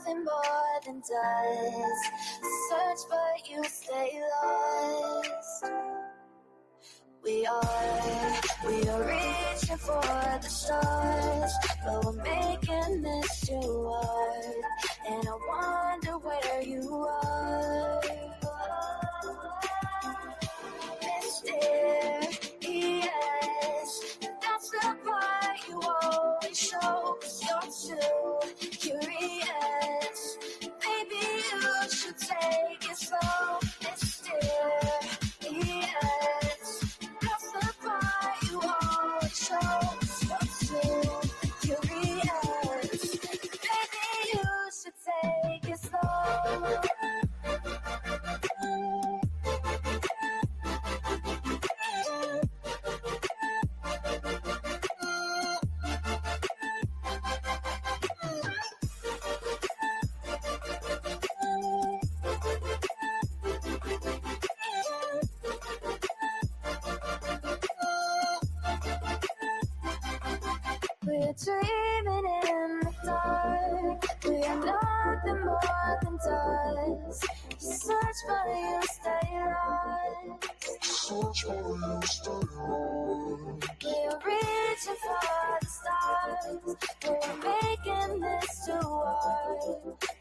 nothing more than dust. Search but you stay lost. We are reaching for the stars, but we're making this too hard. And I wonder where you are. Mysterious, that's the part you always show, 'cause you're too curious. Maybe you should take it slow. Mysterious, that's the part you always show, 'cause you're too curious. Maybe you should take it slow. We're dreaming in the dark. We are nothing more than dust. Search but you stay lost. Search but you stay lost. We're reaching for the stars. We're making this too hard.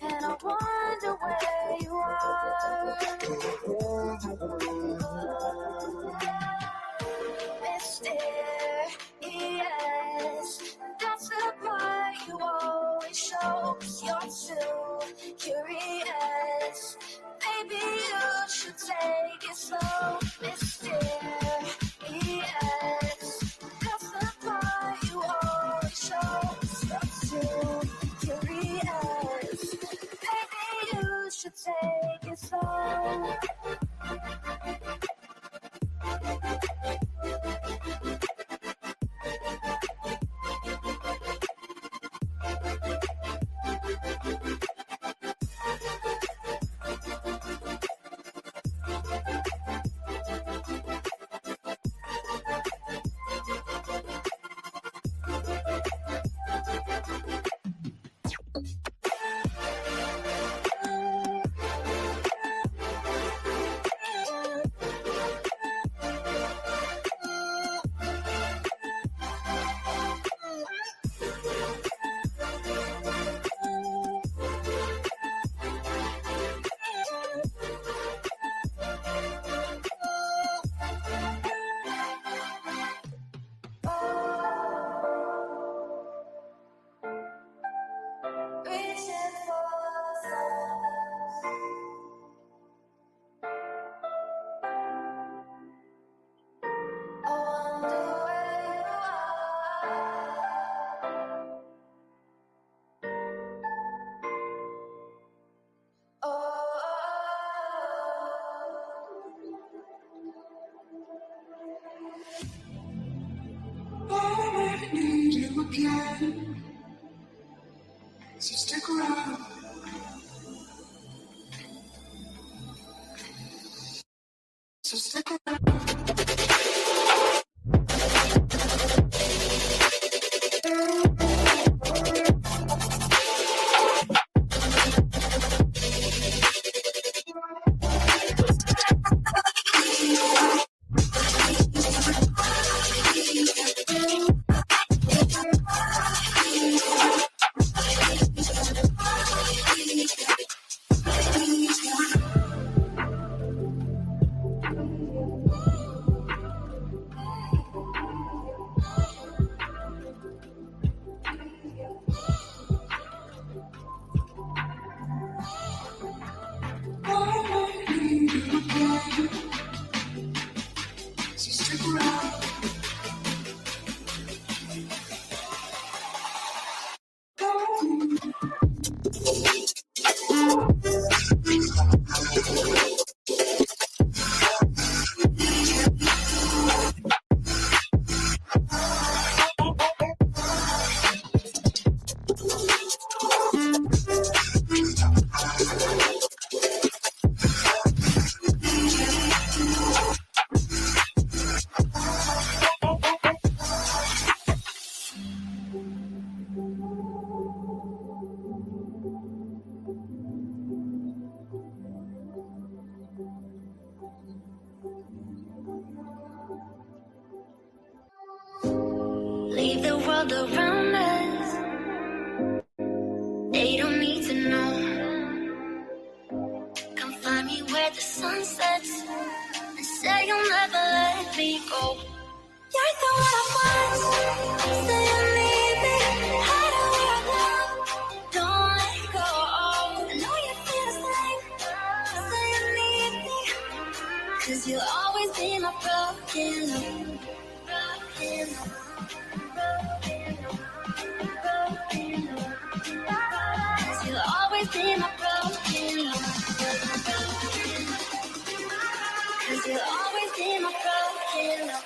And I wonder where you are. Mysterious, that's the part you always show, 'cause you're too curious. Maybe you should take it slow. Mysterious, that's the part you always show, 'cause you're too curious. Maybe you should take it slow. I need you again, so stick around. So stick around. go. You're the one I want, so you need me. Hide away right now, don't let go. I know you feel the same, so you need me. 'Cause you'll always be my broken love. Broken love. Broken love. Broken love. 'Cause you'll always be my broken love. 'Cause you'll always be my broken love.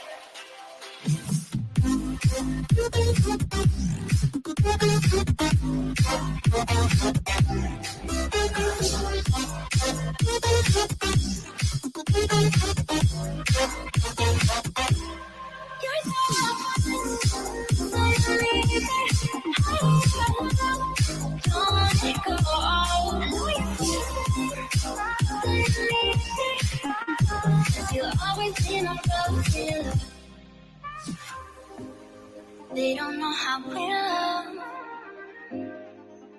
They don't know how we love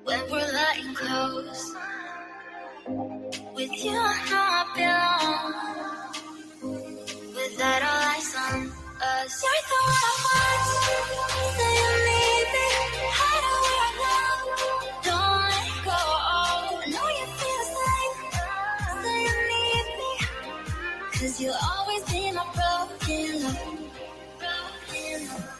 when we're letting close. With you, I know I belong. Without all eyes on us, you're the one I want. So you need me. Hide away right now, don't let go. I know you feel the same, so you need me. 'Cause you'll always be my broken love. Broken love.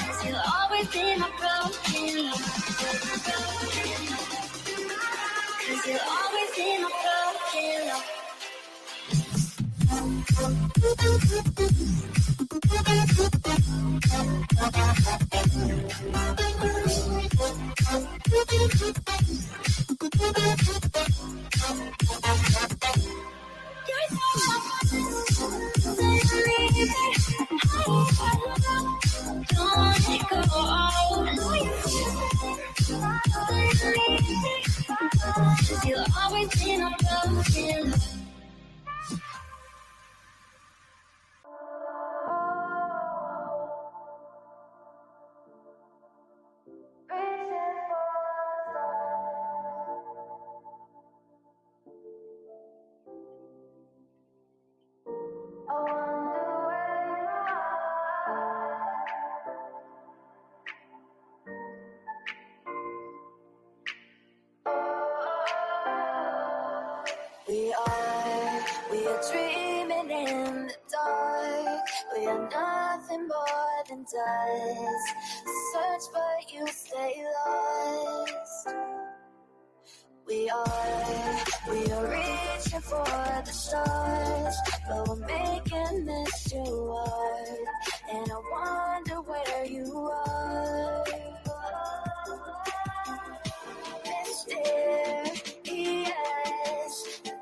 Cause you'll always be my broken love. Cause you'll always be my broken love. You'll always be my broken love. We are dreaming in the dark. We are nothing more than dust. Search but you stay lost. We are reaching for the stars, but we're making this too hard. And I wonder where you are. Mysterious,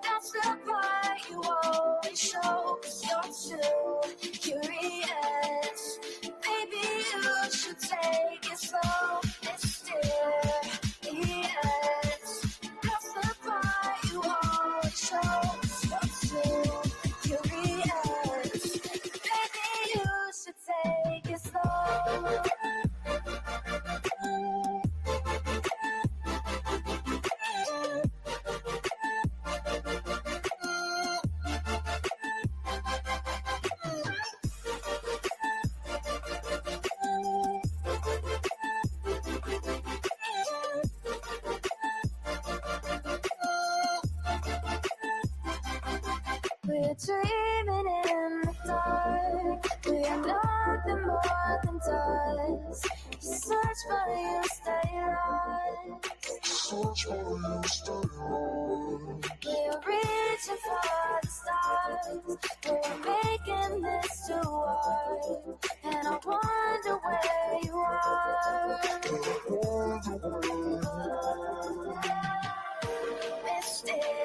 that's the part you always show. 'Cause you're too curious. Maybe you should take it slow. Mysterious, that's the part you always show. 'Cause you're too curious. Maybe you should take it slow. We're dreaming in the dark. We are nothing more than dust. You search but you stay lost. Search but you stay lost. We are reaching for the stars. We're making this too hard. And I wonder where you are. Mysterious,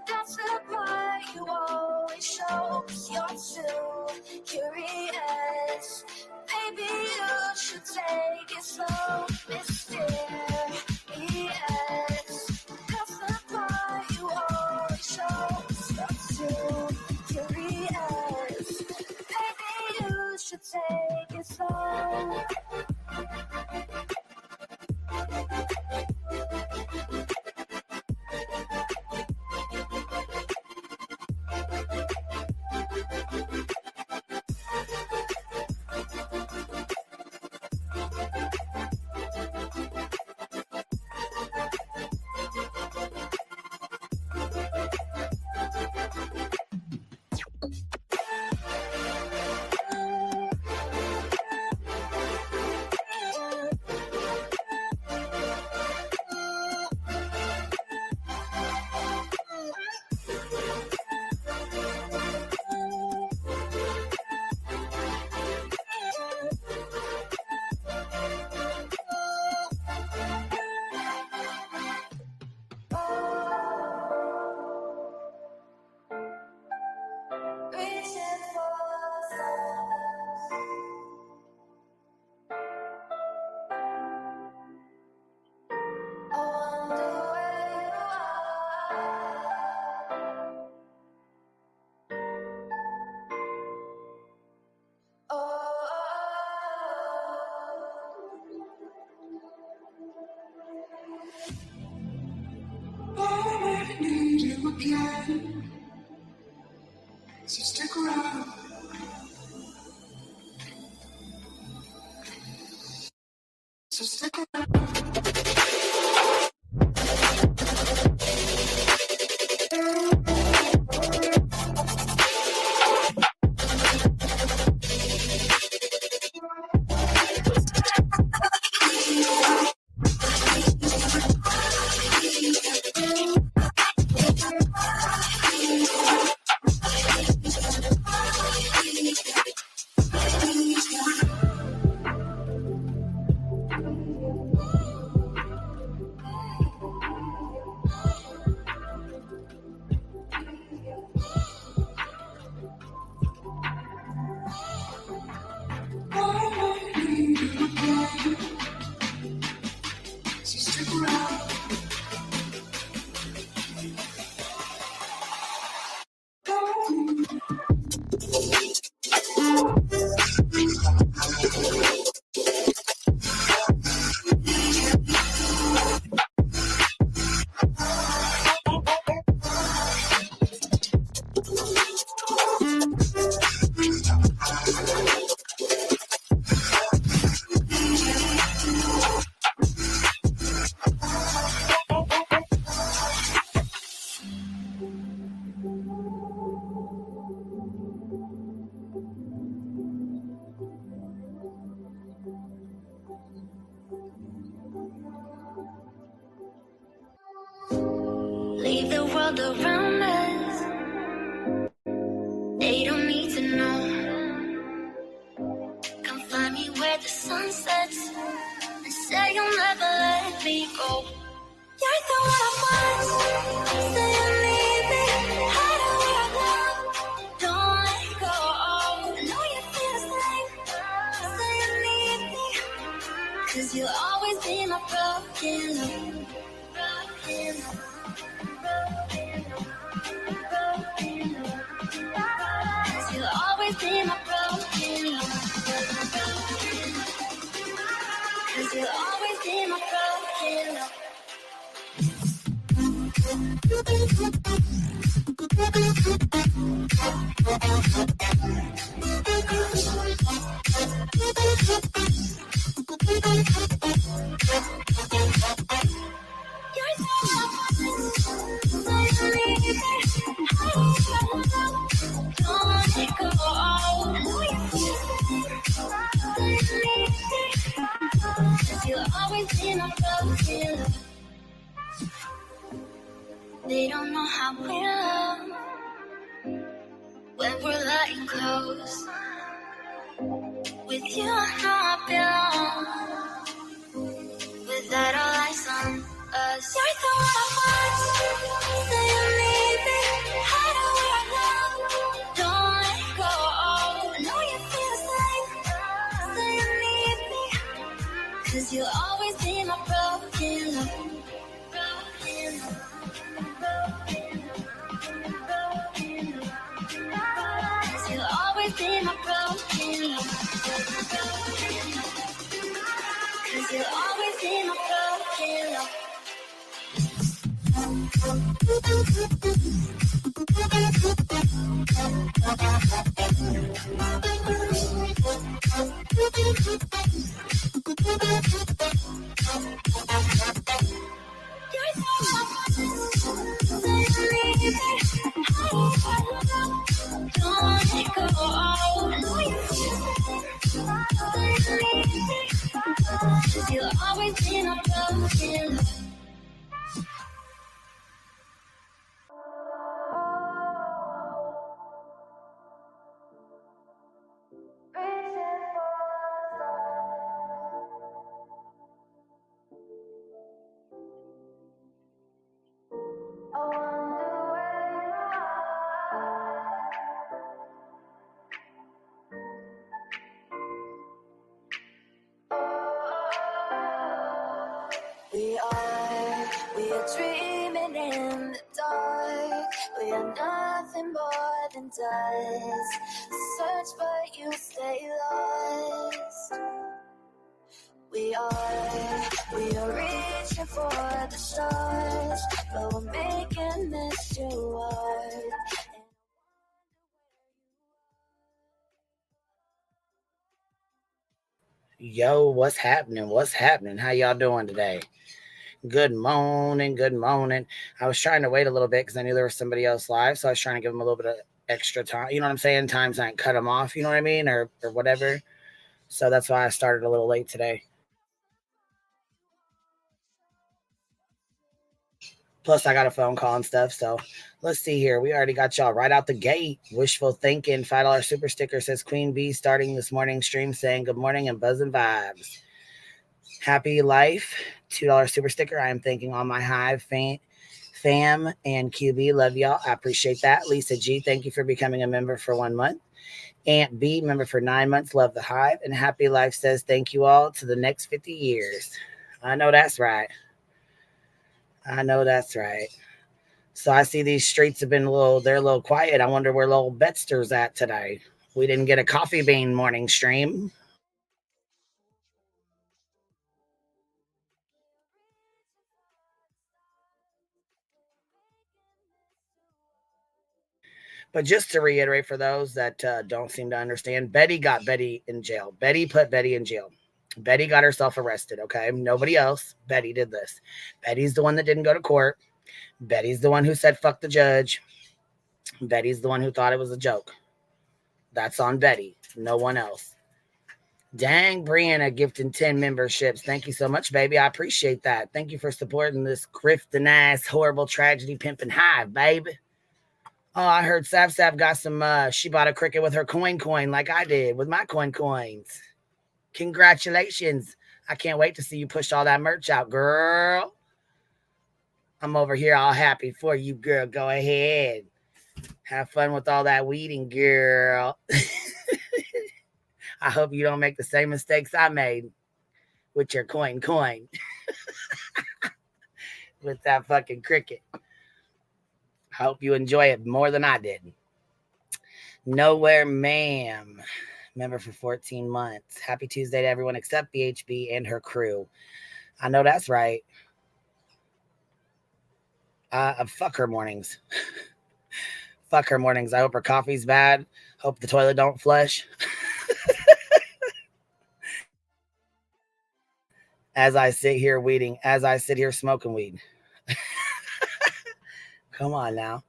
that's the part you always show. 'Cause you're too curious. Maybe you should take it slow. Mysterious, that's the part you always show. 'Cause you're too curious. Maybe you should take it slow. again. So stick around. So stick around. Leave the world around us. They don't need to know. Come find me where the sun sets and say you'll never let me go. You're the one I want. Say you need me. Hide away I love. Don't let go. I know you feel the same. Say you need me. 'Cause you'll always be my broken love. Broken love. You'll always be my broken love. 'Cause you'll always be my broken love. You're so don't let it go. I know you feel it. You'll always be my broken love. They don't know how we love when we're letting close. With you, I know I belong. Without all eyes on us, you're the one I want. Say you need me. Hide away I love. Don't let go. I know you feel the same. Say you need me. 'Cause you'll always be my broken love. Broken love. You'll always be my broken love. 'Cause you'll always be my broken love. You're so don't let it go. I know you feel it. You'll always be my broken love. We are dreaming in the dark. We are nothing more than dust. Search but you stay lost. We are reaching for the stars, but we're making this against your word. Yo, what's happening? What's happening? How y'all doing today? Good morning. Good morning. I was trying to wait a little bit because I knew there was somebody else live, so I was trying to give them a little bit of extra time. You know what I'm saying? Times I cut them off. You know what I mean, or whatever. So that's why I started a little late today. Plus, I got a phone call and stuff. So let's see here. We already got y'all right out the gate. Wishful thinking. $5 super sticker says Queen Bee starting this morning stream saying good morning and buzzing vibes. Happy life. $2 super sticker. I am thanking all my Hive fam and QB. Love y'all. I appreciate that. Lisa G, thank you for becoming a member for 1 month. Aunt B, member for 9 months. Love the Hive. And Happy Life says thank you all to the next 50 years. I know that's right. I know that's right. So I see these streets have been they're a little quiet. I wonder where little Betster's at today. We didn't get a coffee bean morning stream. But just to reiterate for those that don't seem to understand, Betty got Betty in jail. Betty put Betty in jail. Betty got herself arrested, okay? Nobody else. Betty did this. Betty's the one that didn't go to court. Betty's the one who said fuck the judge. Betty's the one who thought it was a joke. That's on Betty. No one else. Dang, Brianna gifting 10 memberships. Thank you so much, baby. I appreciate that. Thank you for supporting this grifting ass, horrible tragedy pimping Hive, baby. Oh, I heard Sav got some, she bought a cricket with her coin like I did with my coins. Congratulations. I can't wait to see you push all that merch out, girl. I'm over here all happy for you, girl. Go ahead. Have fun with all that weeding, girl. I hope you don't make the same mistakes I made with your coin. With that fucking cricket. I hope you enjoy it more than I did. Nowhere, ma'am. Member for 14 months. Happy Tuesday to everyone except BHB and her crew. I know that's right. Fuck her mornings. Fuck her mornings. I hope her coffee's bad. Hope the toilet don't flush. As I sit here weeding, as I sit here smoking weed. Come on now.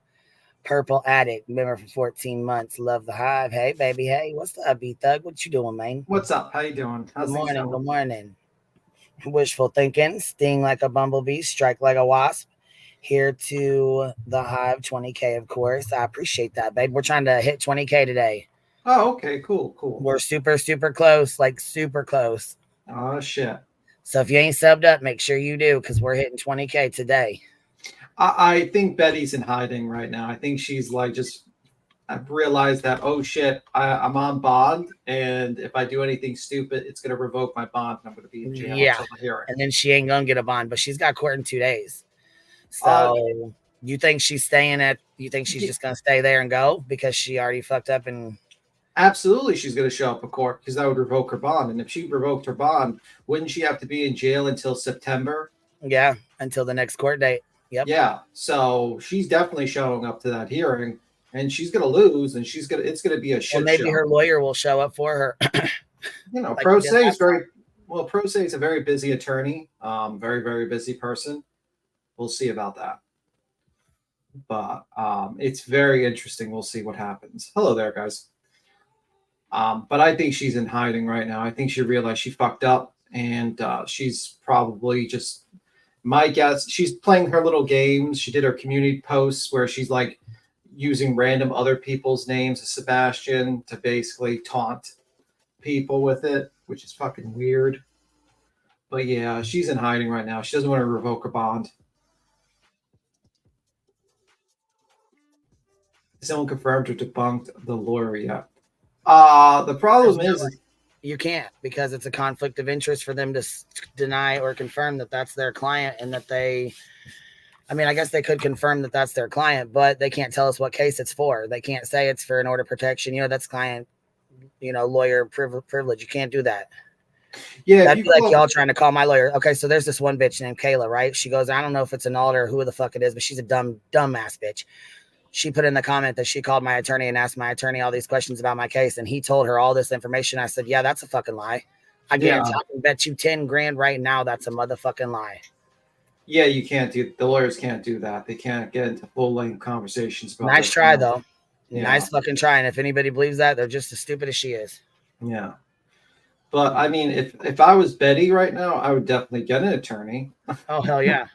Purple Addict, member for 14 months. Love the Hive. Hey, baby. Hey, what's up, B-Thug? What you doing, man? What's up? How you doing? Good morning. Good morning. Wishful thinking. Sting like a bumblebee. Strike like a wasp. Here to the Hive 20K, of course. I appreciate that, babe. We're trying to hit 20K today. Oh, okay. Cool. We're super, super close. Like, super close. Oh, shit. So if you ain't subbed up, make sure you do because we're hitting 20K today. I think Betty's in hiding right now. I think she's like I've realized that, oh shit, I'm on bond, and if I do anything stupid, it's going to revoke my bond and I'm going to be in jail until the hearing. And then she ain't going to get a bond, but she's got court in 2 days. So you think she's just going to stay there and go because she already fucked up? And absolutely, she's going to show up at court because that would revoke her bond. And if she revoked her bond, wouldn't she have to be in jail until September? Yeah, until the next court date. Yep. Yeah, so she's definitely showing up to that hearing, and she's going to lose, and it's going to be a shit show. Well, maybe her lawyer will show up for her. Like Pro Se is a very busy attorney, very, very busy person. We'll see about that. But it's very interesting. We'll see what happens. Hello there, guys. But I think she's in hiding right now. I think she realized she fucked up, and she's probably just, my guess, she's playing her little games. She did her community posts where she's like using random other people's names as Sebastian to basically taunt people with it, which is fucking weird. But yeah, she's in hiding right now. She doesn't want to revoke her bond. Someone confirmed or debunked the lawyer yet. The problem is you can't, because it's a conflict of interest for them to deny or confirm that that's their client, and that I guess they could confirm that that's their client, but they can't tell us what case it's for. They can't say it's for an order of protection. That's client, lawyer privilege. You can't do that. Yeah, that'd be like y'all trying to call my lawyer. Okay, so there's this one bitch named Kayla, right? She goes, I don't know if it's an alter or who the fuck it is, but she's a dumb ass bitch. She put in the comment that she called my attorney and asked my attorney all these questions about my case, and he told her all this information. I said, yeah, that's a fucking lie. I guarantee I can bet you 10 grand right now that's a motherfucking lie. Yeah, you can't do, the lawyers can't do that. They can't get into full-length conversations about nice try though. Yeah. Nice fucking try. And if anybody believes that, they're just as stupid as she is. Yeah. But I mean, if I was Betty right now, I would definitely get an attorney. Oh hell yeah.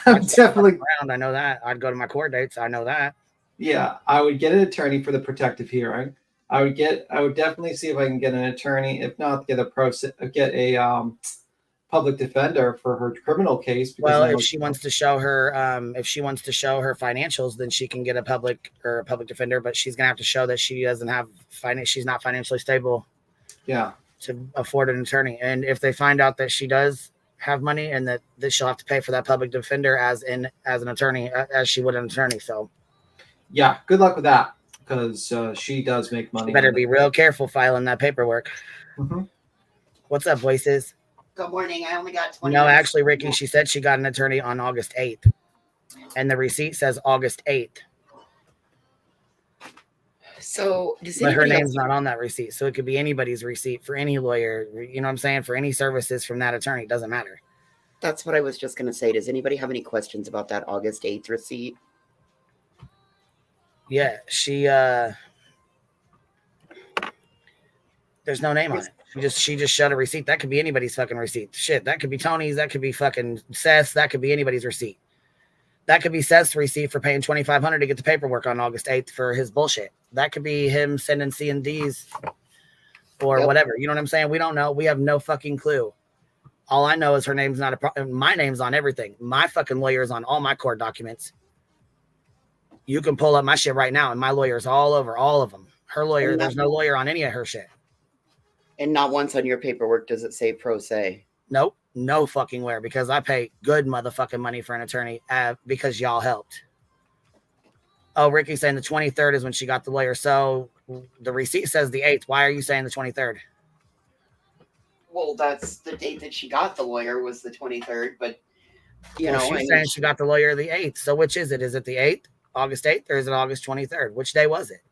I'd definitely around. I know that. I'd go to my court dates. I know that. Yeah, I would get an attorney for the protective hearing. I would definitely see if I can get an attorney. If not, get a public defender for her criminal case. Well, if she wants to show her financials, then she can get a public defender. But she's gonna have to show that she doesn't have she's not financially stable. Yeah. To afford an attorney, and if they find out that she does have money, and that she'll have to pay for that public defender as an attorney, as she would an attorney. So, yeah, good luck with that, because she does make money. She better be real careful filing that paperwork. Mm-hmm. What's up, voices? Good morning. I only got 20 No, minutes. actually, Ricky, she said she got an attorney on August 8th, and the receipt says August 8th. So, but her name's not on that receipt, so it could be anybody's receipt for any lawyer. You know what I'm saying? For any services from that attorney, doesn't matter. That's what I was just going to say. Does anybody have any questions about that August 8th receipt? Yeah, she there's no name on it. She just showed a receipt. That could be anybody's fucking receipt. Shit, that could be Tony's. That could be fucking Seth's. That could be anybody's receipt. That could be Seth's receipt for paying $2,500 to get the paperwork on August 8th for his bullshit. That could be him sending C&Ds or whatever. You know what I'm saying? We don't know. We have no fucking clue. All I know is her name's not a problem. My name's on everything. My fucking lawyer is on all my court documents. You can pull up my shit right now, and my lawyer's all over all of them. Her lawyer, there's no lawyer on any of her shit. And not once on your paperwork does it say pro se. Nope. No fucking where, because I pay good motherfucking money for an attorney because y'all helped. Oh, Ricky's saying the 23rd is when she got the lawyer. So the receipt says the 8th. Why are you saying the 23rd? Well, that's the date that she got the lawyer was the 23rd, but you know, she's saying she got the lawyer the 8th. So which is it? Is it the 8th, August 8th, or is it August 23rd? Which day was it?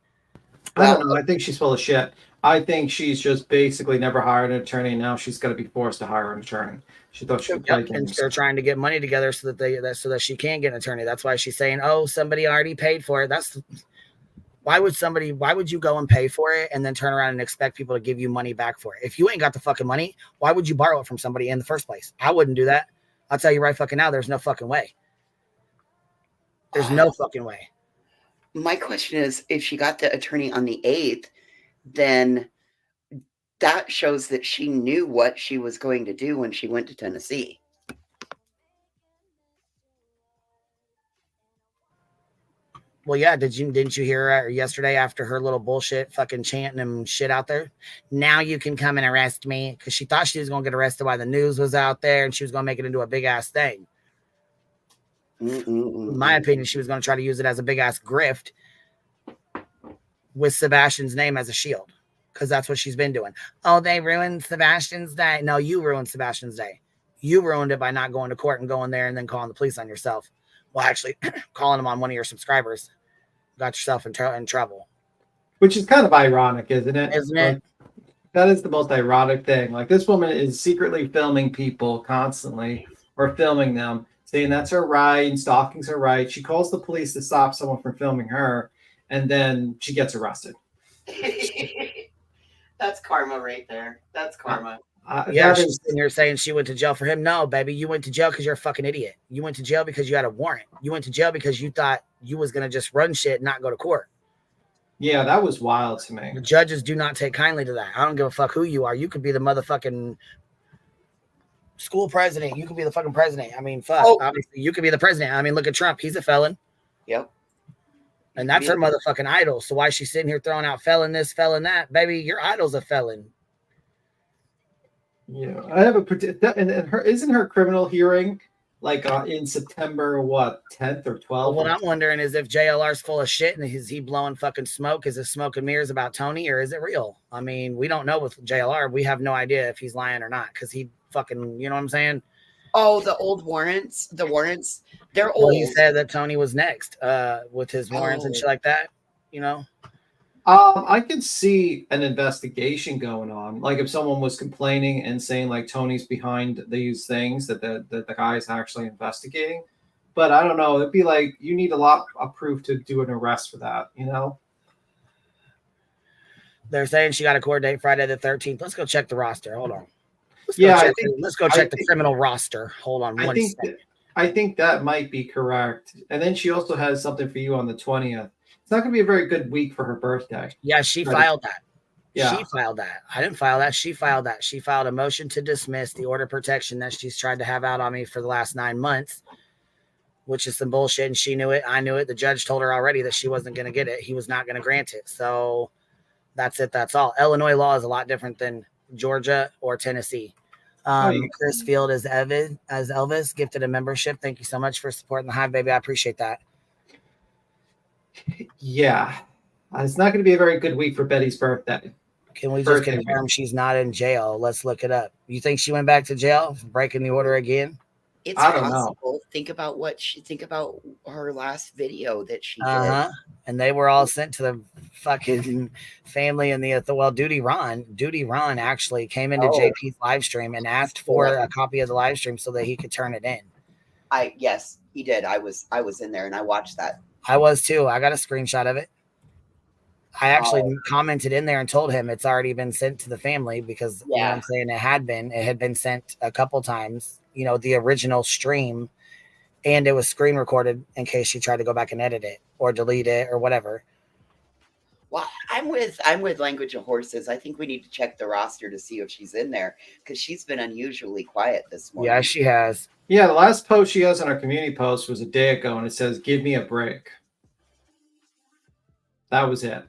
I don't know. I think she's full of shit. I think she's just basically never hired an attorney. Now she's going to be forced to hire an attorney. She thought she would play games. And they're trying to get money together so that she can get an attorney. That's why she's saying, "Oh, somebody already paid for it." Why would you go and pay for it and then turn around and expect people to give you money back for it? If you ain't got the fucking money, why would you borrow it from somebody in the first place? I wouldn't do that. I'll tell you right fucking now, there's no fucking way. There's no fucking way. My question is, if she got the attorney on the 8th, then that shows that she knew what she was going to do when she went to Tennessee. Well, yeah, didn't you hear her yesterday after her little bullshit fucking chanting and shit out there? Now you can come and arrest me, because she thought she was going to get arrested while the news was out there and she was going to make it into a big ass thing. In my opinion, she was going to try to use it as a big ass grift with Sebastian's name as a shield, because that's what she's been doing. Oh, they ruined Sebastian's day. No, you ruined Sebastian's day. You ruined it by not going to court and going there and then calling the police on yourself. Well, actually, calling them on one of your subscribers. Got yourself in trouble. Which is kind of ironic, isn't it? Isn't it? Like, that is the most ironic thing. Like, this woman is secretly filming people constantly, or filming them, saying that's her right and stalking's her right. She calls the police to stop someone from filming her, and then she gets arrested. That's karma right there. That's karma. Yeah, she's sitting here saying she went to jail for him. No, baby, you went to jail because you're a fucking idiot. You went to jail because you had a warrant. You went to jail because you thought you was going to just run shit and not go to court. Yeah, that was wild to me. The judges do not take kindly to that. I don't give a fuck who you are. You could be the motherfucking school president. You could be the fucking president. I mean, fuck. Oh. Obviously, you could be the president. I mean, look at Trump. He's a felon. Yep. And that's her motherfucking idol. So why is she sitting here throwing out felon this, felon that? Baby, your idol's a felon. Yeah, I have and her isn't her criminal hearing like in September, what, 10th or 12th? Well, what I'm wondering is if JLR's full of shit and is he blowing fucking smoke? Is it smoke and mirrors about Tony, or is it real? I mean, we don't know with JLR. We have no idea if he's lying or not because he fucking, you know what I'm saying? Oh, the old warrants. The warrants, they're old. Well, he said that Tony was next with his warrants and shit like that, you know? I can see an investigation going on. Like if someone was complaining and saying like Tony's behind these things that the guy's actually investigating. But I don't know. It'd be like you need a lot of proof to do an arrest for that, you know? They're saying she got a court date Friday the 13th. Let's go check the roster. Hold on. Let's go check the criminal roster. Hold on one second. I think that might be correct. And then she also has something for you on the 20th. It's not going to be a very good week for her birthday. Yeah, she filed that. Yeah. She filed that. I didn't file that. She filed that. She filed a motion to dismiss the order of protection that she's tried to have out on me for the last 9 months, which is some bullshit. And she knew it. I knew it. The judge told her already that she wasn't going to get it. He was not going to grant it. So that's it. That's all. Illinois law is a lot different than Georgia or Tennessee. Chris Field as Elvis gifted a membership. Thank you so much for supporting the Hive, baby. I appreciate that. Yeah. It's not going to be a very good week for Betty's birthday. Can we just confirm she's not in jail? Let's look it up. You think she went back to jail for breaking the order again? It's possible. Think about her last video that she did. And they were all sent to the fucking family and Duty Ron actually came into JP's live stream and asked for a copy of the live stream so that he could turn it in. Yes, he did. I was in there and I watched that. I was too. I got a screenshot of it. I actually commented in there and told him it's already been sent to the family because you know what I'm saying, it had been sent a couple times, you know, the original stream, and it was screen recorded in case she tried to go back and edit it or delete it or whatever. Well, I'm with Language of Horses. I think we need to check the roster to see if she's in there because she's been unusually quiet this morning. Yeah, she has. Yeah, the last post she has on her community post was a day ago, and it says, "Give me a break." That was it.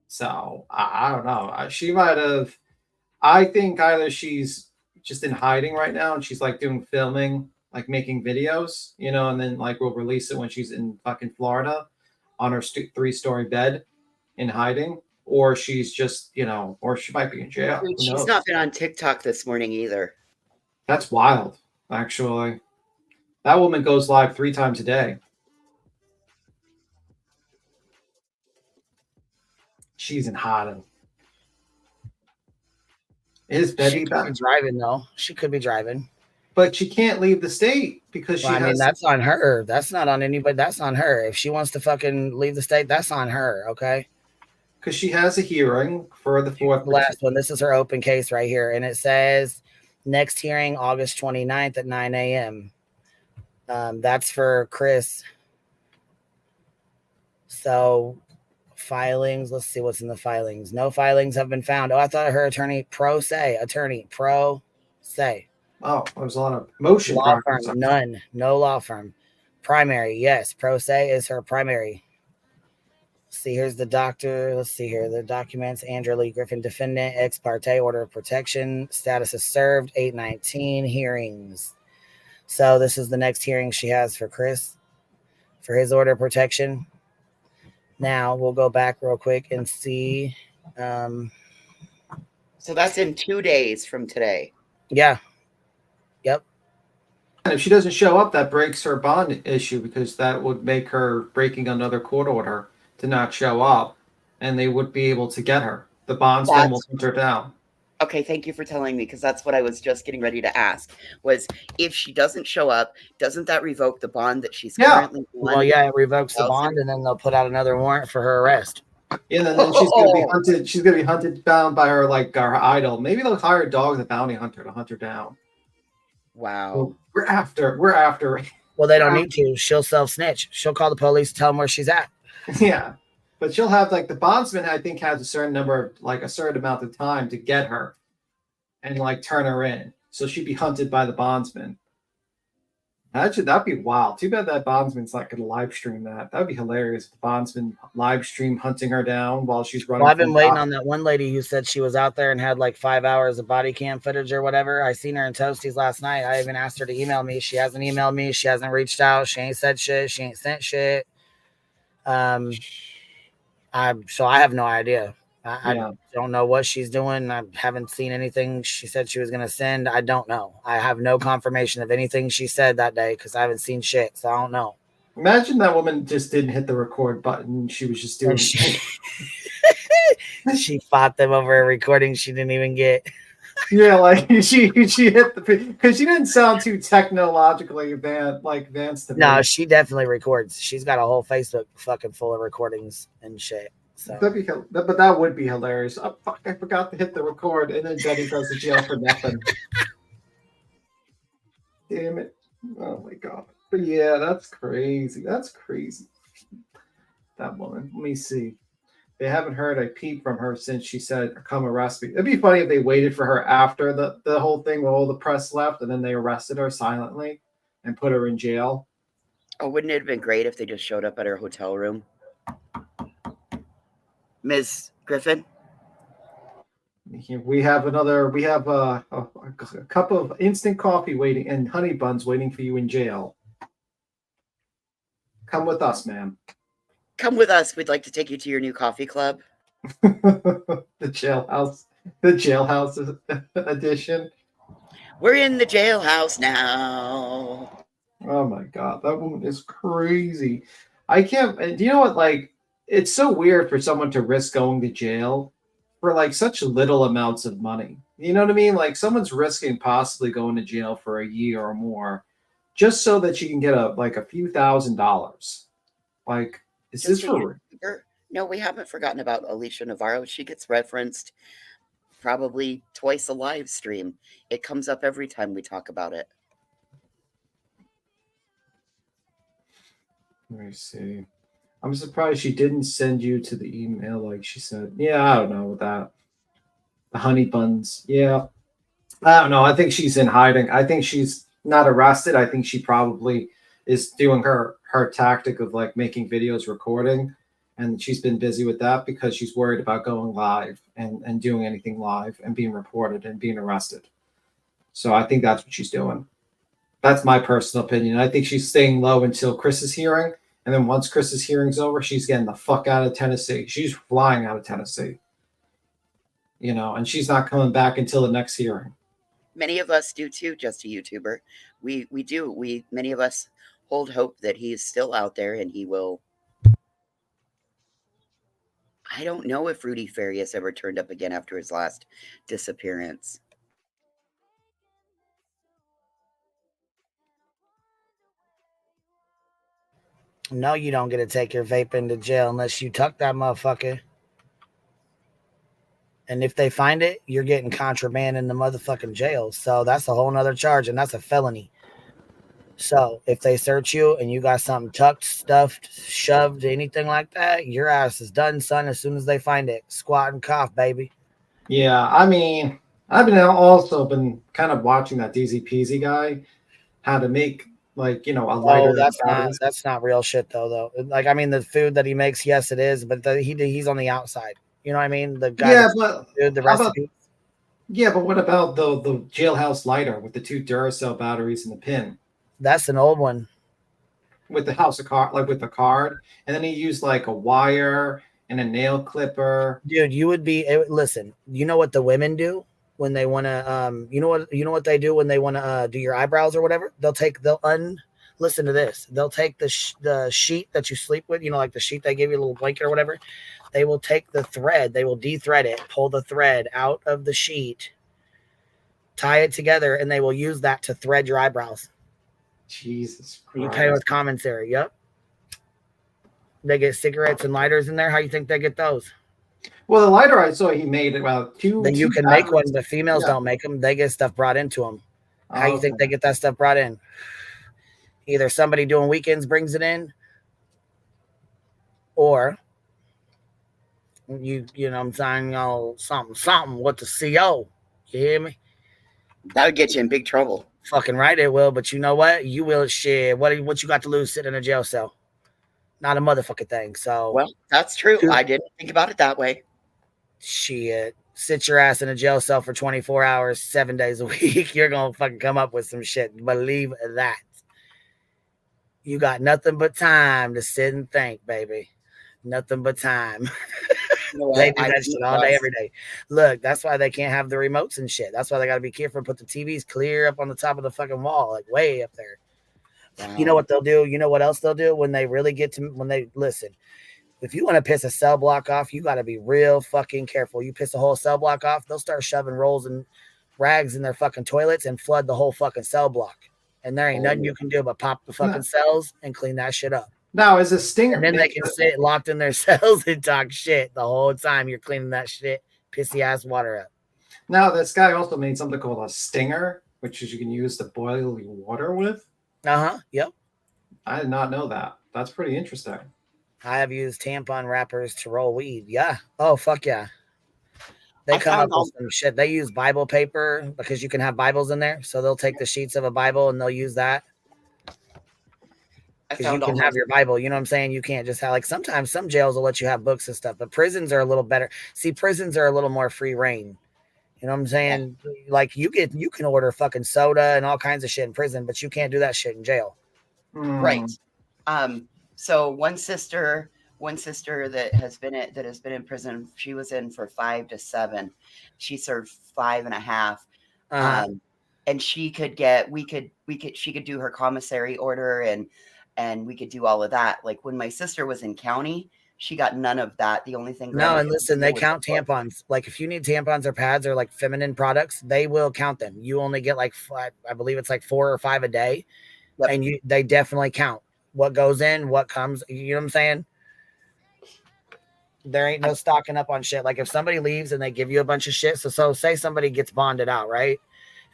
So I don't know. She might have. I think either she's just in hiding right now, and she's like doing filming, like making videos, you know, and then like we'll release it when she's in fucking Florida on her 3-story bed in hiding, or she's just, you know, or she might be in jail. She's not been on TikTok this morning either. That's wild, actually. That woman goes live 3 times a day. She's in hiding. Is Betty back? Driving though? She could be driving, but she can't leave the state because I mean, that's on her. That's not on anybody. That's on her. If she wants to fucking leave the state, that's on her. Okay. Because she has a hearing for the 4th. Last one. This is her open case right here, and it says next hearing August 29th at 9 a.m. That's for Chris. So. Filings. Let's see what's in the filings. No filings have been found. Oh, I thought her attorney pro se. Oh, there's a lot of motion. Law firm, none. No law firm. Primary, yes. Pro se is her primary. See, here's the doctor. Let's see here. The documents. Andrew Lee Griffin, defendant, ex parte, order of protection. Status is served. 819 hearings. So this is the next hearing she has for Chris for his order of protection. Now we'll go back real quick and see. So that's in 2 days from today. Yeah. Yep. And if she doesn't show up, that breaks her bond issue because that would make her breaking another court order to not show up, and they would be able to get her. The bondsman will hunt her down. Okay, thank you for telling me because that's what I was just getting ready to ask. Was if she doesn't show up, doesn't that revoke the bond that she's currently on? Well, yeah, it revokes the bond, and then they'll put out another warrant for her arrest. Yeah, and then she's gonna be hunted. She's gonna be hunted down by her her idol. Maybe they'll hire a dog, the bounty hunter, to hunt her down. Wow. Well, we're after. Well, they don't need to. She'll self-snitch. She'll call the police, tell them where she's at. Yeah. But she'll have the bondsman, I think, has a certain number of a certain amount of time to get her and turn her in. So she'd be hunted by the bondsman. Imagine, that'd be wild. Too bad that bondsman's not going to live stream that. That'd be hilarious. The bondsman live stream hunting her down while she's running. Well, I've been waiting on that one lady who said she was out there and had like 5 hours of body cam footage or whatever. I seen her in Toasties last night. I even asked her to email me. She hasn't emailed me. She hasn't reached out. She ain't said shit. She ain't sent shit. So I have no idea. I don't know what she's doing. I haven't seen anything she said she was going to send. I don't know. I have no confirmation of anything she said that day because I haven't seen shit. So I don't know. Imagine that woman just didn't hit the record button. She was just doing. She fought them over a recording she didn't even get. Yeah, like she hit the, because she didn't sound too technologically advanced to me. No, she definitely records. She's got a whole Facebook fucking full of recordings and shit. So but that would be hilarious. Oh, fuck, I forgot to hit the record, and then Jenny goes to jail for nothing. Damn it. Oh my god. But yeah, that's crazy. That's crazy. That woman. Let me see. They haven't heard a peep from her since she said, come arrest me. It'd be funny if they waited for her after the whole thing where all the press left, and then they arrested her silently and put her in jail. Oh, wouldn't it have been great if they just showed up at her hotel room? Ms. Griffin? We have a cup of instant coffee waiting and honey buns waiting for you in jail. Come with us, ma'am. Come with us. We'd like to take you to your new coffee club. The jailhouse edition. We're in the jailhouse now. Oh my god, that woman is crazy. I can't. Do you know what? Like, it's so weird for someone to risk going to jail for like such little amounts of money. You know what I mean? Like, someone's risking possibly going to jail for a year or more just so that you can get a few $1,000s. Like, is this for real? No, we haven't forgotten about Alicia Navarro. She gets referenced probably twice a live stream. It comes up every time we talk about it. Let me see. I'm surprised she didn't send you to the email like she said. Yeah, I don't know that. The honey buns. Yeah. I don't know. I think she's in hiding. I think she's not arrested. I think she probably is doing her tactic of like making videos, recording, and she's been busy with that because she's worried about going live and doing anything live and being reported and being arrested. So I think that's what she's doing. That's my personal opinion. I think she's staying low until Chris's hearing. And then once Chris's hearing's over, she's getting the fuck out of Tennessee. She's flying out of Tennessee. You know, and she's not coming back until the next hearing. Many of us do too, just a YouTuber. We do. Many of us hold hope that he is still out there and he will. I don't know if Rudy Farias ever turned up again after his last disappearance. No, you don't get to take your vape into jail unless you tuck that motherfucker. And if they find it, you're getting contraband in the motherfucking jail. So that's a whole nother charge, and that's a felony. So if they search you and you got something tucked, stuffed, shoved, anything like that, your ass is done, son, as soon as they find it. Squat and cough, baby. Yeah, I mean, I've been kind of watching that DZ Peasy guy, how to make like, you know, a lighter. Oh, that's not real shit though. Like, I mean, the food that he makes, yes, it is, but he's on the outside. You know what I mean? The guy, yeah, but the recipe. Yeah, but what about the jailhouse lighter with the 2 Duracell batteries and the pin? That's an old one. With the house of card, like with the card, and then he used like a wire and a nail clipper. Dude, you would be listen. You know what the women do when they want to you know what they do when they want to do your eyebrows or whatever? Listen to this. They'll take the sheet that you sleep with, you know, like the sheet they give you, a little blanket or whatever. They will take the thread, they will de-thread it, pull the thread out of the sheet, tie it together, and they will use that to thread your eyebrows. Jesus Christ. You pay with commissary. Yep. They get cigarettes and lighters in there. How you think they get those? Well, the lighter I saw he made about 2. Then you can make one, but females don't make them. They get stuff brought into them. How you think they get that stuff brought in? Either somebody doing weekends brings it in, or you know what I'm saying, something with the CO. You hear me? That would get you in big trouble. Fucking right it will, but you know what? You will shit. What you got to lose sitting in a jail cell? Not a motherfucking thing. So Well, that's true. I didn't think about it that way. Shit. Sit your ass in a jail cell for 24 hours, 7 days a week. You're gonna fucking come up with some shit. Believe that. You got nothing but time to sit and think, baby. Nothing but time. You know They what? do I that think shit all day, every day. Look, that's why they can't have the remotes and shit. That's why they got to be careful and put the TVs clear up on the top of the fucking wall, like way up there. You know what they'll do? You know what else they'll do when they really get to when they listen? If you want to piss a cell block off, you got to be real fucking careful. You piss a whole cell block off, they'll start shoving rolls and rags in their fucking toilets and flood the whole fucking cell block. And there ain't nothing you can do but pop the fucking cells and clean that shit up. Now, is a stinger? And then they can sit locked in their cells and talk shit the whole time you're cleaning that shit, pissy ass water up. Now, this guy also made something called a stinger, which is you can use to boil your water with. Yep. I did not know that. That's pretty interesting. I have used tampon wrappers to roll weed. Yeah. Oh, fuck yeah. They come up with some shit. They use Bible paper because you can have Bibles in there. So they'll take the sheets of a Bible and they'll use that. Because you can have your Bible. You know what I'm saying? You can't just have, like, sometimes some jails will let you have books and stuff, but prisons are a little better. See, prisons are a little more free reign. You know what I'm saying? Yeah. Like, you can order fucking soda and all kinds of shit in prison, but you can't do that shit in jail. Right. So one sister that has been in prison, she was in for 5 to 7. She served 5.5. And she could do her commissary order and we could do all of that. Like when my sister was in county, she got none of that. The only thing. No, and listen, they count tampons. Like if you need tampons or pads or like feminine products, they will count them. You only get like 5, I believe it's like 4 or 5 a day. Yep. And they definitely count what goes in, what comes. You know what I'm saying? There ain't no stocking up on shit. Like if somebody leaves and they give you a bunch of shit. So say somebody gets bonded out, right?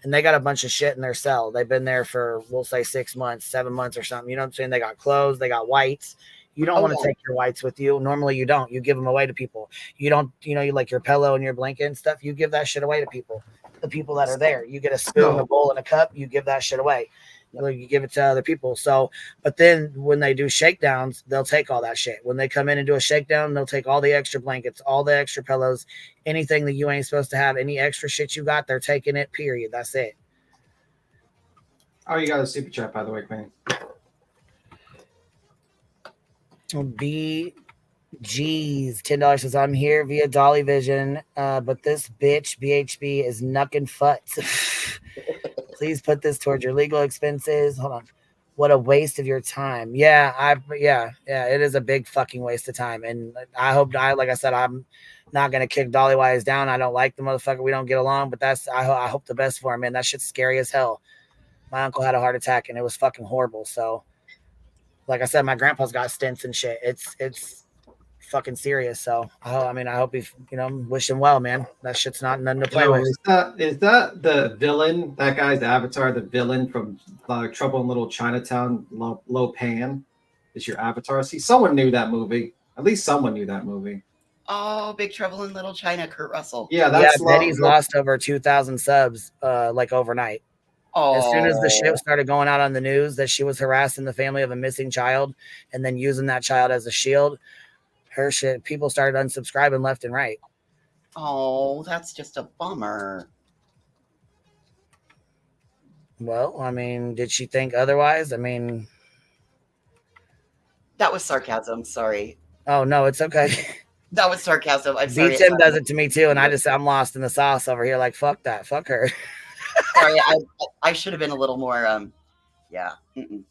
And they got a bunch of shit in their cell. They've been there for, we'll say 6 months, 7 months or something. You know what I'm saying? They got clothes, they got whites. You don't want to take your whites with you. Normally you don't. You give them away to people. You don't, you like your pillow and your blanket and stuff. You give that shit away to people. The people that are there. You get a spoon, a bowl, and a cup. You give that shit away. You give it to other people. So, but then when they do shakedowns, they'll take all that shit. When they come in and do a shakedown, they'll take all the extra blankets, all the extra pillows, anything that you ain't supposed to have, any extra shit you got, they're taking it, period. That's it. Oh, you got a super chat, by the way, Queen. BG's $10 says, I'm here via Dolly Vision, but this bitch BHB is knucking futz. Please put this towards your legal expenses. Hold on. What a waste of your time. Yeah, it is a big fucking waste of time. And I hope, like I said, I'm not going to kick Dolly Wise down. I don't like the motherfucker. We don't get along, but I hope the best for him, man. That shit's scary as hell. My uncle had a heart attack and it was fucking horrible. So, like I said, my grandpa's got stents and shit. It's fucking serious. So I hope he, wish him well, man. That shit's not nothing to play with. Is that the villain? That guy's avatar, the villain from Trouble in Little Chinatown, Lo Pan, is your avatar? See, someone knew that movie. At least someone knew that movie. Oh, Big Trouble in Little China, Kurt Russell. Yeah, that's Betty's lost over 2,000 subs like overnight. Oh. As soon as the shit started going out on the news that she was harassing the family of a missing child and then using that child as a shield, her shit, people started unsubscribing left and right. Oh, that's just a bummer. Well, did she think otherwise? That was sarcasm. Sorry. Oh, no, it's okay. That was sarcasm. I'm sorry. Tim does it to me too, and I'm lost in the sauce over here. Like, fuck that. Fuck her. Sorry, I should have been a little more, yeah. Mm-mm.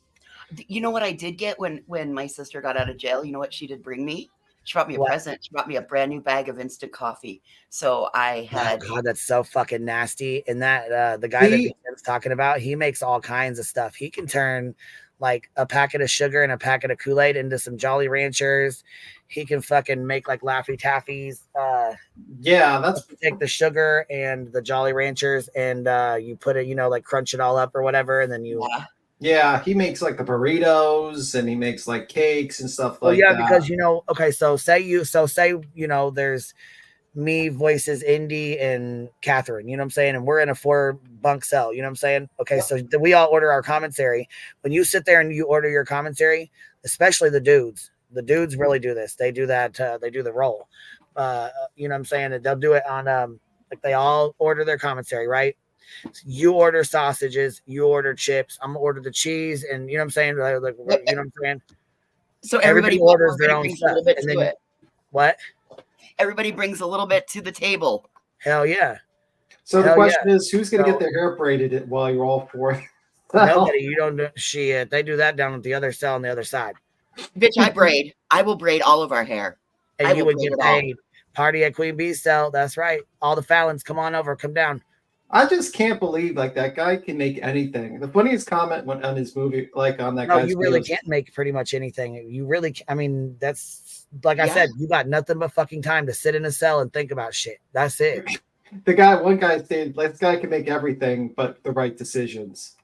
You know what I did get when my sister got out of jail? You know what she did bring me? She brought me a present. She brought me a brand new bag of instant coffee. I had. Oh God, that's so fucking nasty. And that the guy that Tim's talking about, he makes all kinds of stuff. He can turn like a packet of sugar and a packet of Kool-Aid into some Jolly Ranchers. He can fucking make like Laffy Taffies. Yeah, that's take the sugar and the Jolly Ranchers and you put it, like crunch it all up or whatever, and then you. Yeah, he makes like the burritos and he makes like cakes and stuff like that. Because okay, so say there's me voices Indy and Catherine, you know what I'm saying? And we're in a 4-bunk cell, you know what I'm saying? Okay, so we all order our commentary. When you sit there and you order your commentary, especially the dudes really do this. They do that, they do the roll. You know what I'm saying? And they'll do it on like they all order their commentary, right? You order sausages, you order chips, I'm gonna order the cheese, and you know what I'm saying? Like you know what I'm saying? So Everybody orders their own brings stuff. a little bit And to then it. what? Everybody brings a little bit to the table. Hell yeah. So the question is, who's going to get their hair braided while you're all for? Nobody. You don't do shit. They do that down at the other cell on the other side. Bitch, I braid. I will braid all of our hair. And you would get paid. Party at Queen Bee's cell. That's right. All the Fallons, come on over. Come down. I just can't believe like that guy can make anything. The funniest comment went on his movie, like on that. No, you really can't make pretty much anything. You really, I mean, that's like I said, you got nothing but fucking time to sit in a cell and think about shit. That's it. One guy said, this guy can make everything but the right decisions.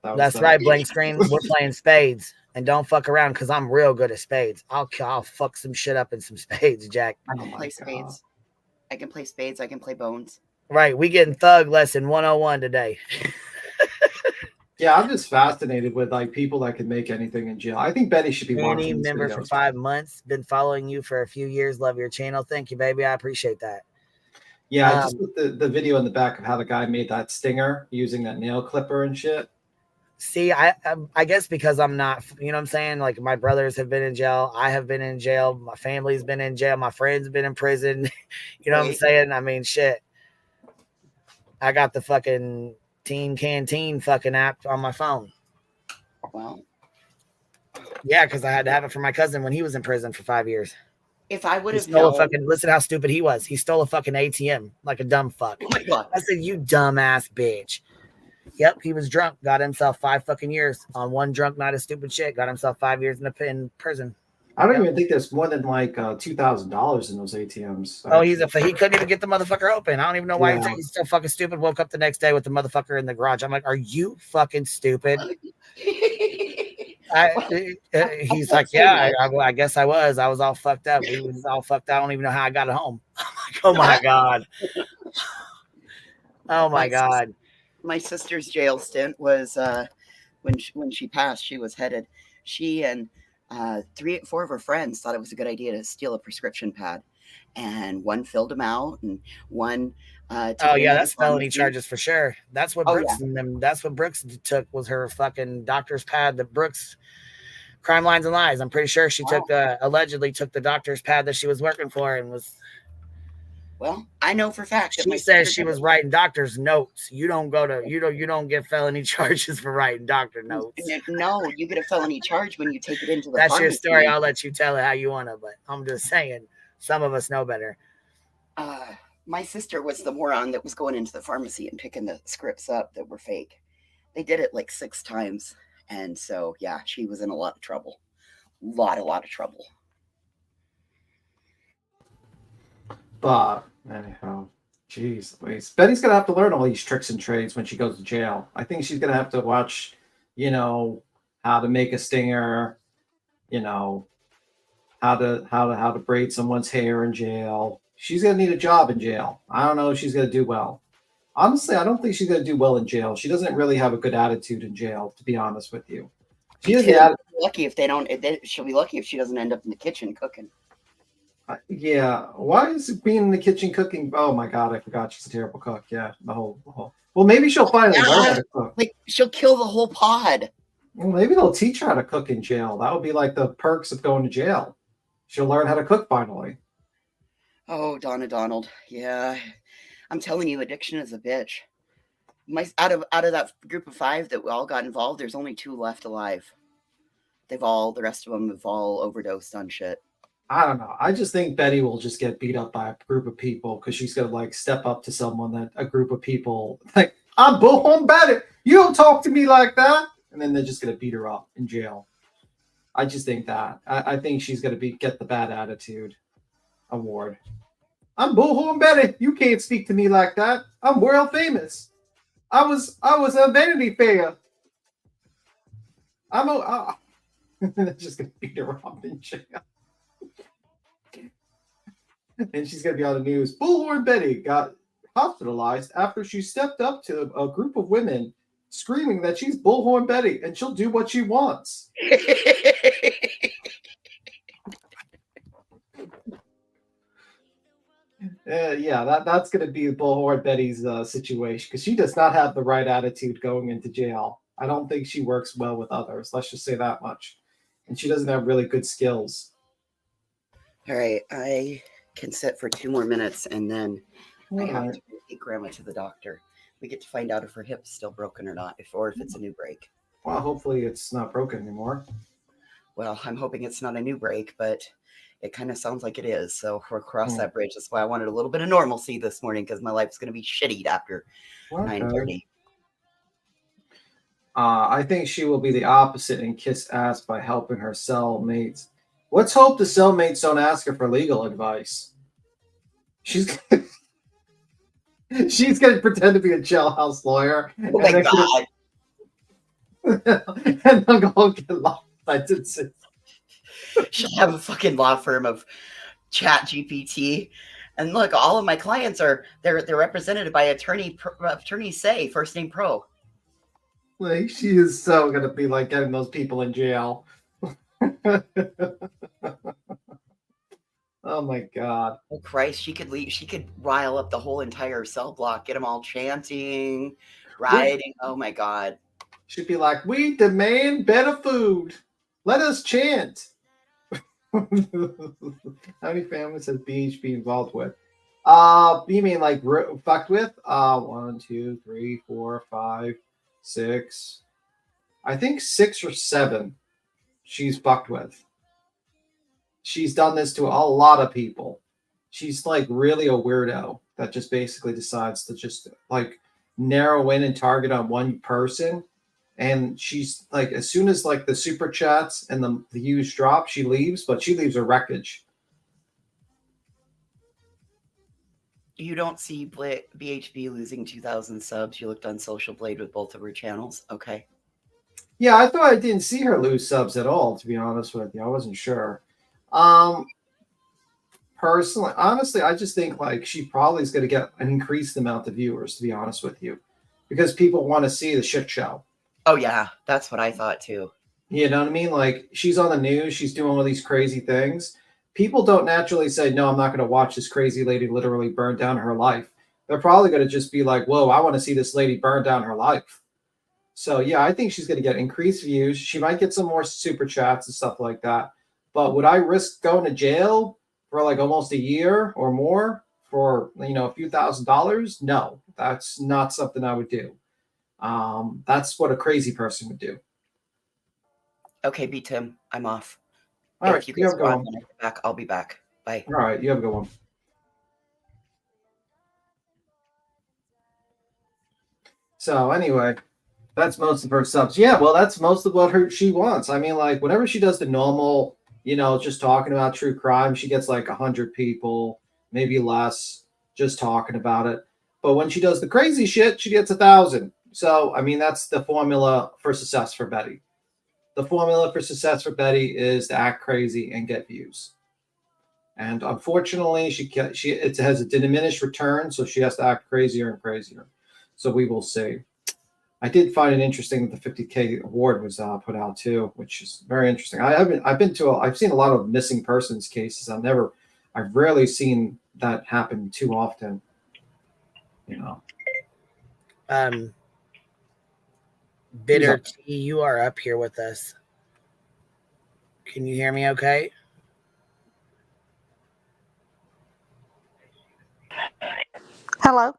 That's right, blank screen. We're playing spades. And don't fuck around because I'm real good at spades. I'll fuck some shit up in some spades, Jack. I can play spades. I can play spades. I can play bones. Right. We getting thug lesson 101 today. Yeah, I'm just fascinated with like people that can make anything in jail. I think Betty should be watching. Any member for 5 months. Been following you for a few years. Love your channel. Thank you, baby. I appreciate that. Yeah, I just put the video in the back of how the guy made that stinger using that nail clipper and shit. See, I guess because I'm not, you know what I'm saying? Like my brothers have been in jail. I have been in jail. My family's been in jail. My friends have been in prison. You know what I'm saying? I mean, shit. I got the fucking Teen Canteen fucking app on my phone. Wow. Yeah, because I had to have it for my cousin when he was in prison for 5 years. If I would have known, listen how stupid he was. He stole a fucking ATM like a dumb fuck. Oh my God. I said, you dumbass bitch. Yep, he was drunk. Got himself 5 fucking years on one drunk night of stupid shit. Got himself 5 years in prison. I don't even think there's more than like $2,000 in those ATMs. Oh, he couldn't even get the motherfucker open. I don't even know why he's so fucking stupid. Woke up the next day with the motherfucker in the garage. I'm like, are you fucking stupid? He's like, yeah, I guess I was. I was all fucked up. We was all fucked. I don't even know how I got home. I'm like, oh my God. Oh my God. My sister's jail stint was when she passed. She was headed. She and 4 of her friends thought it was a good idea to steal a prescription pad, and one filled them out, and one. That's felony charges for sure. That's what Brooks and them. That's what Brooks took was her fucking doctor's pad. The Brooks Crime Lines and Lies. I'm pretty sure she allegedly took the doctor's pad that she was working for and was. Well, I know for fact. She says she was writing doctor's notes. You don't get felony charges for writing doctor notes. No, you get a felony charge when you take it into the. That's your story. I'll let you tell it how you want to, but I'm just saying, some of us know better. My sister was the moron that was going into the pharmacy and picking the scripts up that were fake. They did it like 6 times, and so yeah, she was in a lot of trouble. A lot of trouble. But anyhow, geez, Betty's gonna have to learn all these tricks and trades when she goes to jail. I think she's gonna have to watch, how to make a stinger, how to braid someone's hair in jail. She's gonna need a job in jail. I don't know if she's gonna do well. Honestly, I don't think she's gonna do well in jail. She doesn't really have a good attitude in jail, to be honest with you. She'll be lucky if they don't. She'll be lucky if she doesn't end up in the kitchen cooking. Yeah, why is it being in the kitchen cooking? Oh my God, I forgot she's a terrible cook. Yeah, the whole. Well, maybe she'll finally learn how to cook. Like she'll kill the whole pod. Well, maybe they'll teach her how to cook in jail. That would be like the perks of going to jail. She'll learn how to cook finally. Oh, Donna Donald. Yeah, I'm telling you, addiction is a bitch. Out of that group of 5 that all got involved, there's only 2 left alive. The rest of them have all overdosed on shit. I don't know. I just think Betty will just get beat up by a group of people because she's gonna like step up to someone that a group of people like, I'm Bullhorn Betty. You don't talk to me like that. And then they're just gonna beat her up in jail. I just think that. I think she's gonna get the bad attitude award. I'm Bullhorn Betty. You can't speak to me like that. I'm world famous. I was a Vanity Fair. They're just gonna beat her up in jail. And she's going to be on the news. Bullhorn Betty got hospitalized after she stepped up to a group of women screaming that she's Bullhorn Betty and she'll do what she wants. That's going to be Bullhorn Betty's situation, because she does not have the right attitude going into jail. I don't think she works well with others. Let's just say that much. And she doesn't have really good skills. All right, I can sit for 2 more minutes, and then I have Right. to take Grandma to the doctor. We get to find out if her hip's still broken or not, or if it's a new break. Well, hopefully it's not broken anymore. Well, I'm hoping it's not a new break, but it kind of sounds like it is. So we're across that bridge. That's why I wanted a little bit of normalcy this morning, because my life's going to be shitty after 9:30. I think she will be the opposite and kiss ass by helping her cellmates. Let's hope the cellmates don't ask her for legal advice. She's going to pretend to be a jailhouse lawyer. Oh my God. And they'll go get law sentences. She'll have a fucking law firm of Chat GPT. And look, all of my clients they're represented by attorney say first name pro. Like, she is so going to be like getting those people in jail. Oh my God. Oh Christ, she could rile up the whole entire cell block, get them all chanting, rioting. Oh my God. She'd be like, we demand better food. Let us chant. How many families has BHB involved with? You mean like fucked with? 1, 2, 3, 4, 5, 6. I think 6 or 7 she's fucked with. She's done this to a lot of people. She's like really a weirdo that just basically decides to just like narrow in and target on one person. And she's like, as soon as like the super chats and the views drop, she leaves, but she leaves a wreckage. You don't see BHB losing 2,000 subs. You looked on Social Blade with both of her channels. Okay. Yeah, I thought I didn't see her lose subs at all, to be honest with you. I wasn't sure. Personally, honestly, I just think like she probably is going to get an increased amount of viewers, to be honest with you, because people want to see the shit show. Oh yeah, that's what I thought too. You know what I mean? Like, she's on the news, she's doing all these crazy things. People don't naturally say, no, I'm not going to watch this crazy lady literally burn down her life. They're probably going to just be like, whoa, I want to see this lady burn down her life. So yeah, I think she's going to get increased views. She might get some more super chats and stuff like that. But would I risk going to jail for like almost a year or more for, you know, a few $1,000s? No, that's not something I would do. That's what a crazy person would do. Okay, B Tim, I'm off. All right, you guys go on when I get back, I'll be back. Bye. All right, you have a good one. So anyway, that's most of her subs. Yeah, well, that's most of what she wants. I mean, like, whenever she does the normal, you know, just talking about true crime, she gets like 100 people, maybe less, just talking about it. But when she does the crazy shit, she gets 1,000. So, I mean, that's the formula for success for Betty. The formula for success for Betty is to act crazy and get views. And unfortunately, it has a diminished return, so she has to act crazier and crazier. So we will see. I did find it interesting that the 50K award was put out too, which is very interesting. I've seen a lot of missing persons cases. I've rarely seen that happen too often. You know. Bitter T, you are up here with us. Can you hear me okay? Hello.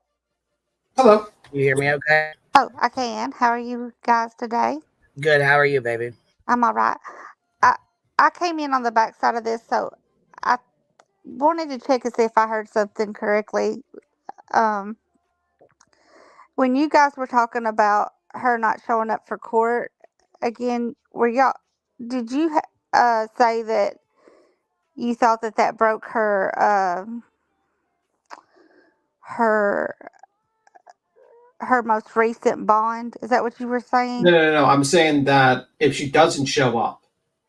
Hello. You hear me okay? Oh, I can. How are you guys today? Good. How are you, baby? I'm all right. I came in on the back side of this, so I wanted to check and see if I heard something correctly. When you guys were talking about her not showing up for court again, did you say that you thought that broke her her most recent bond? Is that what you were saying? No. I'm saying that if she doesn't show up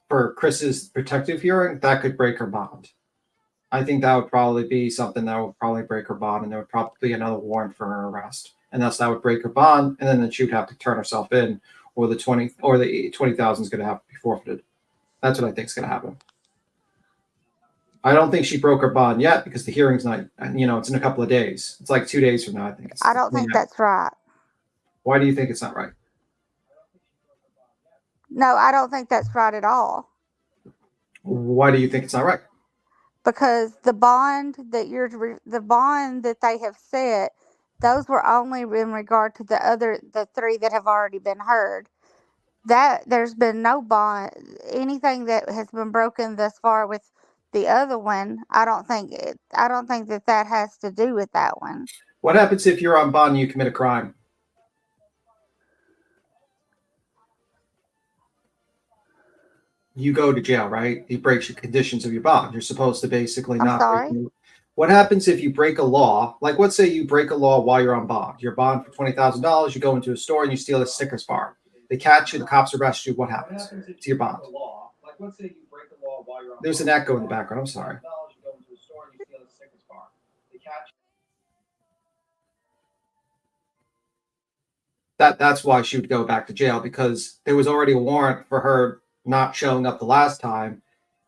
for Chris's protective hearing, that could break her bond. I think that would probably be something that would probably break her bond, and there would probably be another warrant for her arrest, and thus that would break her bond, and then she would have to turn herself in, or the 20,000 is going to have to be forfeited. That's what I think is going to happen. I don't think she broke her bond yet because the hearing's not, it's in a couple of days. It's like 2 days from now, I think. I don't think that's right. Why do you think it's not right? No, I don't think that's right at all. Why do you think it's not right? Because the bond that they have set, those were only in regard to the 3 that have already been heard. That there's been no bond, anything that has been broken thus far with the other one. I don't think that has to do with that one. What happens if you're on bond and you commit a crime? You go to jail, right? It breaks your conditions of your bond. You're supposed to basically I'm not. sorry? What happens if you break a law? Like, let's say you break a law while you're on bond. You're bond for $20,000. You go into a store and you steal a Snickers bar. They catch you. The cops arrest you. What happens to your bond? There's an echo in the background. I'm sorry. That's why she would go back to jail, because there was already a warrant for her not showing up the last time,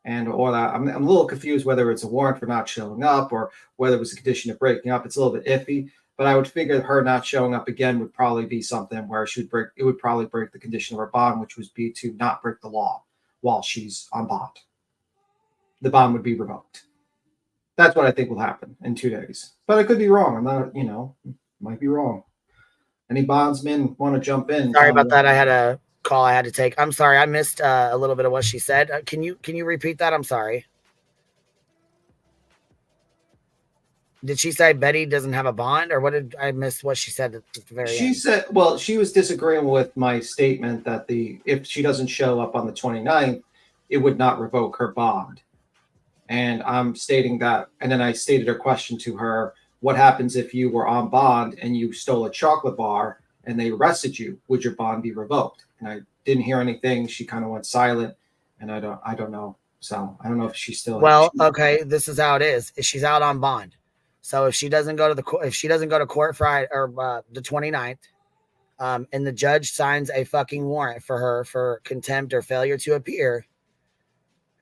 I'm a little confused whether it's a warrant for not showing up or whether it was a condition of breaking up. It's a little bit iffy, but I would figure her not showing up again would probably be something where it would probably break the condition of her bond, which would be to not break the law while she's on bond. The bond would be revoked. That's what I think will happen in 2 days, but I could be wrong. I'm not, might be wrong. Any bondsmen want to jump in? Sorry about that. I had a call I had to take. I'm sorry. I missed a little bit of what she said. Can you repeat that? I'm sorry. Did she say Betty doesn't have a bond, or what did I miss what she said at the very end? She said, well, she was disagreeing with my statement that if she doesn't show up on the 29th, it would not revoke her bond. And I'm stating that, and then I stated a question to her: what happens if you were on bond and you stole a chocolate bar and they arrested you? Would your bond be revoked? And I didn't hear anything. She kind of went silent, and I don't know. So I don't know if she's still. Well, okay, this is how it is. She's out on bond. So if she doesn't go to court Friday or the 29th, and the judge signs a fucking warrant for her for contempt or failure to appear,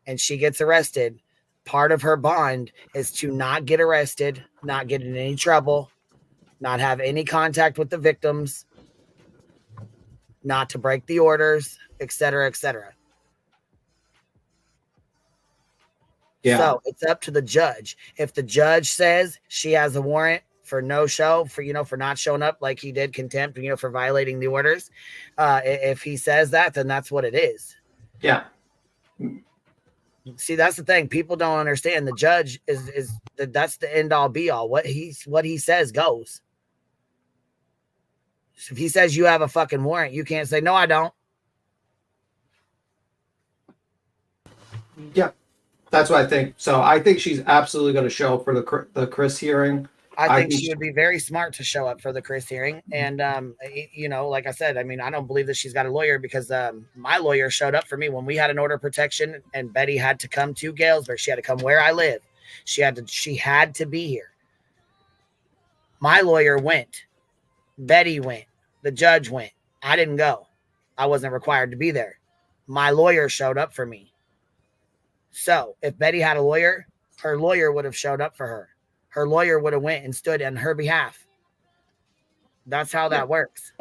and she gets arrested, part of her bond is to not get arrested, not get in any trouble, not have any contact with the victims, not to break the orders, etc., etc. Yeah. So it's up to the judge. If the judge says she has a warrant for no show, for not showing up, like he did contempt, for violating the orders, if he says that, then that's what it is. Yeah. See, that's the thing. People don't understand. The judge that's the end all be all. What he says goes. If he says you have a fucking warrant, you can't say, no, I don't. Yeah. That's what I think. So I think she's absolutely going to show up for the Chris hearing. I think she would be very smart to show up for the Chris hearing. And, like I said, I mean, I don't believe that she's got a lawyer, because my lawyer showed up for me when we had an order of protection and Betty had to come to Galesburg. She had to come where I live. She had to be here. My lawyer went. Betty went. The judge went. I didn't go. I wasn't required to be there. My lawyer showed up for me. So if Betty had a lawyer, her lawyer would have showed up for her. Her lawyer would have went and stood on her behalf. That's how that works.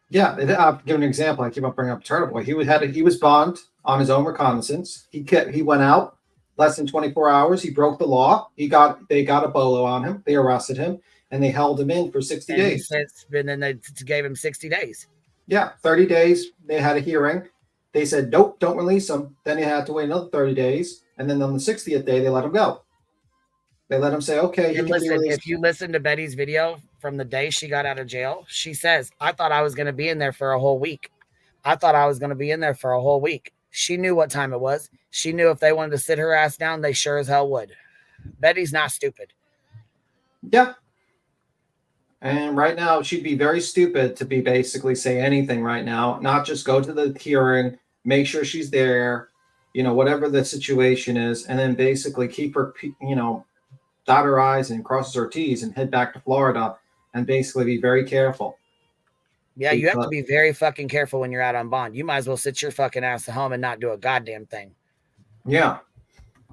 Yeah, I'll give an example. I keep on bringing up Turtle Boy. He was bond on his own reconnaissance. He went out less than 24 hours. He broke the law. They got a bolo on him. They arrested him and they held him in for 60 days. And then they gave him 60 days. Yeah, 30 days. They had a hearing. They said, nope, don't release him. Then he had to wait another 30 days. And then on the 60th day, they let him go. They let him say, okay. If you listen to Betty's video from the day she got out of jail, she says, I thought I was going to be in there for a whole week. She knew what time it was. She knew if they wanted to sit her ass down, they sure as hell would. Betty's not stupid. Yeah. And right now, she'd be very stupid to be basically say anything right now, not just go to the hearing, make sure she's there, whatever the situation is, and then basically keep her, dot her I's and crosses her T's and head back to Florida and basically be very careful. Yeah, you have to be very fucking careful when you're out on bond. You might as well sit your fucking ass at home and not do a goddamn thing. Yeah.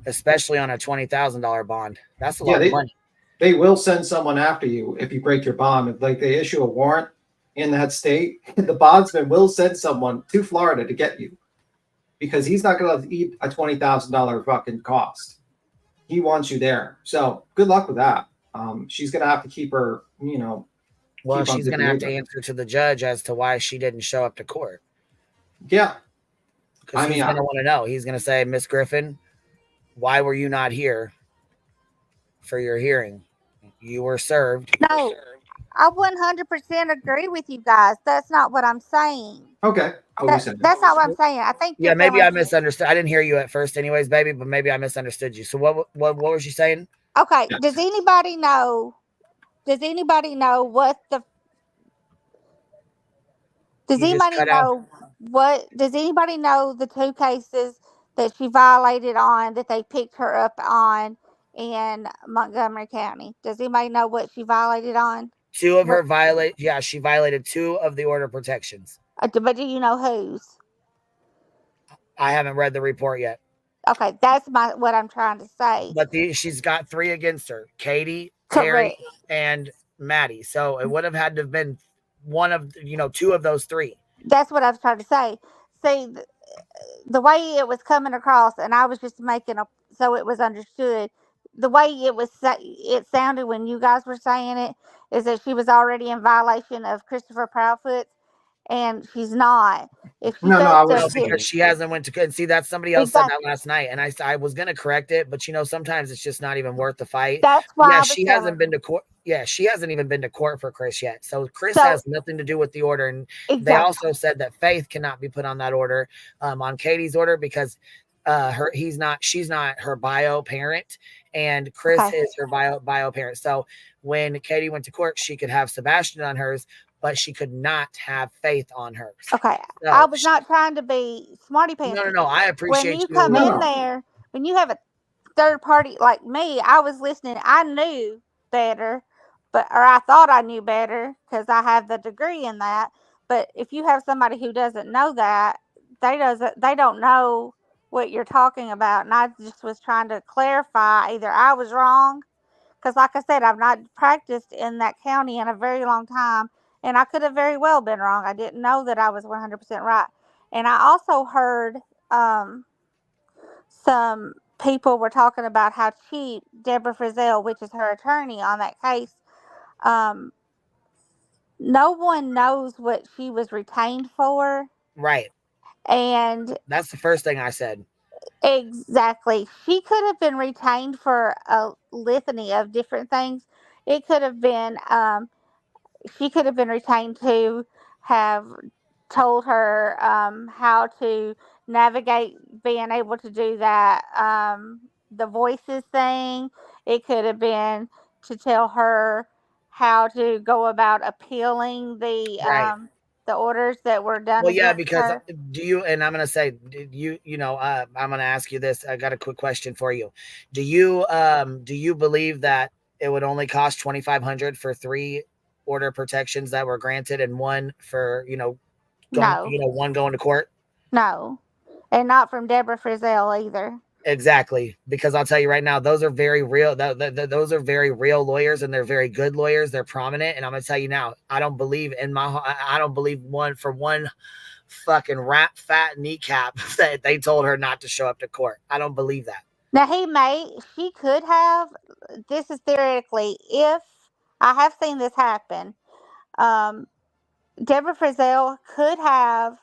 Especially on a $20,000 bond. That's a lot of money. They will send someone after you if you break your bond. If they issue a warrant in that state, the bondsman will send someone to Florida to get you, because he's not going to eat a $20,000 fucking cost. He wants you there. So good luck with that. She's going to have to keep her, Well, she's going to have to answer to the judge as to why she didn't show up to court. Yeah. Because he's going to want to know. He's going to say, Miss Griffin, why were you not here for your hearing? You were served. No, I 100% agree with you guys. That's not what I'm saying. Okay. That's not what I'm saying. I think. Yeah, maybe I misunderstood. I didn't hear you at first, anyways, baby. But maybe I misunderstood you. So what was you saying? Okay. Does anybody know? Does anybody know what the? Does anybody know what? Does anybody know the 2 cases that she violated on, that they picked her up on in Montgomery County? Does anybody know what she violated on? 2 of her she violated 2 of the order protections. But do you know whose? I haven't read the report yet. Okay, that's what I'm trying to say. But she's got 3 against her: Katie, Terry, and Maddie. So it would have had to have been one of 2 of those 3. That's what I was trying to say. See, the way it was coming across, and I was just making so it was understood. The way it sounded when you guys were saying it is that she was already in violation of Christopher Proudfoot, and she's not. If she because she hasn't went to see, that's somebody else said that last night, and I was gonna correct it, but sometimes it's just not even worth the fight. That's why she hasn't been to court. Yeah, she hasn't even been to court for Chris yet. So Chris has nothing to do with the order, and they also said that Faith cannot be put on that order, on Katie's order, because she's not her bio parent, and Chris is her bio parent. So when Katie went to court, she could have Sebastian on hers, but she could not have Faith on hers. Okay. So I was not trying to be smarty pants. No. I appreciate when you come in there, when you have a third party like me, I was listening. I knew better, or I thought I knew better because I have the degree in that. But if you have somebody who doesn't know that, they don't know what you're talking about. And I just was trying to clarify. Either I was wrong, because like I said, I've not practiced in that county in a very long time. And I could have very well been wrong. I didn't know that I was 100% right. And I also heard some people were talking about how cheap Deborah Frizzell, which is her attorney on that case, no one knows what she was retained for. Right. And that's the first thing I said. Exactly. She could have been retained for a litany of different things. It could have been... she could have been retained to have told her how to navigate being able to do that, the voices thing. It could have been to tell her how to go about appealing the orders that were done. Well, yeah, because her. And I'm going to say, I'm going to ask you this. I got a quick question for you. Do you believe that it would only cost $2,500 for 3 order protections that were granted, and 1 for one going to court? No, and not from Deborah Frizzell either. Exactly, because I'll tell you right now, those are very real. Those are very real lawyers, and they're very good lawyers. They're prominent, and I'm gonna tell you now, I don't believe one fucking rat fat kneecap that they told her not to show up to court. I don't believe that. Now she could have. This is theoretically, if I have seen this happen. Deborah Frizzell could have.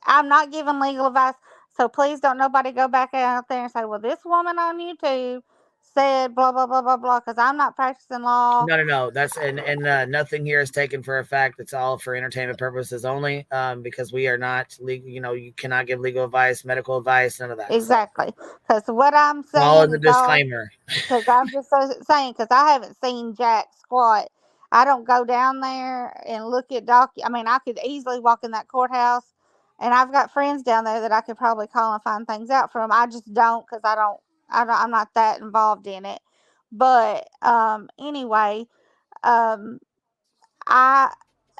I'm not giving legal advice, so please don't nobody go back out there and say, well, this woman on YouTube said blah, blah, blah, blah, blah, because I'm not practicing law. No. That's and nothing here is taken for a fact. It's all for entertainment purposes only, because we are not legal. You cannot give legal advice, medical advice, none of that. Exactly. Because what I'm saying all in the disclaimer. Because I'm just saying, because I haven't seen jack squat. I don't go down there and look at I mean, I could easily walk in that courthouse And I've got friends down there that I could probably call and find things out from. I just don't, because I'm not that involved in it. But anyway, I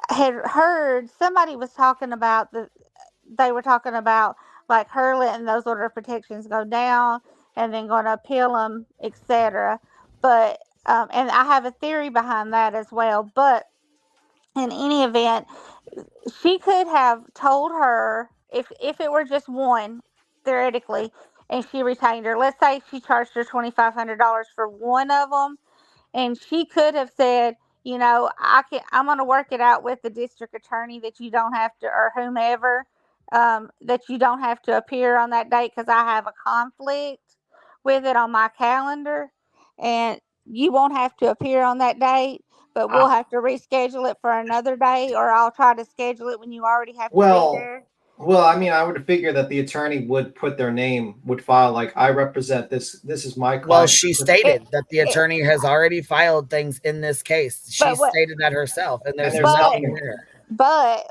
had heard somebody was talking about they were talking about like her letting those order of protections go down and then going to appeal them, etc. But and I have a theory behind that as well. But in any event, she could have told her if it were just one, theoretically, and she retained her. Let's say she charged her $2,500 for one of them, and she could have said, I'm going to work it out with the district attorney that you don't have to, or whomever, that you don't have to appear on that date because I have a conflict with it on my calendar, and you won't have to appear on that date, but we'll have to reschedule it for another day, or I'll try to schedule it when you already have to be there. Well, I mean, I would figure that the attorney would put their name, would file like, I represent this. This is my client. Well, she stated that the attorney has already filed things in this case. She stated that herself, and there's nothing there. But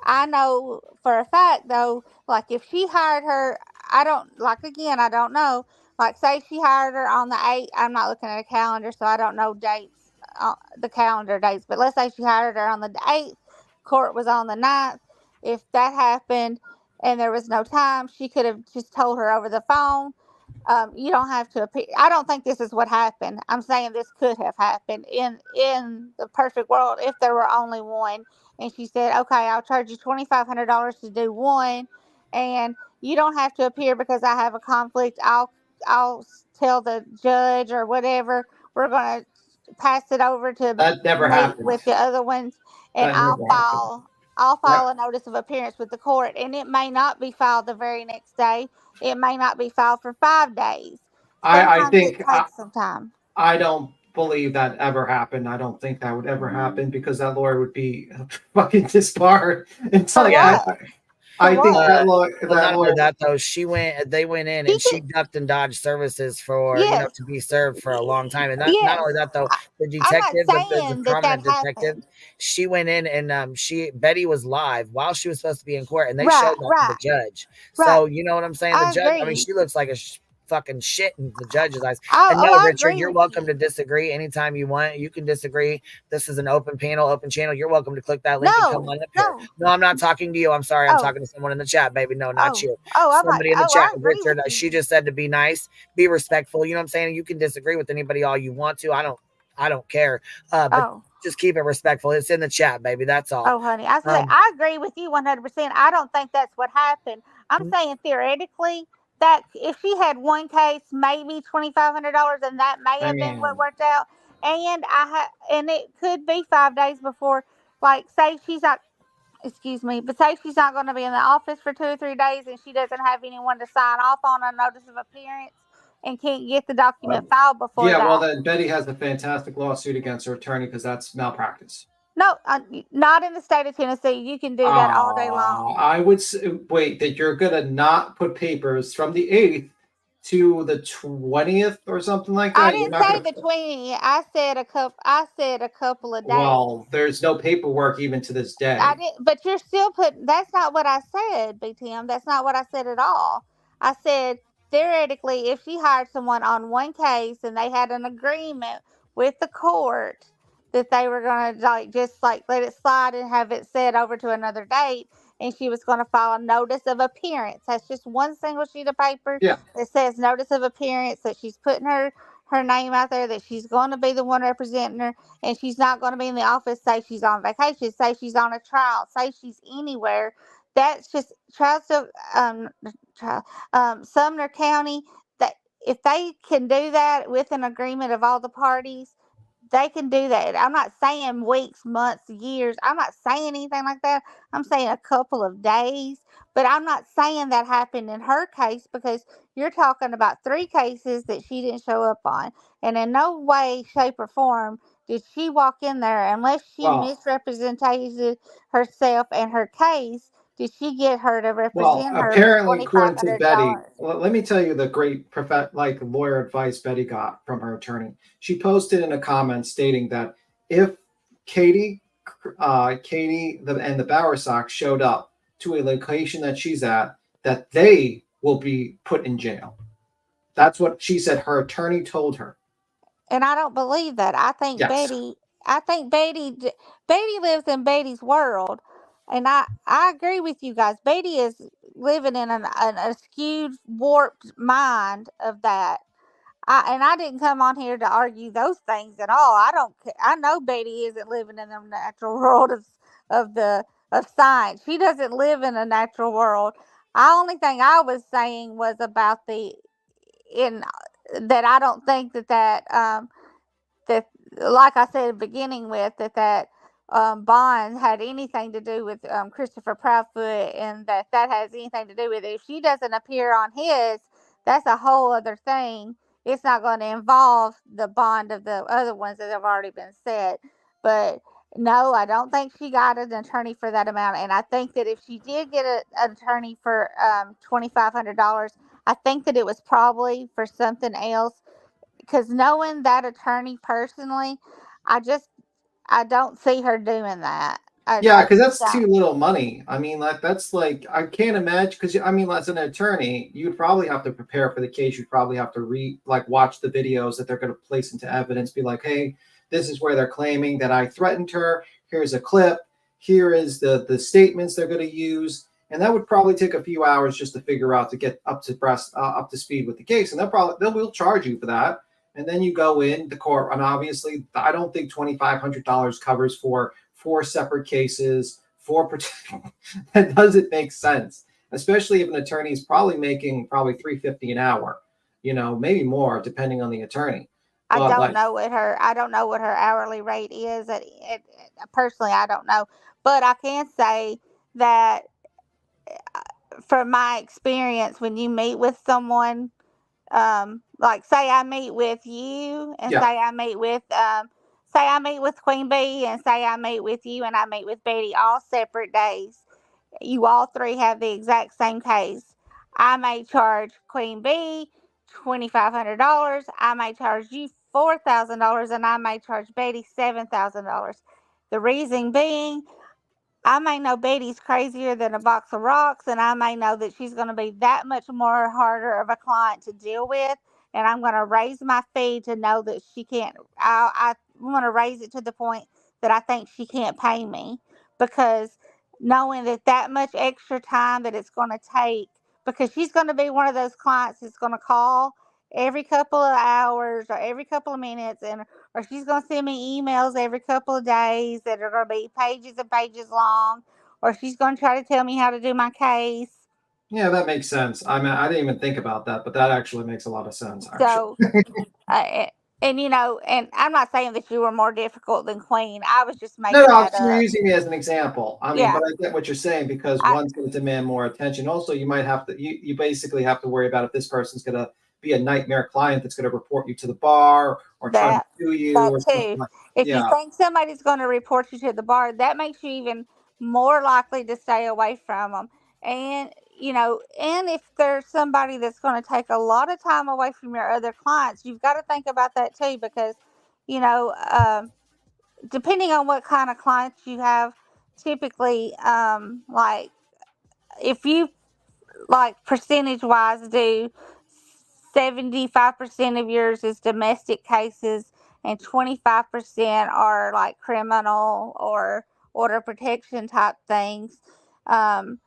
I know for a fact though, like if she hired her, I don't know. Like say she hired her on the 8th. I'm not looking at a calendar, so I don't know dates, the calendar dates. But let's say she hired her on the 8th. Court was on the 9th. If that happened and there was no time, she could have just told her over the phone. You don't have to appear. I don't think this is what happened. I'm saying this could have happened in the perfect world if there were only one. And she said, "Okay, I'll charge you $2,500 to do one, and you don't have to appear because I have a conflict. I'll tell the judge or whatever. We're gonna pass it over to that never happened with the other ones, and I'll file a notice of appearance with the court, and it may not be filed the very next day. It may not be filed for 5 days. I think it takes some time. I don't believe that ever happened. I don't think that would ever happen because that lawyer would be fucking disbarred. I think that lawyer. That though, they went in and she ducked and dodged services for to be served for a long time. And not only that though, the detective, the prominent detective, she went in and Betty was live while she was supposed to be in court, and they showed that to the judge. So you know what I'm saying? The judge. I mean, she looks like a fucking shit in the judge's eyes. And no, Richard, you're welcome to disagree anytime you want. You can disagree. This is an open panel, open channel. You're welcome to click that link and come on up here. No, I'm not talking to you. I'm sorry. I'm talking to someone in the chat, baby. No, not you. Somebody in the chat, Richard. She just said to be nice, be respectful. You know what I'm saying? You can disagree with anybody all you want to. I don't care. But just keep it respectful. It's in the chat, baby. That's all. Oh, honey, I agree with you 100%. I don't think that's what happened. I'm saying theoretically, that if she had one case, maybe $2,500, and that may have been what worked out. And and it could be 5 days before. Like, say she's not. Excuse me, but say she's not going to be in the office for 2 or 3 days, and she doesn't have anyone to sign off on a notice of appearance, and can't get the document filed before. Yeah, well, then Betty has a fantastic lawsuit against her attorney because that's malpractice. No, not in the state of Tennessee. You can do that all day long. I would wait that you're gonna not put papers from the 8th to the 20th or something like that. I didn't say the 20th. I said a couple of days. Well, there's no paperwork even to this day. I didn't, but you're still putting. That's not what I said, BTM. That's not what I said at all. I said theoretically, if she hired someone on one case and they had an agreement with the court that they were going to just let it slide and have it set over to another date, and she was going to file a notice of appearance. That's just one single sheet of paper that says notice of appearance, that she's putting her name out there, that she's going to be the one representing her, and she's not going to be in the office. Say she's on vacation, say she's on a trial, say she's anywhere. That's just Sumner County. That if they can do that with an agreement of all the parties, they can do that. I'm not saying weeks, months, years. I'm not saying anything like that. I'm saying a couple of days. But I'm not saying that happened in her case, because you're talking about 3 cases that she didn't show up on. And in no way, shape, or form did she walk in there, unless she misrepresented herself and her case, did she get her to represent her? Apparently, according to Betty, let me tell you the great lawyer advice Betty got from her attorney. She posted in a comment stating that if Katie and the Bowersock showed up to a location that she's at, that they will be put in jail. That's what she said her attorney told her. And I don't believe that. I think Yes. Betty lives in Betty's world. And I agree with you guys. Betty is living in a skewed, warped mind of that. I didn't come on here to argue those things at all. I don't. I know Betty isn't living in the natural world of the of science. She doesn't live in a natural world. The only thing I was saying was about the in that I don't think that, like I said beginning with, that bond had anything to do with Christopher Proudfoot, and that has anything to do with it. If she doesn't appear on his, that's a whole other thing. It's not going to involve the bond of the other ones that have already been set. But no, I don't think she got an attorney for that amount. And I think that if she did get an attorney for $2,500, I think that it was probably for something else, because knowing that attorney personally, I just I don't see her doing that. Yeah, I because just that's don't. too little money. I mean, that's like I can't imagine. Because I mean, as an attorney, you'd probably have to prepare for the case. You'd probably have to watch the videos that they're going to place into evidence. Be like, hey, this is where they're claiming that I threatened her. Here's a clip. Here is the statements they're going to use, and that would probably take a few hours just to figure out to get up to speed with the case. And they will charge you for that. And then you go in the court, and obviously, I don't think $2,500 covers for 4 separate cases, that doesn't make sense, especially if an attorney is probably making $350 an hour, maybe more depending on the attorney. I But don't like, know what her hourly rate is. Personally, I don't know, but I can say that from my experience, when you meet with someone, like say I meet with you, and yeah, say I meet with Queen Bee, and say I meet with you, and I meet with Betty, all separate days. You all three have the exact same case. I may charge Queen Bee $2,500. I may charge you $4,000, and I may charge Betty $7,000. The reason being, I may know Betty's crazier than a box of rocks, and I may know that she's going to be that much more harder of a client to deal with. And I'm going to raise my fee to know that she can't. I want to raise it to the point that I think she can't pay me, because knowing that much extra time that it's going to take, because she's going to be one of those clients that's going to call every couple of hours or every couple of minutes, and or she's going to send me emails every couple of days that are going to be pages and pages long, or she's going to try to tell me how to do my case. yeah, that makes sense. I mean, I didn't even think about that, but that actually makes a lot of sense, actually. So, uh, and I'm not saying that you were more difficult than Queen. I was just No, making no, that you're up. using me as an example. I mean, Yeah. but I get what you're saying, because I, one's going to demand more attention. Also, you might have to, you basically have to worry about if this person's going to be a nightmare client that's going to report you to the bar or try to that sue you that or something too. like. If you Yeah, think somebody's going to report you to the bar, that makes you even more likely to stay away from them. And and if there's somebody that's going to take a lot of time away from your other clients, you've got to think about that too, because you know, depending on what kind of clients you have, typically, like if you like percentage wise do 75% of yours is domestic cases, and 25% are like criminal or order protection type things. um,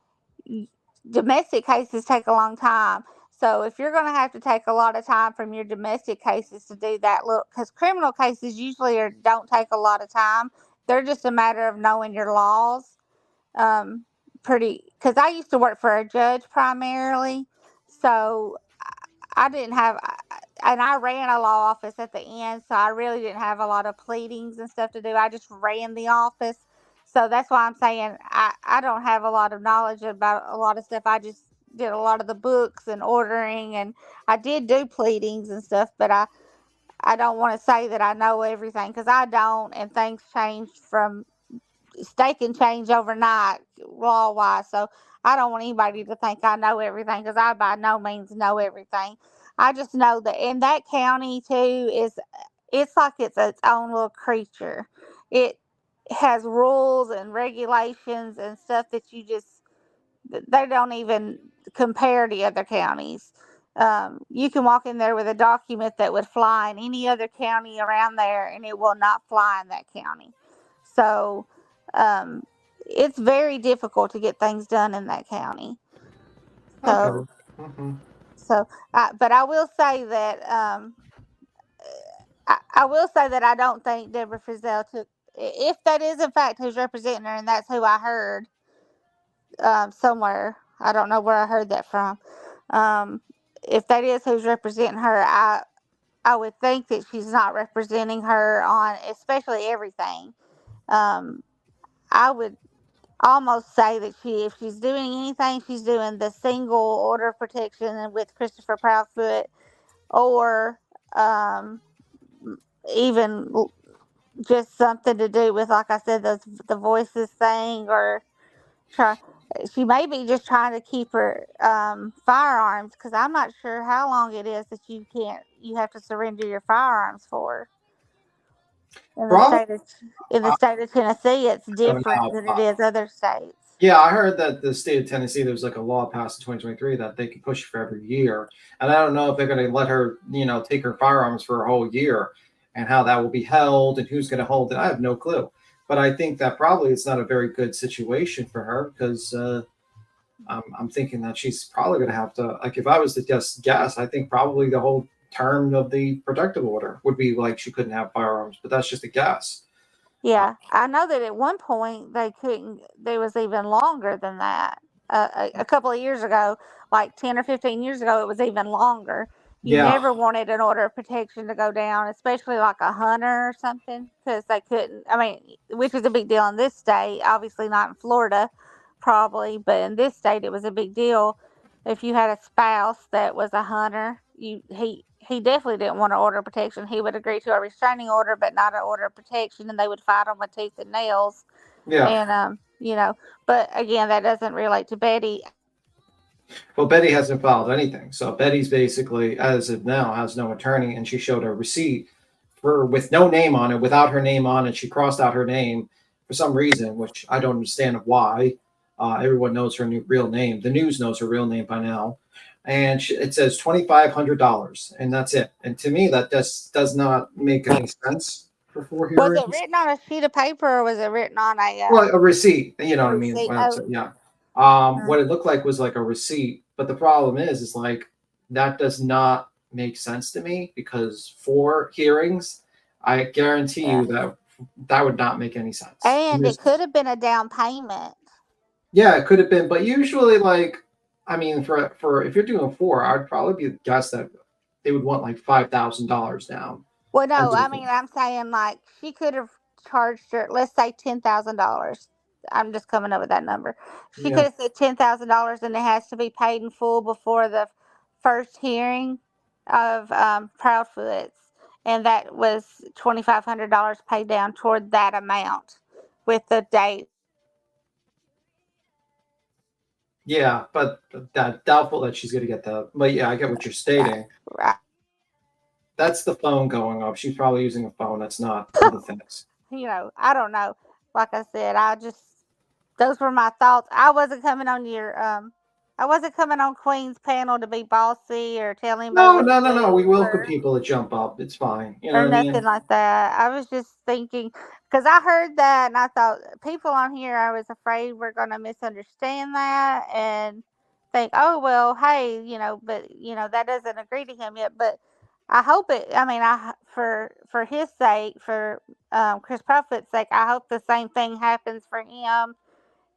Domestic cases take a long time, so if you're going to have to take a lot of time from your domestic cases to do that, look, because criminal cases usually don't take a lot of time. They're just a matter of knowing your laws. um Pretty, because I used to work for a judge primarily, so I didn't have, and I ran a law office at the end, so I really didn't have a lot of pleadings and stuff to do. I just ran the office, so that's why I'm saying I don't have a lot of knowledge about a lot of stuff. I just did a lot of the books and ordering, and I did do pleadings and stuff, but I don't want to say that I know everything, because I don't, and things change from they can change overnight law wise. So I don't want anybody to think I know everything, because I by no means know everything. I just know that in that county too it's like it's its own little creature. It has rules and regulations and stuff that you just they don't even compare to other counties. You can walk in there with a document that would fly in any other county around there, and it will not fly in that county. So it's very difficult to get things done in that county. So, Okay. Mm-hmm. but I will say that I will say that I don't think Deborah Frizzell took. If that is in fact who's representing her, and that's who I heard somewhere, I don't know where I heard that from. If that is who's representing her, I would think that she's not representing her on especially everything. I would almost say that if she's doing anything, she's doing the single order of protection with Christopher Proudfoot, or even just something to do with, like I said, the voices thing, or try. She may be just trying to keep her firearms, because I'm not sure how long it is that you have to surrender your firearms for. In the Probably. state of Tennessee, it's don't different know. than it is other states. Yeah, I heard that the state of Tennessee, there was like a law passed in 2023 that they can push for every year. And I don't know if they're going to let her, take her firearms for a whole year, and how that will be held and who's going to hold it. I have no clue. But I think that probably it's not a very good situation for her, because I'm thinking that she's probably going to have to, like, if I was to just guess, I think probably the whole term of the protective order would be like she couldn't have firearms, but that's just a guess. Yeah, I know that at one point they couldn't. There was even longer than that. A couple of years ago, like 10 or 15 years ago, it was even longer. You Yeah. never wanted an order of protection to go down, especially like a hunter or something, because they couldn't. I mean, which is a big deal in this state. Obviously not in Florida, probably, but in this state it was a big deal. If you had a spouse that was a hunter, he definitely didn't want an order of protection. He would agree to a restraining order, but not an order of protection, and they would fight on with tooth and nails. Yeah. And but again, that doesn't relate to Betty. Well, Betty hasn't filed anything. So Betty's basically, as of now, has no attorney, and she showed a receipt with no name on it, without her name on it. She crossed out her name for some reason, which I don't understand why. Everyone knows her real name. The news knows her real name by now. And it says $2,500, and that's it. And to me, that just does not make any sense for 4 hearings. Was it written on a sheet of paper, or was it written on a receipt? You know what I mean? receipt? Well, yeah. What it looked like was like a receipt, but the problem is like that does not make sense to me, because 4 hearings, I guarantee you that would not make any sense. And it could have been a down payment. Yeah, it could have been, but usually, like, I mean, for if you're doing 4, I'd probably be guess that they would want like $5,000 down. Well, no, I mean, I'm saying like she could have charged her, let's say $10,000. I'm just coming up with that number. She could have said $10,000, and it has to be paid in full before the first hearing of Proudfoot's, and that was $2,500 paid down toward that amount with the date. Yeah, but that doubtful that she's going to get that. But yeah, I get what you're stating. Right. That's the phone going off. She's probably using a phone. That's not other things. I don't know. Like I said, those were my thoughts. I wasn't coming on Queen's panel to be bossy or tell anybody. No. We welcome people to jump up. It's fine. You know or what I nothing mean? like that. I was just thinking, because I heard that and I thought people on here, I was afraid we're going to misunderstand that and think, oh, well, hey, but, that doesn't agree to him yet. But I hope for his sake, for Chris Proudfoot's sake, I hope the same thing happens for him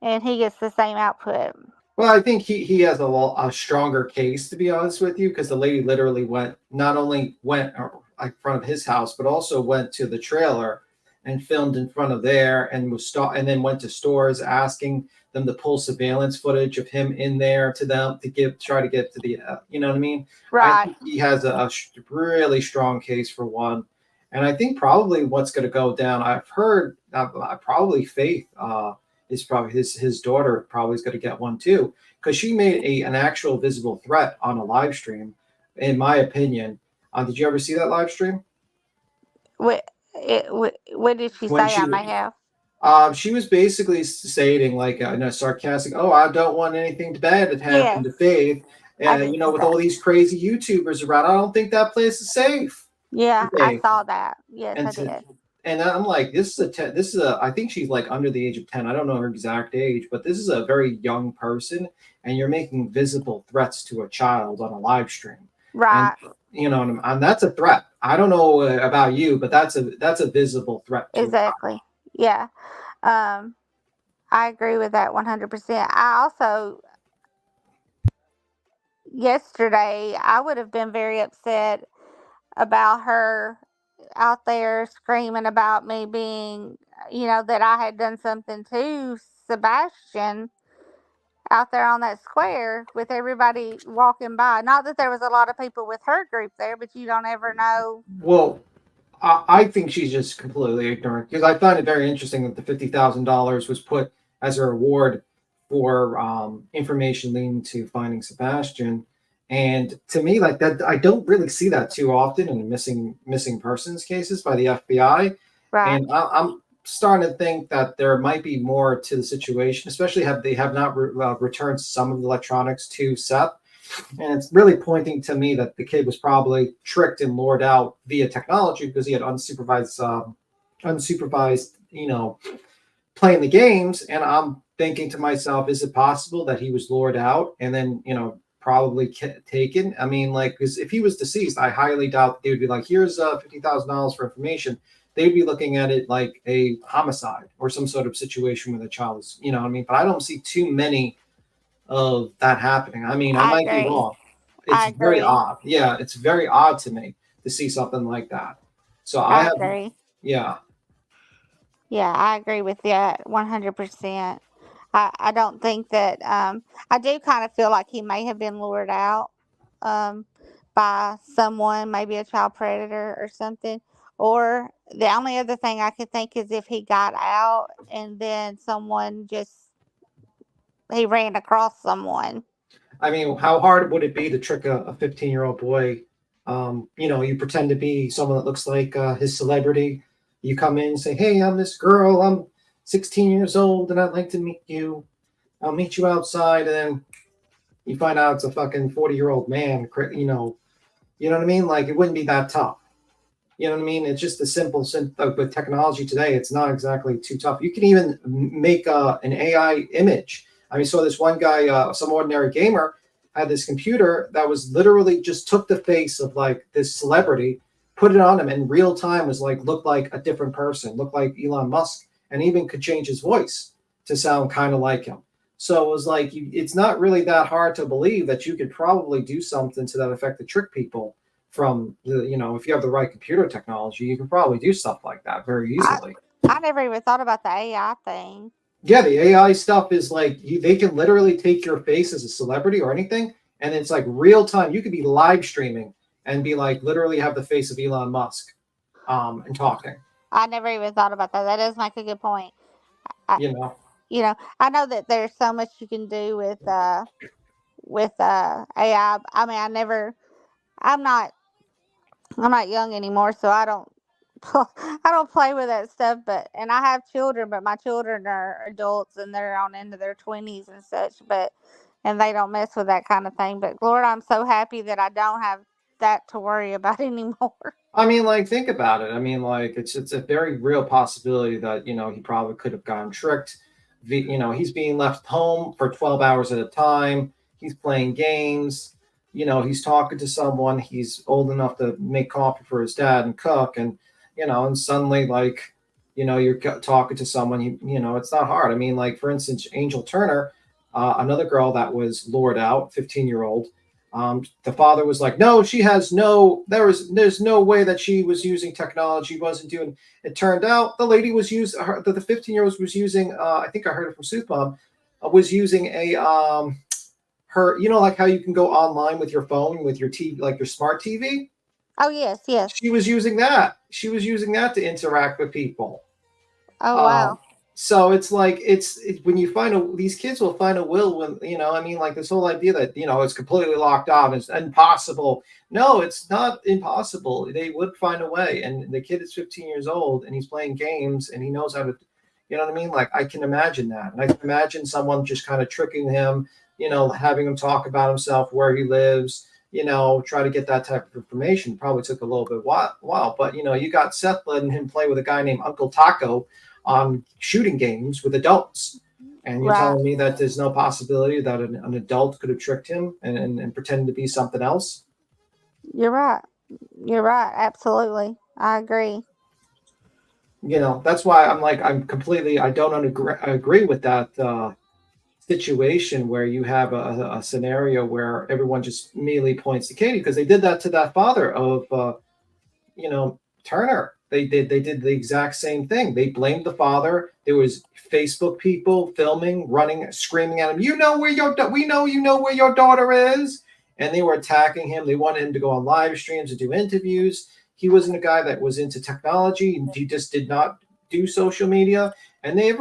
and he gets the same output. Well, I think he has a stronger case, to be honest with you, because the lady literally not only went in front of his house, but also went to the trailer and filmed in front of there, and and then went to stores asking them to pull surveillance footage of him in there to them to try to get to the you know what I mean? Right. I think he has a really strong case for one, and I think probably what's going to go down. I've heard probably Faith. Is probably his daughter probably is going to get one too, because she made an actual visible threat on a live stream, in my opinion. Did you ever see that live stream? What did she say? I may have. She was basically stating, like, in a sarcastic, "Oh, I don't want anything bad to happen to Faith." And with all these crazy YouTubers around, I don't think that place is safe. Yeah, I saw that. Yes, I did. And I'm like, this is a. I think she's like under the age of 10. I don't know her exact age, but this is a very young person, and you're making visible threats to a child on a live stream. Right. And that's a threat. I don't know about you, but that's a visible threat. Exactly. Yeah. I agree with that 100%. I also, yesterday, I would have been very upset about her out there screaming about me being, that I had done something to Sebastian out there on that square with everybody walking by. Not that there was a lot of people with her group there, but you don't ever know. Well, I think she's just completely ignorant, because I find it very interesting that the $50,000 was put as a reward for information leading to finding Sebastian. And to me, like that, I don't really see that too often in missing persons cases by the FBI. Right. And I'm starting to think that there might be more to the situation, especially they have not returned some of the electronics to Seth. And it's really pointing to me that the kid was probably tricked and lured out via technology, because he had unsupervised, playing the games. And I'm thinking to myself, is it possible that he was lured out and then, probably taken? I mean, like, because if he was deceased, I highly doubt that they would be like, here's $50,000 for information. They'd be looking at it like a homicide or some sort of situation where the child is, what I mean? But I don't see too many of that happening. I mean, I might be wrong. It's very odd. Yeah, it's very odd to me to see something like that. So I agree. Yeah. Yeah, I agree with that 100%. I don't think that I do kind of feel like he may have been lured out by someone, maybe a child predator or something. Or the only other thing I could think is if he got out and then he ran across someone. I mean, how hard would it be to trick a 15-year-old boy? You pretend to be someone that looks like his celebrity. You come in and say, "Hey, I'm this girl. I'm 16 years old, and I'd like to meet you. I'll meet you outside." And then you find out it's a fucking 40-year-old man. You know what I mean? Like, it wouldn't be that tough. You know what I mean? It's just a simple with technology today. It's not exactly too tough. You can even make an AI image. I mean, so this one guy, some ordinary gamer, had this computer that was literally just took the face of like this celebrity, put it on him in real time, looked like a different person, looked like Elon Musk, and even could change his voice to sound kind of like him. So it was like, it's not really that hard to believe that you could probably do something to that effect to trick people from if you have the right computer technology, you can probably do stuff like that very easily. I never even thought about the AI thing. Yeah, the AI stuff is like they can literally take your face as a celebrity or anything, and it's like real time. You could be live streaming and be like literally have the face of Elon Musk, and talking. I never even thought about that. That does make a good point. I know that there's so much you can do with AI. I mean, I'm not young anymore, so I don't play with that stuff. And I have children, but my children are adults and they're on into their 20s and such. And they don't mess with that kind of thing. But Lord, I'm so happy that I don't have that to worry about anymore. I mean, like, think about it. I mean, like, it's a very real possibility that he probably could have gotten tricked. He's being left home for 12 hours at a time. He's playing games. He's talking to someone. He's old enough to make coffee for his dad and cook. And, and suddenly, like, you're talking to someone, it's not hard. I mean, like, for instance, Angel Turner, another girl that was lured out, 15-year-old. The father was like, "No, there's no way that she was using technology, wasn't doing." It turned out the lady was the 15-year-old was using, I think I heard it from Sooth Mom, was using her, like how you can go online with your phone, with your TV, like your smart TV. Oh, yes. She was using that. She was using that to interact with people. Oh, wow. So it's like, when you these kids will find a will when, I mean, like this whole idea that, it's completely locked out, it's impossible. No, it's not impossible. They would find a way. And the kid is 15 years old and he's playing games and he knows how to, You know what I mean? Like, I can imagine that. And I can imagine someone just kind of tricking him, you know, having him talk about himself, where he lives, you know, try to get that type of information. Probably took a little bit while. But, you know, you got Seth letting him play with a guy named Uncle Taco on shooting games with adults. And you're telling me that there's no possibility that an adult could have tricked him and pretended to be something else? You're right. You're right. Absolutely. I agree. You know, that's why I don't agree with that situation where you have a scenario where everyone just immediately points to Katie, because they did that to that father of, you know, Turner. They did the exact same thing. They blamed the father. There was Facebook people filming, running, screaming at him. We know you know where your daughter is. And they were attacking him. They wanted him to go on live streams and do interviews. He wasn't a guy that was into technology. He just did not do social media. And a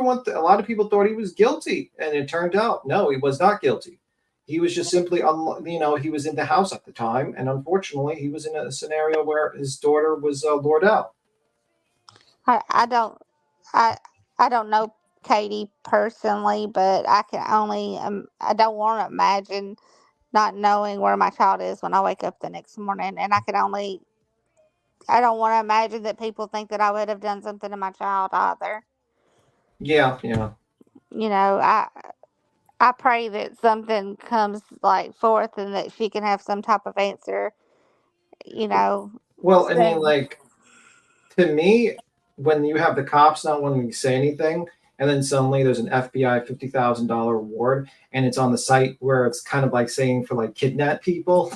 lot of people thought he was guilty. And it turned out, no, he was not guilty. He was just simply, you know, he was in the house at the time. And unfortunately, he was in a scenario where his daughter was lured out. I don't know Katie personally, but I can only I don't want to imagine not knowing where my child is when I wake up the next morning, and I don't want to imagine that people think that I would have done something to my child either. Yeah. You know, I pray that something comes like forth and that she can have some type of answer. You know. Well, I mean, like, to me, when you have the cops not wanting to say anything, and then suddenly there's an FBI $50,000 reward, and it's on the site where it's kind of like saying for like kidnap people,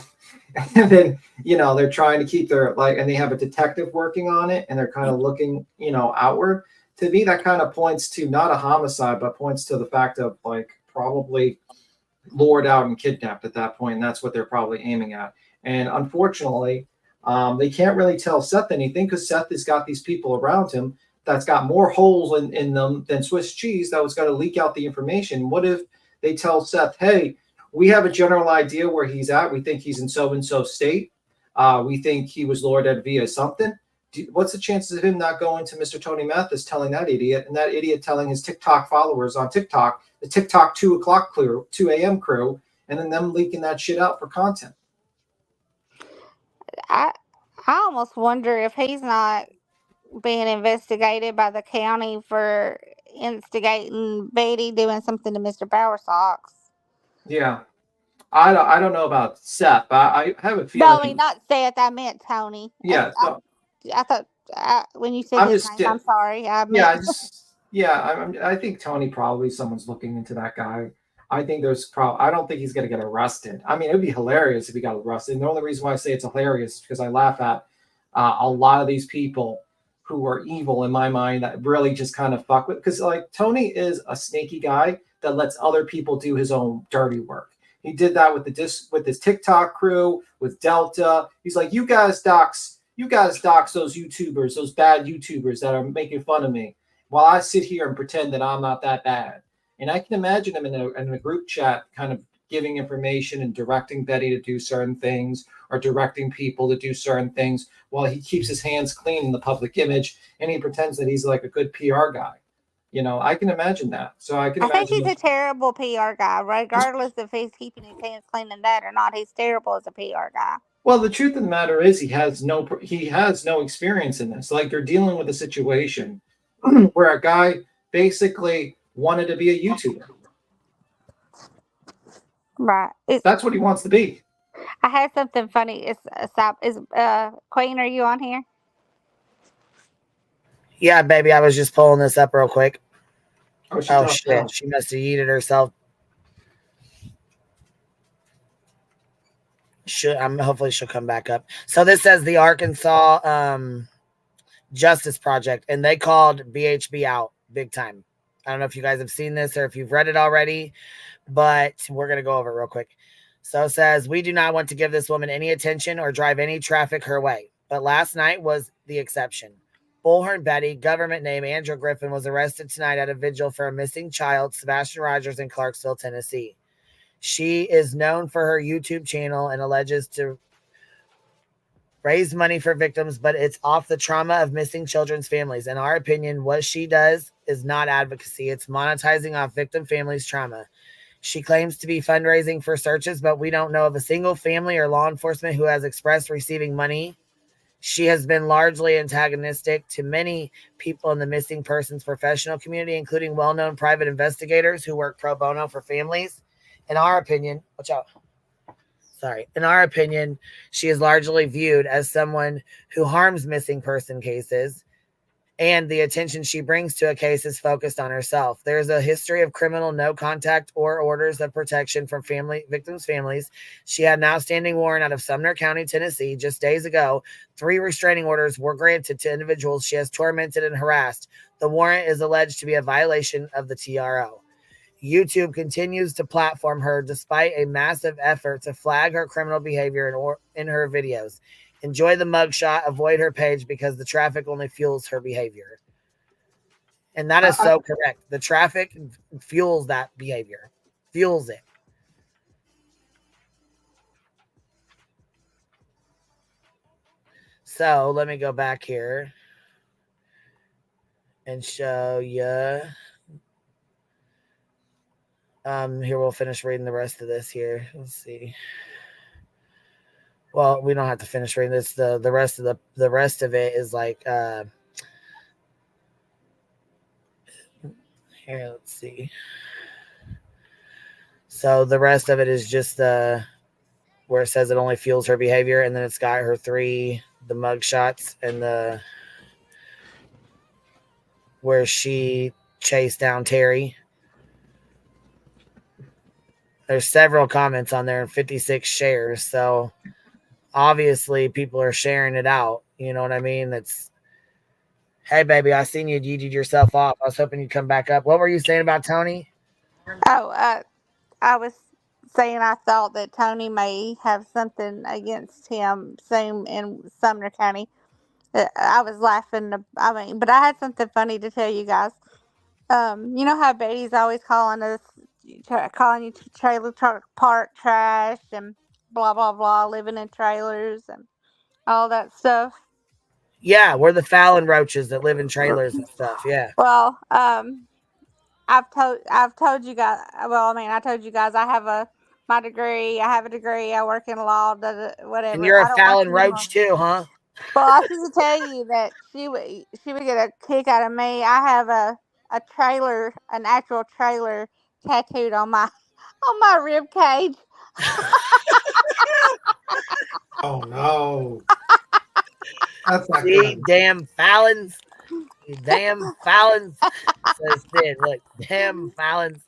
and then, you know, they're trying to keep their and they have a detective working on it, and they're kind of looking, you know, outward. To me, that kind of points to not a homicide, but points to the fact of like probably lured out and kidnapped at that point, and that's what they're probably aiming at. And unfortunately, they can't really tell Seth anything because Seth has got these people around him that's got more holes in them than Swiss cheese that was going to leak out the information. What if they tell Seth, hey, we have a general idea where he's at. We think he's in so-and-so state. We think he was lured out via something. What's the chances of him not going to Mr. Tony Mathis telling that idiot, and that idiot telling his TikTok followers on TikTok, the TikTok 2 a.m. crew, and then them leaking that shit out for content? I almost wonder if he's not being investigated by the county for instigating Betty doing something to Mr. Bowersox. Yeah. I don't know about Seth, but I have a feeling. No, I mean, not Seth. I meant Tony. Yeah. I thought when you said his name, I'm sorry. I think Tony probably someone's looking into that guy. I think I don't think he's going to get arrested. I mean, it would be hilarious if he got arrested. And the only reason why I say it's hilarious is because I laugh at a lot of these people who are evil in my mind that really just kind of fuck with. Because like Tony is a sneaky guy that lets other people do his own dirty work. He did that with his TikTok crew, with Delta. He's like, you guys dox those YouTubers, those bad YouTubers that are making fun of me, while I sit here and pretend that I'm not that bad. And I can imagine him in a group chat kind of giving information and directing Betty to do certain things or directing people to do certain things while he keeps his hands clean in the public image and he pretends that he's like a good PR guy. You know, I can imagine that. So I think he's a terrible PR guy, regardless if he's keeping his hands clean in that or not. He's terrible as a PR guy. Well, the truth of the matter is he has no experience in this. Like, they're dealing with a situation where a guy basically wanted to be a YouTuber. Right. That's what he wants to be. I had something funny. Queen, are you on here? Yeah, baby. I was just pulling this up real quick. Oh shit. Down. She must have yeeted herself. Hopefully she'll come back up. So this says the Arkansas Justice Project, and they called BHB out big time. I don't know if you guys have seen this or if you've read it already, but we're going to go over it real quick. So it says, we do not want to give this woman any attention or drive any traffic her way. But last night was the exception. Bullhorn Betty, government name Andrew Griffin, was arrested tonight at a vigil for a missing child, Sebastian Rogers, in Clarksville, Tennessee. She is known for her YouTube channel and alleges to raise money for victims, but it's off the trauma of missing children's families. In our opinion, what she does is not advocacy. It's monetizing off victim families' trauma. She claims to be fundraising for searches, but we don't know of a single family or law enforcement who has expressed receiving money. She has been largely antagonistic to many people in the missing persons professional community, including well-known private investigators who work pro bono for families. In our opinion, in our opinion, she is largely viewed as someone who harms missing person cases, and the attention she brings to a case is focused on herself. There's a history of criminal no contact or orders of protection from victims' families. She had an outstanding warrant out of Sumner County, Tennessee. Just days ago, 3 restraining orders were granted to individuals she has tormented and harassed. The warrant is alleged to be a violation of the TRO. YouTube continues to platform her despite a massive effort to flag her criminal behavior in her videos. Enjoy the mugshot, avoid her page because the traffic only fuels her behavior. And that is so correct. The traffic fuels that behavior. Fuels it. So let me go back here and show you. Here we'll finish reading the rest of this here. Let's see. Well, we don't have to finish reading this. The rest of it is like here, let's see. So the rest of it is just where it says it only fuels her behavior, and then it's got her 3 mug shots and where she chased down Terry. There's several comments on there and 56 shares. So obviously people are sharing it out. You know what I mean? That's, hey, baby, I seen you yeeted yourself off. I was hoping you'd come back up. What were you saying about Tony? Oh, I was saying I thought that Tony may have something against him soon in Sumner County. I was laughing. But I had something funny to tell you guys. You know how Betty's always calling you trailer park trash and blah blah blah, living in trailers and all that stuff. Yeah, we're the Fallon roaches that live in trailers and stuff. Yeah. Well, I've told you guys. Well, I mean, I told you guys I have my degree. I have a degree. I work in law. Whatever. And you're I a don't Fallon work roach too, huh? Well, I should tell you that she would get a kick out of me. I have an actual trailer tattooed on my rib cage. Oh no. That's not See, good. damn Fallons. You damn Fallons. Says Sid, look, damn Fallons.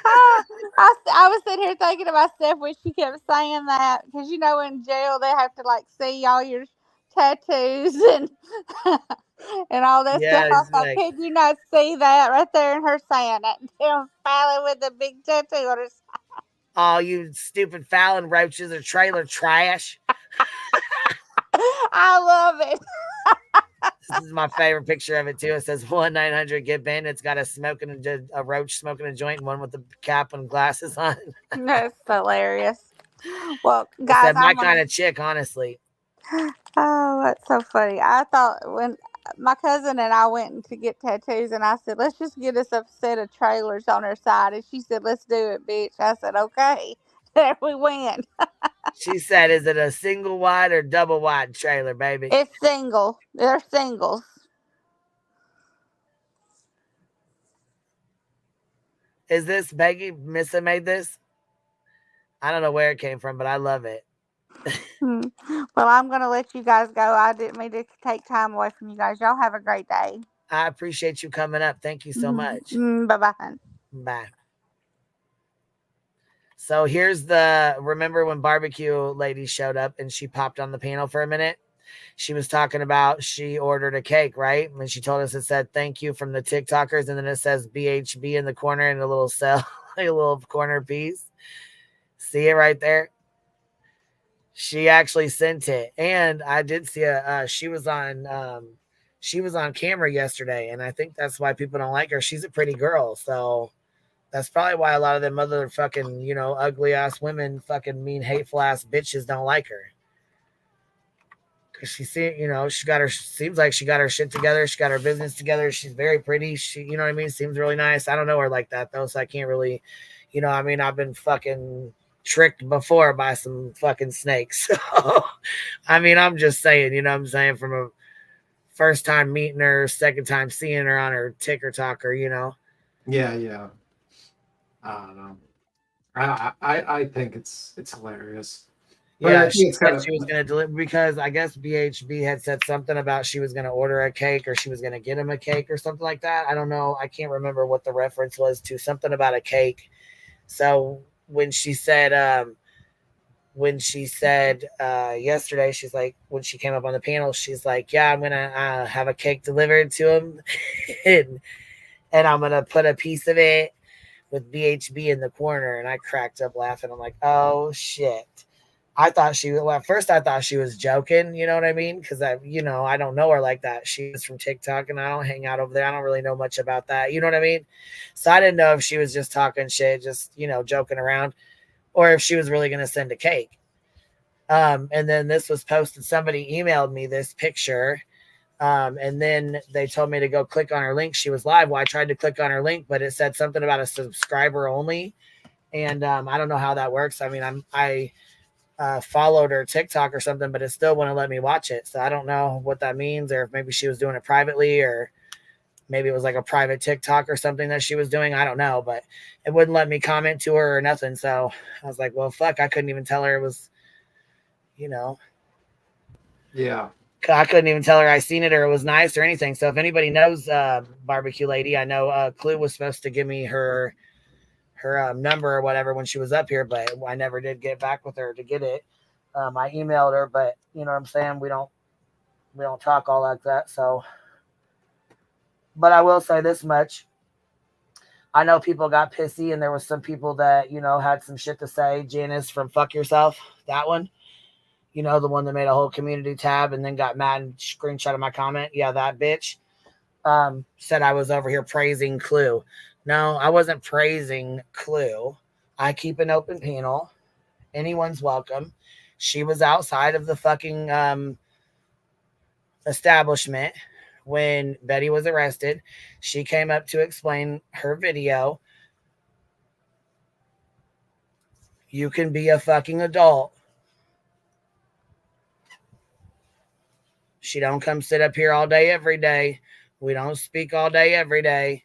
I was sitting here thinking to myself when she kept saying that, because in jail they have to see all your tattoos and and all that Yeah, stuff. I it's thought, like, could you not see that right there in her saying that damn Fallon with a big tattoo on her side? oh, you stupid Fallon roaches are trailer trash. I love it. This is my favorite picture of it too. It says 1-900-GET-BAND. It's got a roach smoking a joint, and one with the cap and glasses on. That's hilarious. Well, guys, my kind of chick, honestly. Oh, that's so funny. I thought when my cousin and I went to get tattoos, and I said, let's just get us a set of trailers on her side. And she said, let's do it, bitch. I said, okay. There we went. She said, is it a single wide or double wide trailer, baby? It's single. They're singles. Is this Peggy Missa made this? I don't know where it came from, but I love it. Well, I'm going to let you guys go. I didn't mean to take time away from you guys. Y'all have a great day. I appreciate you coming up. Thank you so much. Bye-bye. Bye. So here's remember when barbecue lady showed up and she popped on the panel for a minute? She was talking about she ordered a cake, right? And she told us it said thank you from the TikTokers, and then it says BHB in the corner and a little cell, like a little corner piece. See it right there? She actually sent it, and I did see she was on camera yesterday, and I think that's why people don't like her. She's a pretty girl, so that's probably why a lot of them other fucking, ugly ass women, fucking mean, hateful ass bitches don't like her. She seems like she got her shit together. She got her business together. She's very pretty. She, you know what I mean? Seems really nice. I don't know her like that though, so I can't really, I've been fucking tricked before by some fucking snakes. So, I'm just saying, what I'm saying, from a first time meeting her, second time seeing her on her ticker talker, Yeah. I don't know. I think it's hilarious. Yeah, she said she was going to deliver, because I guess BHB had said something about she was going to order a cake, or she was going to get him a cake or something like that. I don't know. I can't remember what the reference was to, something about a cake. So when she said yesterday, she's like, when she came up on the panel, she's like, yeah, I'm going to have a cake delivered to him and I'm going to put a piece of it with BHB in the corner. And I cracked up laughing. I'm like, oh shit. At first I thought she was joking, you know what I mean? Because I don't know her like that. She's from TikTok and I don't hang out over there. I don't really know much about that. You know what I mean? So I didn't know if she was just talking shit, just, joking around, or if she was really going to send a cake. And then this was posted. Somebody emailed me this picture. And then they told me to go click on her link. She was live. Well, I tried to click on her link, but it said something about a subscriber only. And I don't know how that works. I followed her TikTok or something, but it still wouldn't let me watch it. So I don't know what that means, or if maybe she was doing it privately, or maybe it was like a private TikTok or something that she was doing. I don't know, but it wouldn't let me comment to her or nothing. So I was like, well, fuck, I couldn't even tell her it was, Yeah. I couldn't even tell her I seen it or it was nice or anything. So if anybody knows Barbecue Lady, I know Clue was supposed to give me her number or whatever when she was up here, but I never did get back with her to get it. I emailed her, but you know what I'm saying? We don't talk all like that. So, but I will say this much. I know people got pissy and there was some people that, had some shit to say. Janice from Fuck Yourself, that one, the one that made a whole community tab and then got mad and screenshot of my comment. Yeah, that bitch said I was over here praising Clue. No, I wasn't praising Clue. I keep an open panel. Anyone's welcome. She was outside of the fucking establishment when Betty was arrested. She came up to explain her video. You can be a fucking adult. She don't come sit up here all day, every day. We don't speak all day, every day.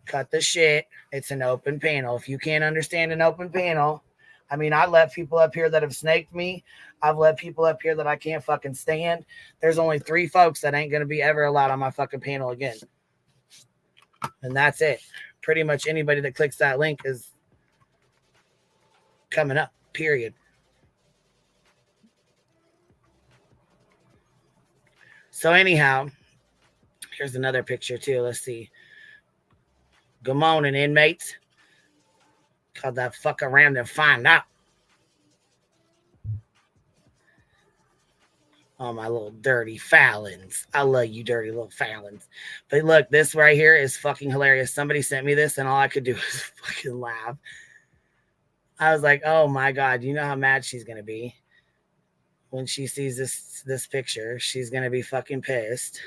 Cut the shit. It's an open panel. If you can't understand an open panel, I let people up here that have snaked me. I've let people up here that I can't fucking stand. There's only 3 folks that ain't going to be ever allowed on my fucking panel again. And that's it. Pretty much anybody that clicks that link is coming up, period. So anyhow, here's another picture too. Let's see. Good morning, inmates. Called that fuck around and find out. Oh, my little dirty Fallons. I love you, dirty little Fallons. But look, this right here is fucking hilarious. Somebody sent me this and all I could do was fucking laugh. I was like, oh my God, you know how mad she's going to be when she sees this picture. She's going to be fucking pissed.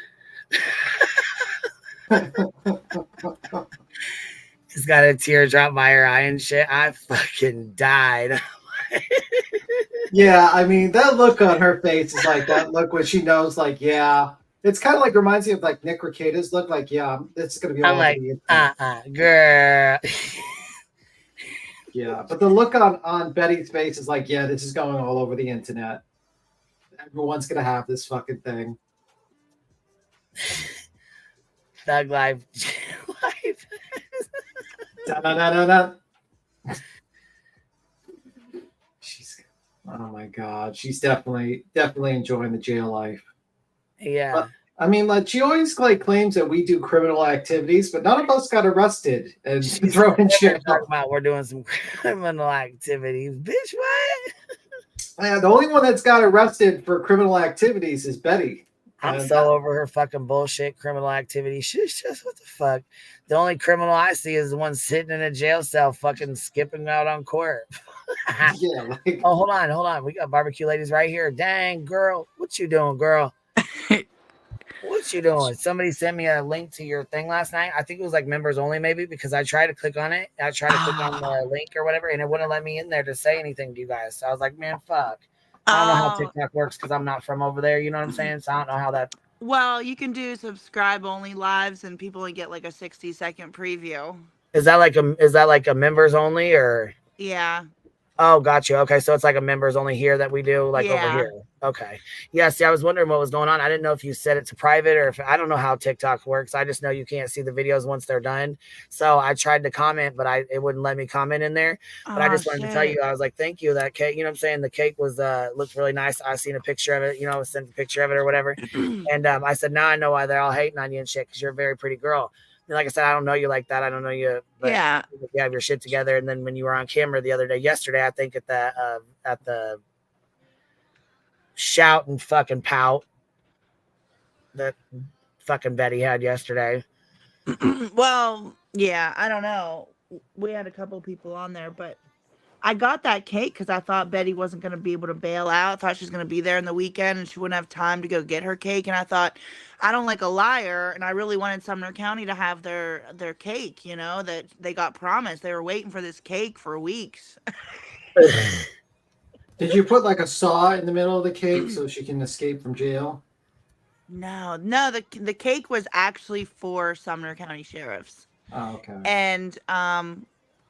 She's got a teardrop by her eye and shit. I fucking died. Yeah, that look on her face is like that look when she knows, like, yeah. It's kind of like reminds me of like Nick Rekieta's look, like, yeah, this is gonna be all over the internet. Girl. Yeah, but the look on Betty's face is like, yeah, this is going all over the internet. Everyone's gonna have this fucking thing. Thug life. Oh my God, she's definitely enjoying the jail life. Yeah. But, she always claims that we do criminal activities, but none of us got arrested and thrown in jail. Talking about we're doing some criminal activities, bitch. What? Yeah, the only one that's got arrested for criminal activities is Betty. I'm so over her fucking bullshit criminal activity. She's just, what the fuck? The only criminal I see is the one sitting in a jail cell fucking skipping out on court. Yeah, like Oh, hold on. We got barbecue ladies right here. Dang, girl, what you doing, girl? What you doing? Somebody sent me a link to your thing last night. I think it was like members only, maybe, because I tried to click on it. I tried to click on the link or whatever, and it wouldn't let me in there to say anything to you guys. So I was like, man, fuck. I don't know how TikTok works because I'm not from over there. You know what I'm saying? So I don't know how that. Well, you can do subscribe only lives, and people only get like a 60-second preview. Is that like a members only or? Yeah. Oh, gotcha. Okay, so it's like a members only here that we do, like over Yeah. here. Okay. Yeah, see, I was wondering what was going on. I didn't know if you set it to private or if I don't know how TikTok works. I just know you can't see the videos once they're done. So I tried to comment, but it wouldn't let me comment in there. But I just wanted to tell you, I was like, thank you. That cake, you know what I'm saying? The cake was looked really nice. I seen a picture of it, you know, sent a picture of it or whatever. And I said, now I know why they're all hating on you and shit, because you're a very pretty girl. And like I said, I don't know you like that. I don't know you, but Yeah. you have your shit together. And then when you were on camera the other day, yesterday, I think at the shout and fucking pout that fucking Betty had yesterday. Well, yeah, I don't know. We had a couple people on there, but I got that cake because I thought Betty wasn't going to be able to bail out. I thought she was going to be there in the weekend and she wouldn't have time to go get her cake. And I thought, I don't like a liar. And I really wanted Sumner County to have their cake, you know, that they got promised. They were waiting for this cake for weeks. did you put like a saw in the middle of the cake so she can escape from jail? No, the cake was actually for Sumner County sheriffs. Oh, okay. And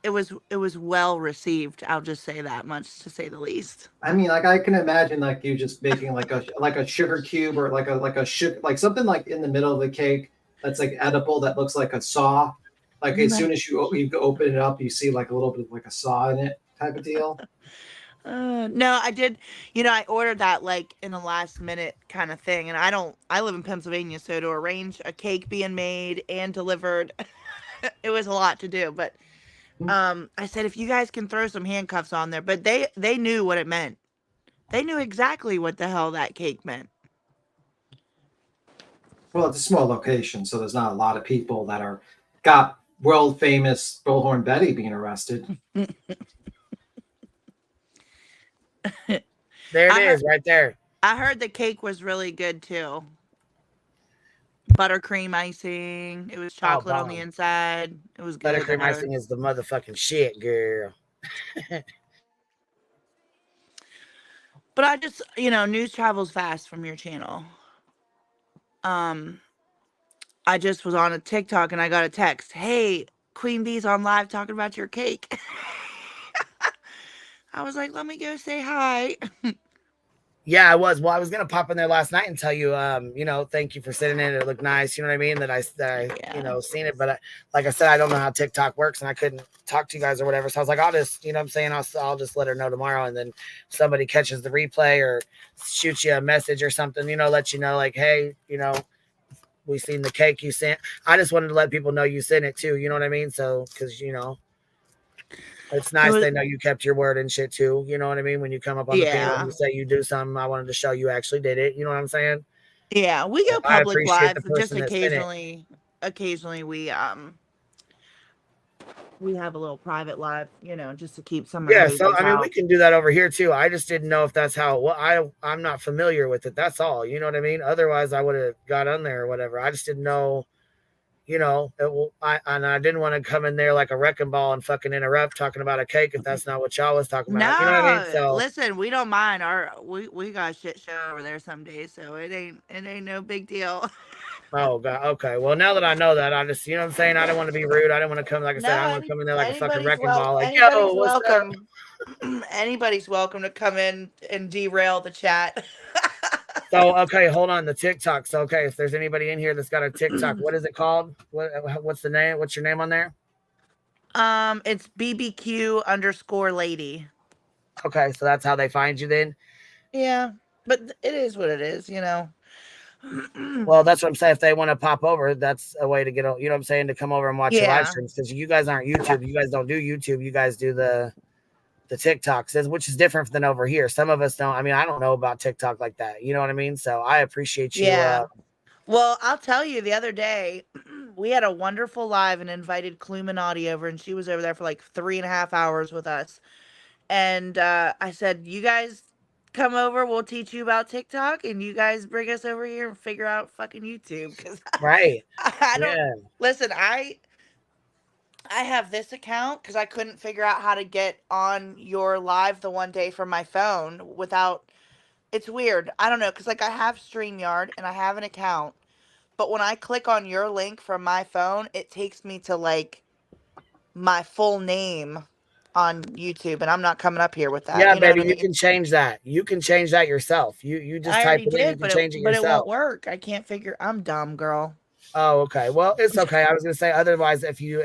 it was well received. I'll just say that much, to say the least. I mean, like I can imagine like you just making like a sugar cube or like a sugar, like something like in the middle of the cake that's like edible that looks like a saw. Like as soon as you open it up, you see like a little bit of like a saw in it type of deal. No, I did. You know, I ordered that like in a last minute kind of thing. And I live in Pennsylvania. So to arrange a cake being made and delivered, it was a lot to do. But I said, if you guys can throw some handcuffs on there, but they knew what it meant. They knew exactly what the hell that cake meant. Well, it's a small location, so there's not a lot of people that got world famous Bullhorn Betty being arrested. There it is, right there. I heard the cake was really good too. Buttercream icing. It was chocolate on the inside. It was good. Buttercream icing is the motherfucking shit, girl. But I just, you know, news travels fast from your channel. I just was on a TikTok and I got a text. Hey, Queen Bee's on live talking about your cake. I was like, let me go say hi. Yeah, I was. Well, I was gonna pop in there last night and tell you, you know, thank you for sitting in. It looked nice. You know what I mean? That I you know, seen it. But like I said, I don't know how TikTok works, and I couldn't talk to you guys or whatever. So I was like, I'll just, you know what I'm saying? I'll just let her know tomorrow, and then somebody catches the replay or shoots you a message or something. You know, let you know, like, hey, you know, we seen the cake you sent. I just wanted to let people know you sent it too. You know what I mean? So, because you know. It's nice they know you kept your word and shit too. You know what I mean? When you come up on the panel and you say you do something, I wanted to show you actually did it. You know what I'm saying? Yeah, we go public live, just occasionally we have a little private live, you know, just to keep some. Yeah, so I mean, we can do that over here too. I just didn't know if that's how. Well, I'm not familiar with it. That's all. You know what I mean? Otherwise, I would have got on there or whatever. I just didn't know. You know, I didn't want to come in there like a wrecking ball and fucking interrupt talking about a cake if that's not what y'all was talking about. No, you know what I mean? So listen, we don't mind. We got a shit show over there some days, so it ain't no big deal. Oh god, okay. Well, now that I know that, I just, you know what I'm saying? I didn't want to be rude. I didn't want to come, like I said, I don't want to come in there like a fucking wrecking ball. Like, yo, what's welcome. Anybody's welcome to come in and derail the chat. So, okay, hold on. The TikTok. So, okay, if there's anybody in here that's got a TikTok, what is it called? What's the name? What's your name on there? It's BBQ_lady. Okay, so that's how they find you then? Yeah, but it is what it is, you know. Well, that's what I'm saying. If they want to pop over, that's a way to get, you know what I'm saying, to come over and watch your live streams. Because you guys aren't YouTube. You guys don't do YouTube. You guys do the TikToks, which is different than over here. Some of us don't. I mean, I don't know about TikTok like that. You know what I mean? So I appreciate you. Yeah. Well, I'll tell you, the other day, we had a wonderful live and invited Cluminati over, and she was over there for like 3.5 hours with us. And I said, you guys come over, we'll teach you about TikTok, and you guys bring us over here and figure out fucking YouTube. Because Right. I don't Yeah. listen. I have this account because I couldn't figure out how to get on your live the one day from my phone without. It's weird. I don't know because like I have StreamYard and I have an account, but when I click on your link from my phone, it takes me to like my full name on YouTube, and I'm not coming up here with that. Yeah, You know what baby, I you mean? can change that. You can change that yourself. You just I type already it in, you did, can but it change it but it won't yourself. work. I can't figure. I'm dumb, girl. Oh, okay. Well, it's okay. I was gonna say otherwise, if you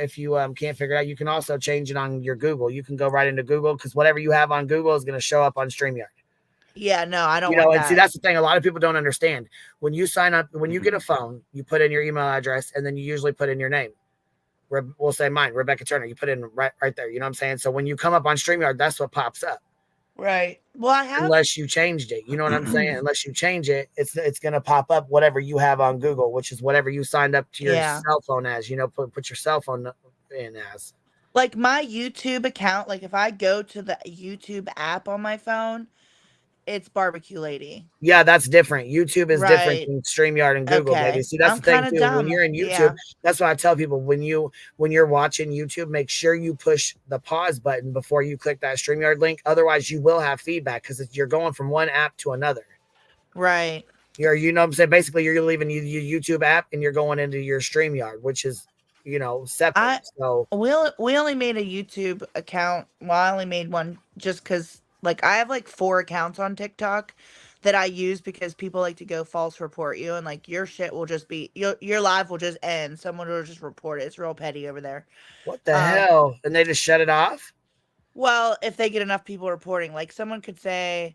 can't figure it out, you can also change it on your Google. You can go right into Google because whatever you have on Google is gonna show up on StreamYard. Yeah, no, I don't You know, want and see that. that's the thing. A lot of people don't understand. When you sign up, when you get a phone, you put in your email address and then you usually put in your name. We'll say mine, Rebecca Turner. You put in right there. You know what I'm saying? So when you come up on StreamYard, that's what pops up. Right. Well, I have. Unless you changed it. You know what I'm saying? Unless you change it, it's gonna pop up whatever you have on Google, which is whatever you signed up to your Yeah. cell phone as, put your cell phone in as. Like my YouTube account, like if I go to the YouTube app on my phone, it's Barbecue Lady. Yeah, that's different. YouTube is different Right. than StreamYard and Google, baby. Okay. See, that's I'm the thing kind of too. When dumb. you're in YouTube, Yeah. that's why I tell people when you're watching YouTube, make sure you push the pause button before you click that StreamYard link. Otherwise, you will have feedback because you're going from one app to another. Right. You know what I'm saying? Basically, you're leaving your YouTube app and you're going into your StreamYard, which is, I separate. So, we only made a YouTube account. Well, I only made one just because like I have like 4 accounts on TikTok that I use because people like to go false report you and like your shit will just be your live will just end. Someone will just report it. It's real petty over there. what the Um hell? And they just shut it off? well, if they get enough people reporting, like someone could say,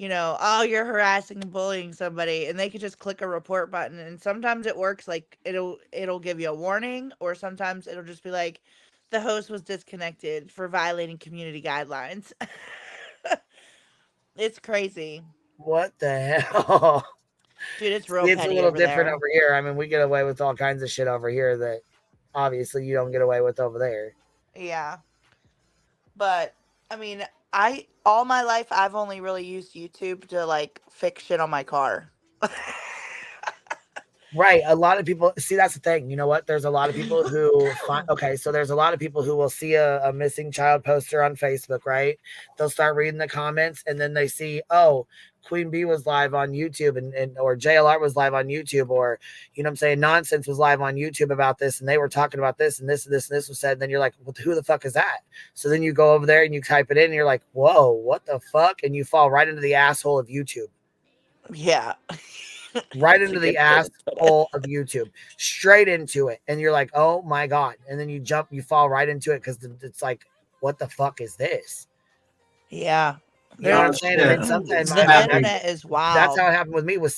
oh, you're harassing and bullying somebody, and they could just click a report button, and sometimes it works, like it'll give you a warning, or sometimes it'll just be like, the host was disconnected for violating community guidelines. It's crazy. What the hell? Dude, it's real It's a petty little over different there. over here. I mean, we get away with all kinds of shit over here that obviously you don't get away with over there. Yeah. But I mean, I all my life I've only really used YouTube to like fix shit on my car. Right. A lot of people see that's the thing. You know what? There's a lot of people who find okay, so there's a lot of people who will see a missing child poster on Facebook, right? They'll start reading the comments and then they see, oh, Queen Bee was live on YouTube and or JLR was live on YouTube, or you know what I'm saying, Nonsense was live on YouTube about this and they were talking about this and this and this and this was said. And then you're like, well, who the fuck is that? So then you go over there and you type it in and you're like, whoa, what the fuck? And you fall right into the asshole of YouTube. Yeah. Right That's a into the good way to put it. asshole of YouTube, straight into it. And you're like, oh my God. And then you fall right into it because it's like, what the fuck is this? Yeah. You know what I'm saying? And then sometimes The internet is wild. that's how it happened with me with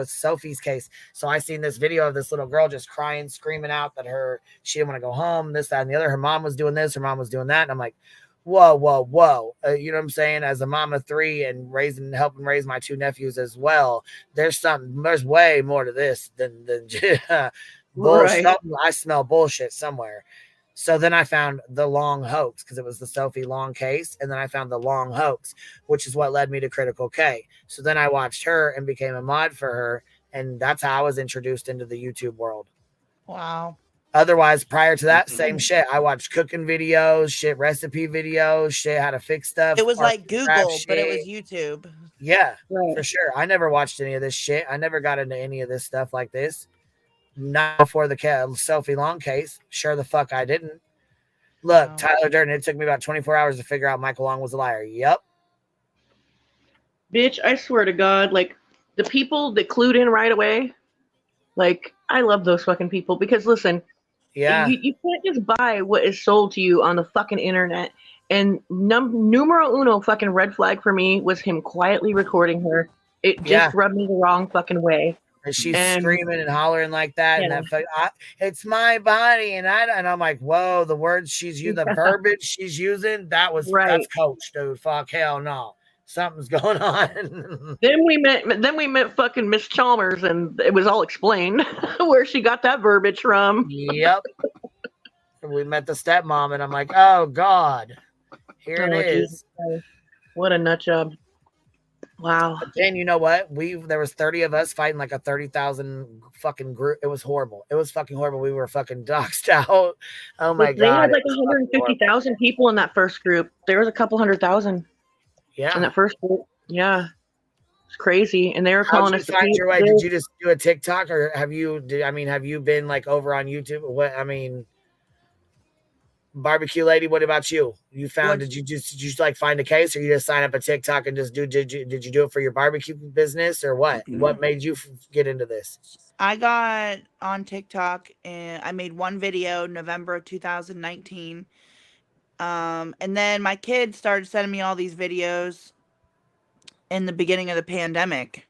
Sophie's case. So I seen this video of this little girl just crying, screaming out that she didn't want to go home, this, that, and the other. Her mom was doing this, her mom was doing that. And I'm like, whoa. You know what I'm saying? As a mom of 3 and helping raise my 2 nephews as well, there's way more to this than bullshit. Right. I smell bullshit somewhere. So then I found the long hoax because it was the Sophie Long case. And then I found the long hoax, which is what led me to Critical K. So then I watched her and became a mod for her. And that's how I was introduced into the YouTube world. Wow. Otherwise, prior to that, same shit. I watched cooking videos, shit, recipe videos, shit, how to fix stuff. It was like Google, shit. but it was YouTube. Yeah, Right. for sure. I never watched any of this shit. I never got into any of this stuff like this. Not before the Sophie Long case. Sure the fuck I didn't. Look, No. Tyler Durden, it took me about 24 hours to figure out Michael Long was a liar. Yep. Bitch, I swear to God, like, the people that clued in right away, like, I love those fucking people because, listen, Yeah. you can't just buy what is sold to you on the fucking internet. And numero uno fucking red flag for me was him quietly recording her. It just rubbed me the wrong fucking way. And she's screaming and hollering like that, and it's my body, and I'm like, whoa, the words she's using, the verbiage she's using, that's coach, dude. Fuck, hell no, something's going on. Then we met fucking Miss Chalmers, and it was all explained where she got that verbiage from. Yep. We met the stepmom, and I'm like, oh God. Here it is. Jesus. What a nut job. Wow. But then you know what? There was 30 of us fighting like a 30,000 fucking group. It was horrible. It was fucking horrible. We were fucking doxed out. Oh my They god. had like 150,000 people in that first group. There was a couple 100,000. Yeah. In that first group. Yeah. It's crazy. And they were calling us the find your way? Did you just do a TikTok or have you been like over on YouTube? What Barbecue lady, what about you? Did you just like find a case or you just sign up a TikTok and just did you do it for your barbecue business or what? What made you get into this? I got on TikTok and I made one video November of 2019. And then my kids started sending me all these videos in the beginning of the pandemic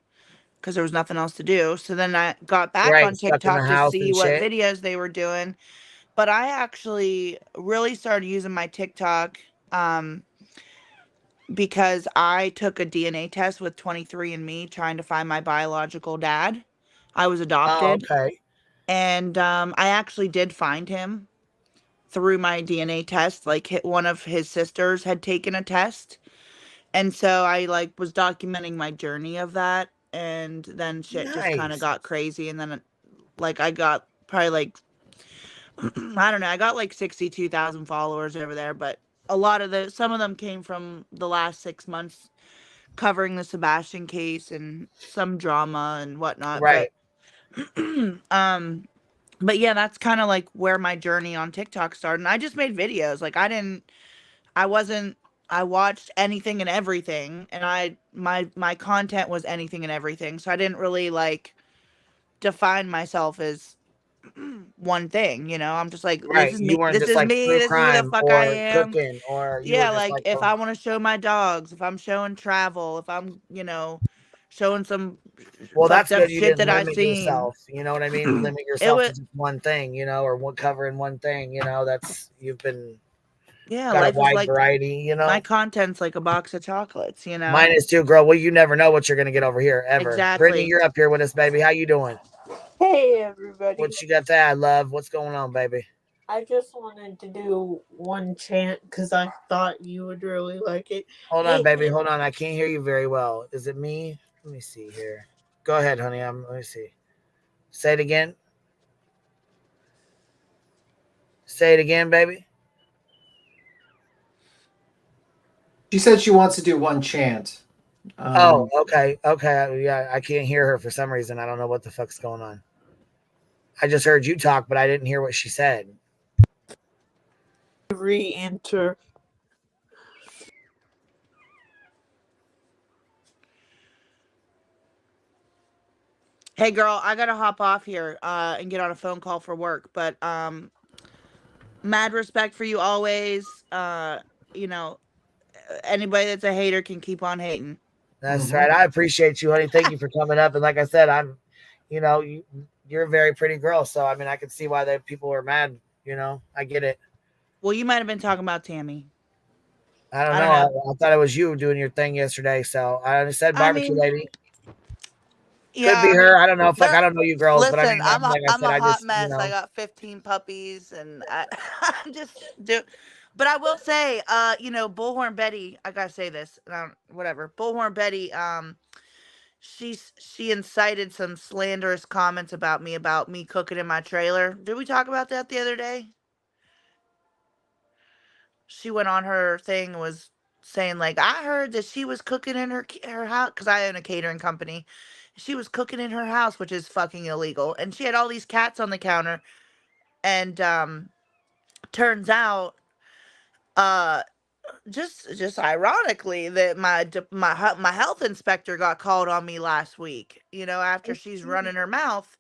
because there was nothing else to do. So then I got back on TikTok to see what videos they were doing. But I actually really started using my TikTok because I took a DNA test with 23andMe trying to find my biological dad. I was adopted. Oh, okay. And I actually did find him through my DNA test. Like one of his sisters had taken a test. And so I like was documenting my journey of that. And then shit just kind of got crazy. And then like I got probably like I don't know. I got like 62,000 followers over there, but some of them came from the last 6 months covering the Sebastian case and some drama and whatnot. Right. But yeah, that's kind of like where my journey on TikTok started. And I just made videos. Like I watched anything and everything, and my content was anything and everything. So I didn't really like define myself as one thing, I'm just like, right. This is me. This is like me. This is who the fuck I am. Cooking, or yeah, like if I want to show my dogs, if I'm showing travel, if I'm, showing some that's good. You shit didn't that I've limit seen. yourself. You know what I mean? Limit yourself to just one thing, or covering one thing. You've been got a wide variety. My content's like a box of chocolates. Mine is too, girl. Well, you never know what you're gonna get over here ever. Exactly. Brittany, you're up here with us, baby. How you doing? Hey, everybody. What you got to add, love? What's going on, baby? I just wanted to do one chant because I thought you would really like it. Hold on, baby. Hold on. I can't hear you very well. Is it me? Let me see here. Go ahead, honey. Let me see. Say it again. Say it again, baby. She said she wants to do one chant. Okay. Yeah, I can't hear her for some reason. I don't know what the fuck's going on. I just heard you talk, but I didn't hear what she said. Re-enter. Hey, girl, I gotta hop off here and get on a phone call for work. But mad respect for you always. Anybody that's a hater can keep on hating. That's right. I appreciate you, honey. Thank you for coming up. And like I said, you're a very pretty girl. So, I mean, I can see why people are mad. I get it. Well, you might have been talking about Tammy. I don't know. I thought it was you doing your thing yesterday. So I said barbecue lady. Yeah, could be her. I don't know. I don't know you girls. Listen, but I mean, I'm a hot mess. I got 15 puppies and I'm just do. But I will say, Bullhorn Betty, I gotta say this, whatever. Bullhorn Betty, she incited some slanderous comments about me cooking in my trailer. Did we talk about that the other day? She went on her thing and was saying like, I heard that she was cooking in her house because I own a catering company. She was cooking in her house, which is fucking illegal, and she had all these cats on the counter, and turns out, just ironically that my health inspector got called on me last week, after she's running her mouth.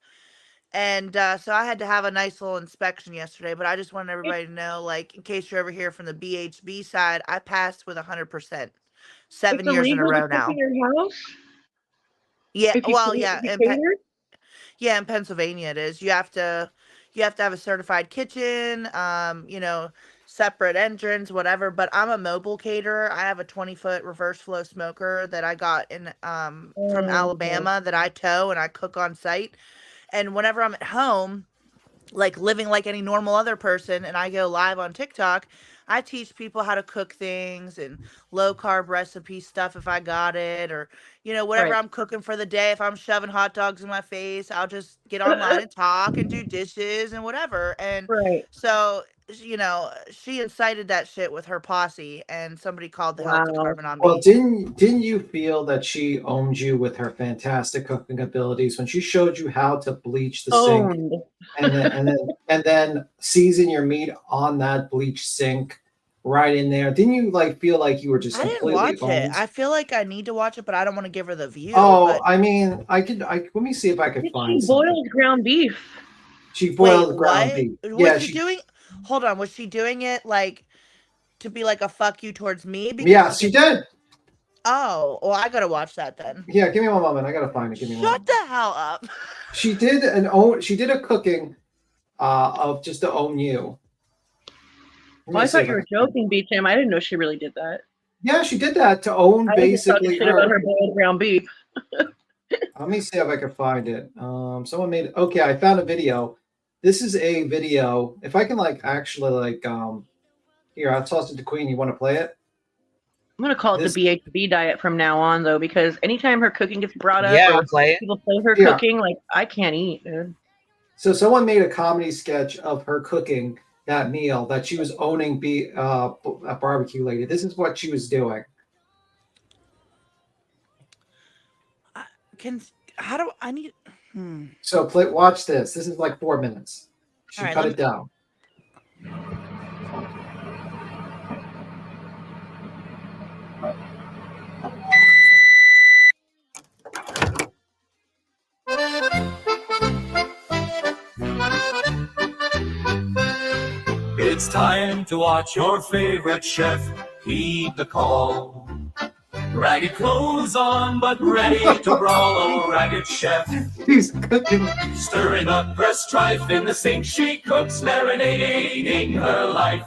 And so I had to have a nice little inspection yesterday, but I just wanted everybody to know, like, in case you're ever here from the BHB side, I passed with 100%. 7 years in a row now. In your house? Yeah, well, yeah. In Pennsylvania it is. You have to have a certified kitchen, separate entrance, whatever. But I'm a mobile caterer. I have a 20-foot reverse flow smoker that I got in from Alabama that I tow and I cook on site. And whenever I'm at home, like living like any normal other person, and I go live on TikTok, I teach people how to cook things and low carb recipe stuff if I got it, or whatever Right. I'm cooking for the day. If I'm shoving hot dogs in my face, I'll just get online and talk and do dishes and whatever. And Right. so she incited that shit with her posse, and somebody called the health Wow. department on Well, me. didn't you feel that she owned you with her fantastic cooking abilities when she showed you how to bleach the sink Owned. and then season your meat on that bleach sink right in there? Didn't you like feel like you were just I didn't completely watch it. owned? I feel like I need to watch it, but I don't want to give her the view. Oh, But I mean, let me see if I could find She something. boiled ground beef. She wait, boiled ground what? beef. Was Yeah, she doing? Hold on, was she doing it like to be like a fuck you towards me? Because yes, she did. Oh, well, I gotta watch that then. Yeah, give me one moment. I gotta find it. Give me one Shut moment. the hell up. She did a cooking of just to own you. Well, I thought you were joking, B-Tim. I didn't know she really did that. Yeah, she did that to own I was just talking basically shit about her boiled ground beef. Let me see if I can find it. Someone made okay, I found a video. This is a video. If I can actually here, I'll toss it to Queen. You want to play it? I'm gonna call it the BHB diet from now on, though, because anytime her cooking gets brought up, Yeah, or I'll play it. people play her cooking, like I can't eat, dude. So someone made a comedy sketch of her cooking that meal that she was owning a barbecue lady. This is what she was doing. So watch this. This is like 4 minutes. She cut it down. It's time to watch your favorite chef heed the call. Ragged clothes on, but ready to brawl. Oh, ragged chef. He's cooking. Stirring up her strife in the sink. She cooks, marinating her life.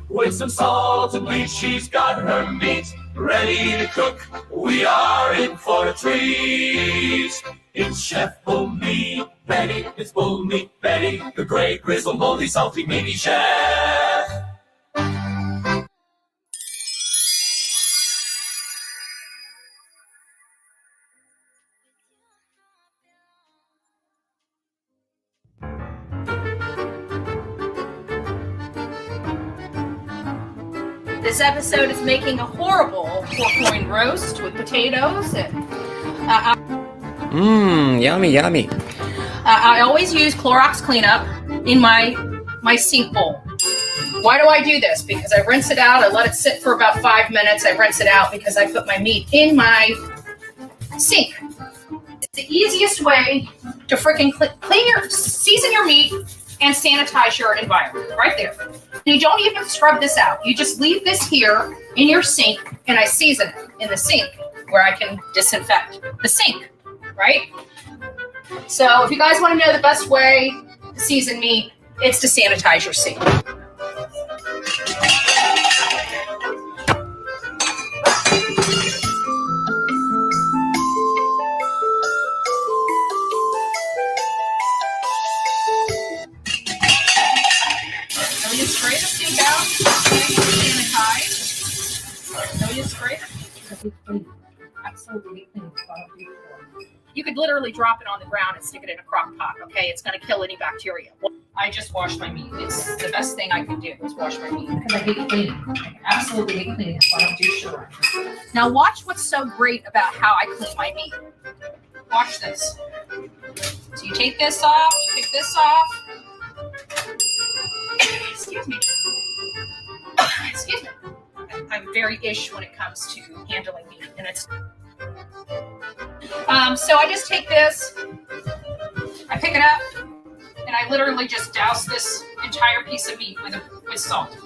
With some salt and bleach, she's got her meat ready to cook. We are in for a treat. It's Chef Bull Meat Betty. It's Bull Meat Betty, the great grizzled, moldy, salty, meaty chef. This episode is making a horrible pork loin roast with potatoes and Yummy, yummy. I always use Clorox cleanup in my sink bowl. Why do I do this? Because I rinse it out, I let it sit for about 5 minutes, I rinse it out because I put my meat in my sink. It's the easiest way to freaking season your meat and sanitize your environment, right there. And you don't even scrub this out. You just leave this here in your sink, and I season it in the sink where I can disinfect the sink, right? So if you guys want to know the best way to season meat, it's to sanitize your sink. Now you spray the sink out, sanitize. Now you spray it. Absolutely clean. You could literally drop it on the ground and stick it in a crock pot, okay? It's going to kill any bacteria. I just wash my meat. It's the best thing I can do is wash my meat because I hate cleaning. I absolutely hate cleaning. That's why I don't do sure. Now watch what's so great about how I clean my meat. Watch this. So you take this off, pick this off. Excuse me. Excuse me. I'm very ish when it comes to handling meat, and it's so I just take this, I pick it up, and I literally just douse this entire piece of meat with salt.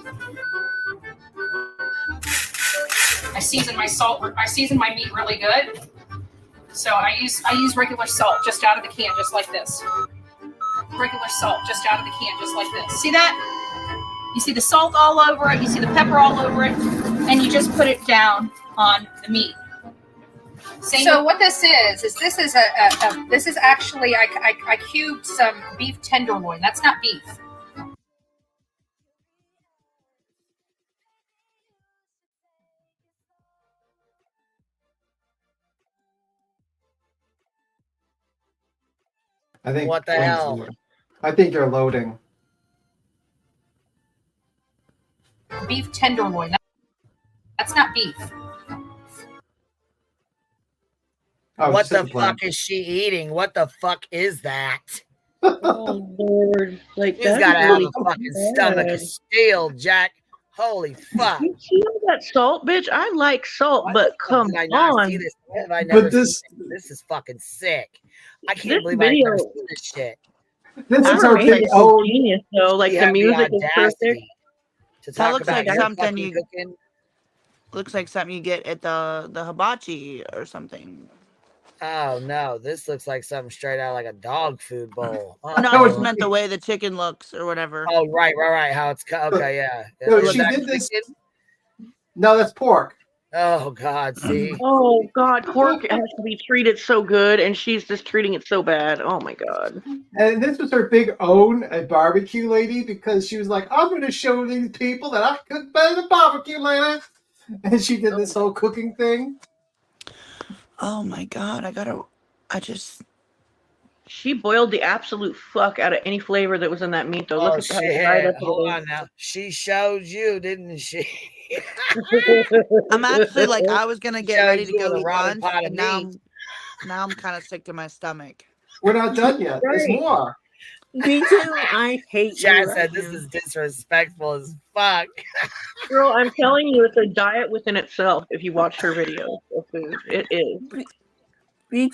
I season my meat really good. So I use regular salt just out of the can, just like this. Regular salt just out of the can, just like this. See that? You see the salt all over it, you see the pepper all over it, and you just put it down on the meat. So what this is this is this is actually I cubed some beef tenderloin. That's not beef. I think What the hell? I think you're loading. Beef tenderloin. That's not beef. Oh, What just hit the the plane. fuck is she eating? What the fuck is that? Oh Lord, like She's that's gotta have really a fucking bad. stomach of steel, Jack. Holy fuck. You see all that salt, bitch? I like salt, Why but the fuck come did I not on. see this? Why have I never But this seen this? This is fucking sick. I can't This believe I've never video, seen this shit. this is whoever her made big it is own. genius though. Like She the had the music is perfect. audacity to That talk looks about like your something fucking you cooking. looks like something you get at the hibachi or something. Oh no, this looks like something straight out of like a dog food bowl. No, I just meant the way the chicken looks or whatever. Oh right. How it's cut. Okay, yeah. No, Is she that did this. chicken? No, that's pork. Oh God, see. Oh God, pork has to be treated so good, and she's just treating it so bad. Oh my God. And this was her big own at barbecue lady because she was like, I'm going to show these people that I cook better than barbecue lady. And she did this whole cooking thing. Oh my God, She boiled the absolute fuck out of any flavor that was in that meat, though. Look Oh at how dried shit. up Hold it on now. She showed you, didn't she? I'm actually like I was gonna get Showed ready to you go with a eat rotted lunch, pot of and now meat. I'm kind of sick to my stomach. We're not done yet. There's Right. more. Me too. I hate you. Chad Right said this now. is disrespectful as fuck. Girl, I'm telling you, it's a diet within itself if you watch her videos of food. It is.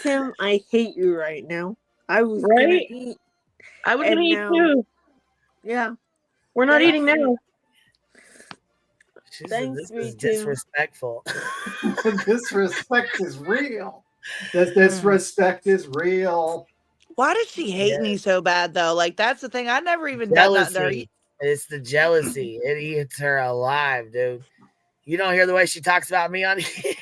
Tim, I hate you right now. I was gonna Right? eat, I was and gonna eat now, too. yeah. We're not Thanks, eating now. She said Thanks, this is me too. disrespectful. The disrespect is real. The disrespect is real. Why does she hate me so bad though? Like that's the thing. I never even done that there. Jealousy. It's the jealousy. It eats her alive, dude. You don't hear the way she talks about me on here?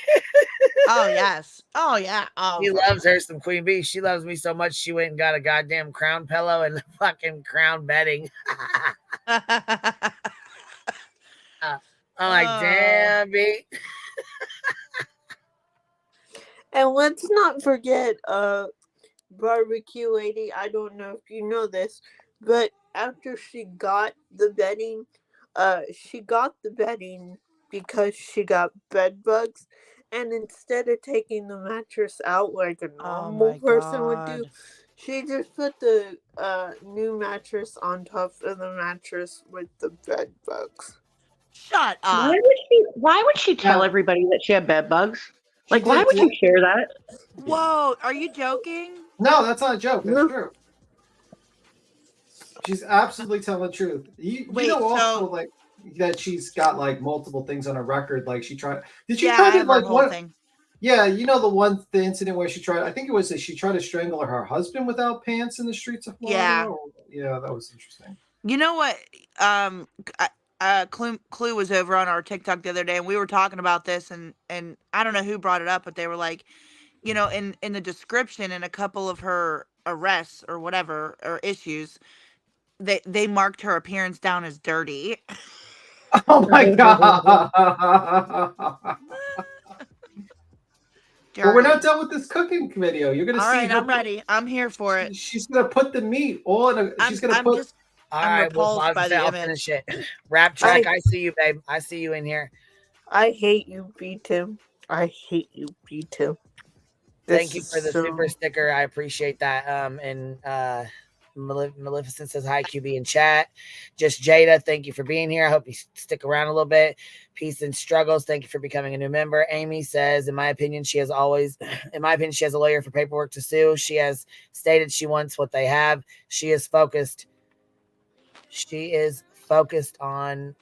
Oh yes. Oh yeah. Oh. She loves her some Queen Bee. She loves me so much she went and got a goddamn crown pillow and fucking crown bedding. I'm like, damn, B. And let's not forget, barbecue lady. I don't know if you know this, but after she got the bedding, because she got bed bugs, and instead of taking the mattress out like a normal person would do, she just put the new mattress on top of the mattress with the bed bugs. Shut up. Why would she tell everybody that she had bed bugs? Like, why would you share that? Whoa, are you joking? No, that's not a joke. That's true. She's absolutely telling the truth. You know also like that she's got like multiple things on her record. Like she tried. Did she try to like one thing? Yeah, you know the incident where she tried. I think it was that she tried to strangle her husband without pants in the streets of Florida. Yeah, that was interesting. You know what? Clue was over on our TikTok the other day, and we were talking about this, and I don't know who brought it up, but they were like, you know, in the description in a couple of her arrests or whatever or issues, they marked her appearance down as dirty. Oh my god! But we're not done with this cooking video. You're gonna see. All right, I'm ready. I'm here for it. She's gonna put the meat all in a. She's gonna put. All right, well, I'll finish it. Rap track, I see you, babe. I see you in here. I hate you, B-Tim. I hate you, B-Tim. Thank you for the super sticker. I appreciate that. And Maleficent says hi, QB in chat. Just Jada, thank you for being here. I hope you stick around a little bit. Peace and struggles. Thank you for becoming a new member. Amy says, in my opinion, she has a lawyer for paperwork to sue. She has stated she wants what they have. She is focused. She is focused on.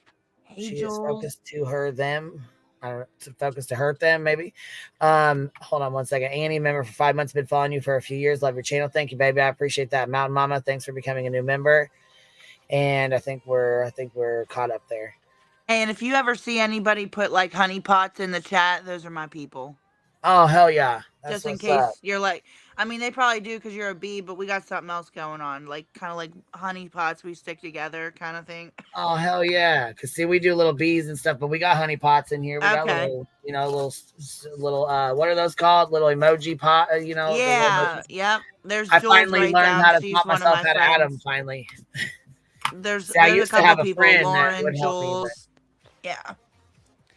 She is focused to her them. I don't know, to focus to hurt them, maybe. Hold on one second. Annie, member for 5 months, been following you for a few years. Love your channel. Thank you, baby. I appreciate that. Mountain Mama, thanks for becoming a new member. And I think we're caught up there. And if you ever see anybody put like honey pots in the chat, those are my people. Oh hell yeah. Just in case you're like, I mean, they probably do because you're a bee, but we got something else going on, like kind of like honey pots we stick together, kind of thing. Oh hell yeah! Cause see, we do little bees and stuff, but we got honey pots in here. We got Okay. little, little what are those called? Little emoji pot. The little Yeah. emojis. Yep. There's I Jules finally right learned down. how to She's taught one of myself my how to add them. friends. Finally. There's See, I a used to couple have a people. friend that Lauren, would help me, but Jules. Yeah.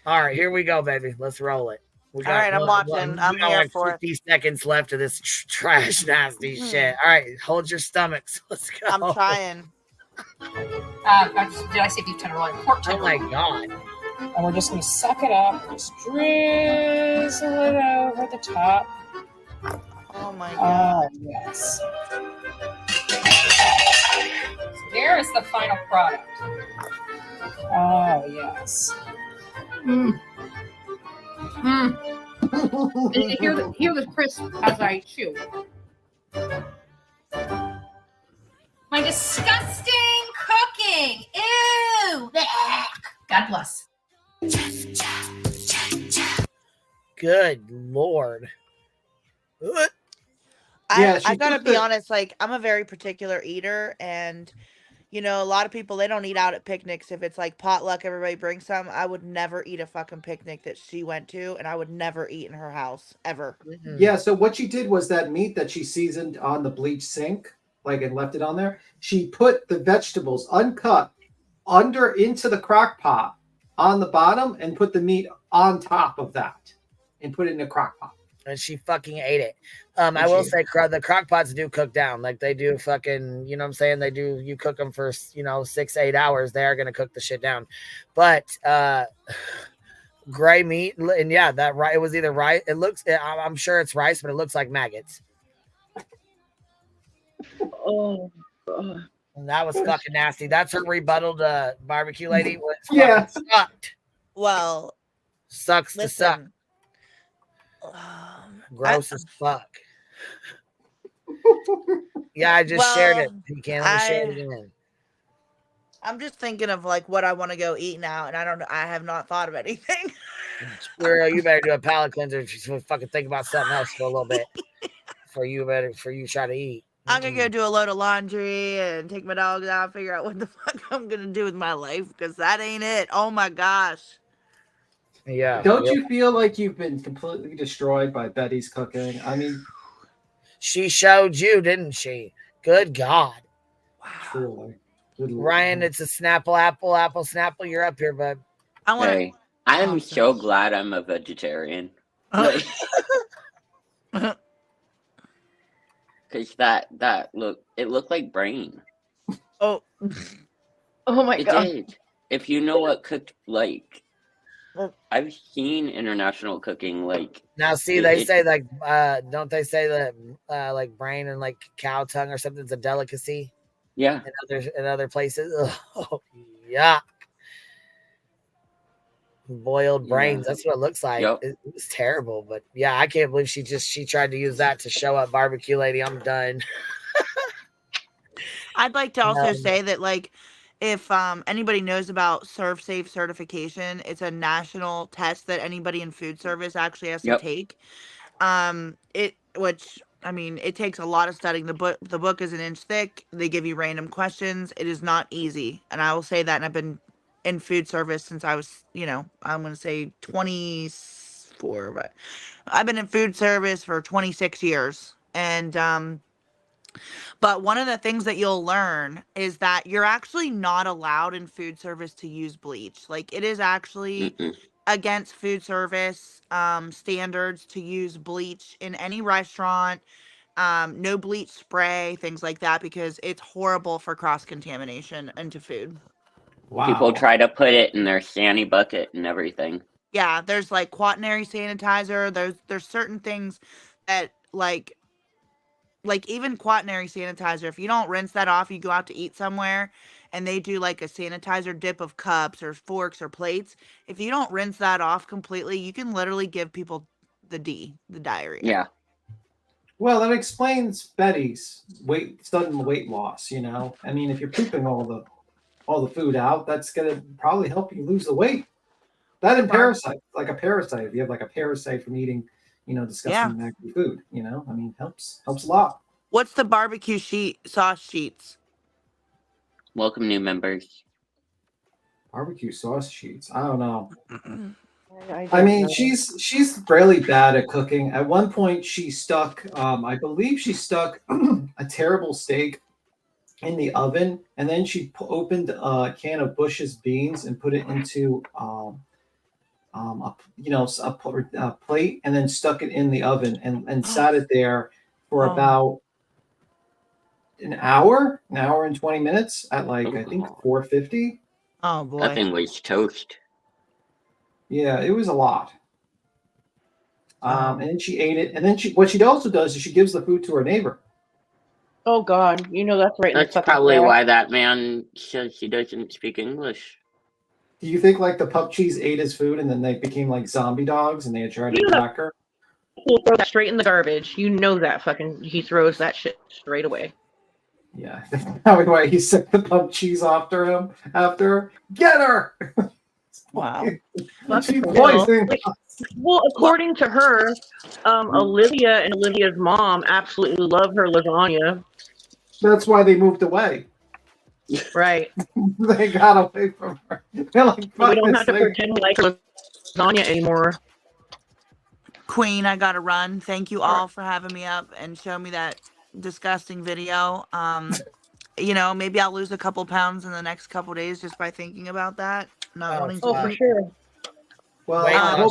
all right, here we go, baby. Let's roll it. We All right, I'm watching. I'm here like for 50 seconds left of this trash, nasty shit. All right, hold your stomachs. Let's go. I'm trying. Did I say beef tenderloin? Pork Oh tenderloin. my god. And we're just going to suck it up, just drizzle it over the top. Oh my god. Yes. So there is the final product. Oh, yes. And hear the crisp as I chew. My disgusting cooking. Ew. God bless. Good Lord. I gotta be honest, like I'm a very particular eater, and a lot of people, they don't eat out at picnics. If it's like potluck, everybody brings some. I would never eat a fucking picnic that she went to, and I would never eat in her house ever. Yeah, so what she did was that meat that she seasoned on the bleach sink, and left it on there, she put the vegetables uncut into the crock pot on the bottom and put the meat on top of that and put it in a crock pot. And she fucking ate it. I will say the crock pots do cook down. Like they do fucking, you know what I'm saying? They do, you cook them for, 6-8 hours. They are going to cook the shit down. But gray meat, and yeah, it was either rice. I'm sure it's rice, but it looks like maggots. Oh, God. And that was fucking nasty. That's her rebuttal to barbecue lady. Yeah. Sucked. Well, sucks to suck. Gross as fuck. Yeah, I just shared it. You can't let me share it again. I'm just thinking of like what I want to go eat now, and I don't know. I have not thought of anything. Girl, you better do a palate cleanser. Just fucking think about something else for a little bit. For you try to eat. I'm gonna go do a load of laundry and take my dogs out and figure out what the fuck I'm gonna do with my life, because that ain't it. Oh my gosh. Yeah. Don't you feel like you've been completely destroyed by Betty's cooking? I mean, she showed you, didn't she? Good God. Wow. Truly. Ryan, it's a Snapple, apple, Snapple. You're up here, bud. Hey, I am so glad I'm a vegetarian. Because it looked like brain. Oh. Oh my God. It did. If you know what cooked like. I've seen international cooking now. See, they say don't they say that like brain and like cow tongue or something's a delicacy? Yeah, in other places. Oh, yuck! Boiled brains. That's what it looks like. Yep. It's terrible, but yeah, I can't believe she tried to use that to show up barbecue lady. I'm done. I'd like to also say that if anybody knows about Serve Safe certification, it's a national test that anybody in food service actually has to take. It takes a lot of studying. The book is an inch thick. They give you random questions. It is not easy. And I will say that, and I've been in food service since I was, I'm going to say 24, but I've been in food service for 26 years. And, but one of the things that you'll learn is that you're actually not allowed in food service to use bleach. Like, it is actually against food service standards to use bleach in any restaurant. No bleach spray, things like that, because it's horrible for cross-contamination into food. Wow. People try to put it in their Sandy bucket and everything. Yeah, there's like quaternary sanitizer. There's certain things that like even quaternary sanitizer, if you don't rinse that off, you go out to eat somewhere and they do like a sanitizer dip of cups or forks or plates. If you don't rinse that off completely, you can literally give people the diarrhea. Yeah. Well, that explains Betty's sudden weight loss, I mean, if you're pooping all the food out, that's going to probably help you lose the weight. That and parasite, like a parasite. If you have like a parasite from eating disgusting nasty food. I mean, helps a lot. What's the barbecue sauce sheets? Welcome new members. Barbecue sauce sheets. I don't know. I mean, she's really bad at cooking. At one point, she stuck. I believe she stuck a terrible steak in the oven, and then she opened a can of Bush's beans and put it into a plate, and then stuck it in the oven and sat it there for about an hour and 20 minutes at I think 450. Oh boy, that thing was toast. Yeah, it was a lot. And then she ate it, and then what she also does is she gives the food to her neighbor. Oh God, that's right. That's probably why that man says he doesn't speak English. Do you think the pup cheese ate his food and then they became like zombie dogs and they had tried to attack her? He'll throw that straight in the garbage. That he throws that shit straight away. Yeah, that's why he sent the pup cheese after her. Get her! Wow. Well, according to her, Olivia and Olivia's mom absolutely love her lasagna. That's why they moved away. Right. They got away from her. They're like, we don't have to pretend like lasagna anymore. Queen, I gotta run. Thank you all for having me up and showing me that disgusting video. Maybe I'll lose a couple pounds in the next couple days just by thinking about that. Not wanting to. Oh, for sure. Well,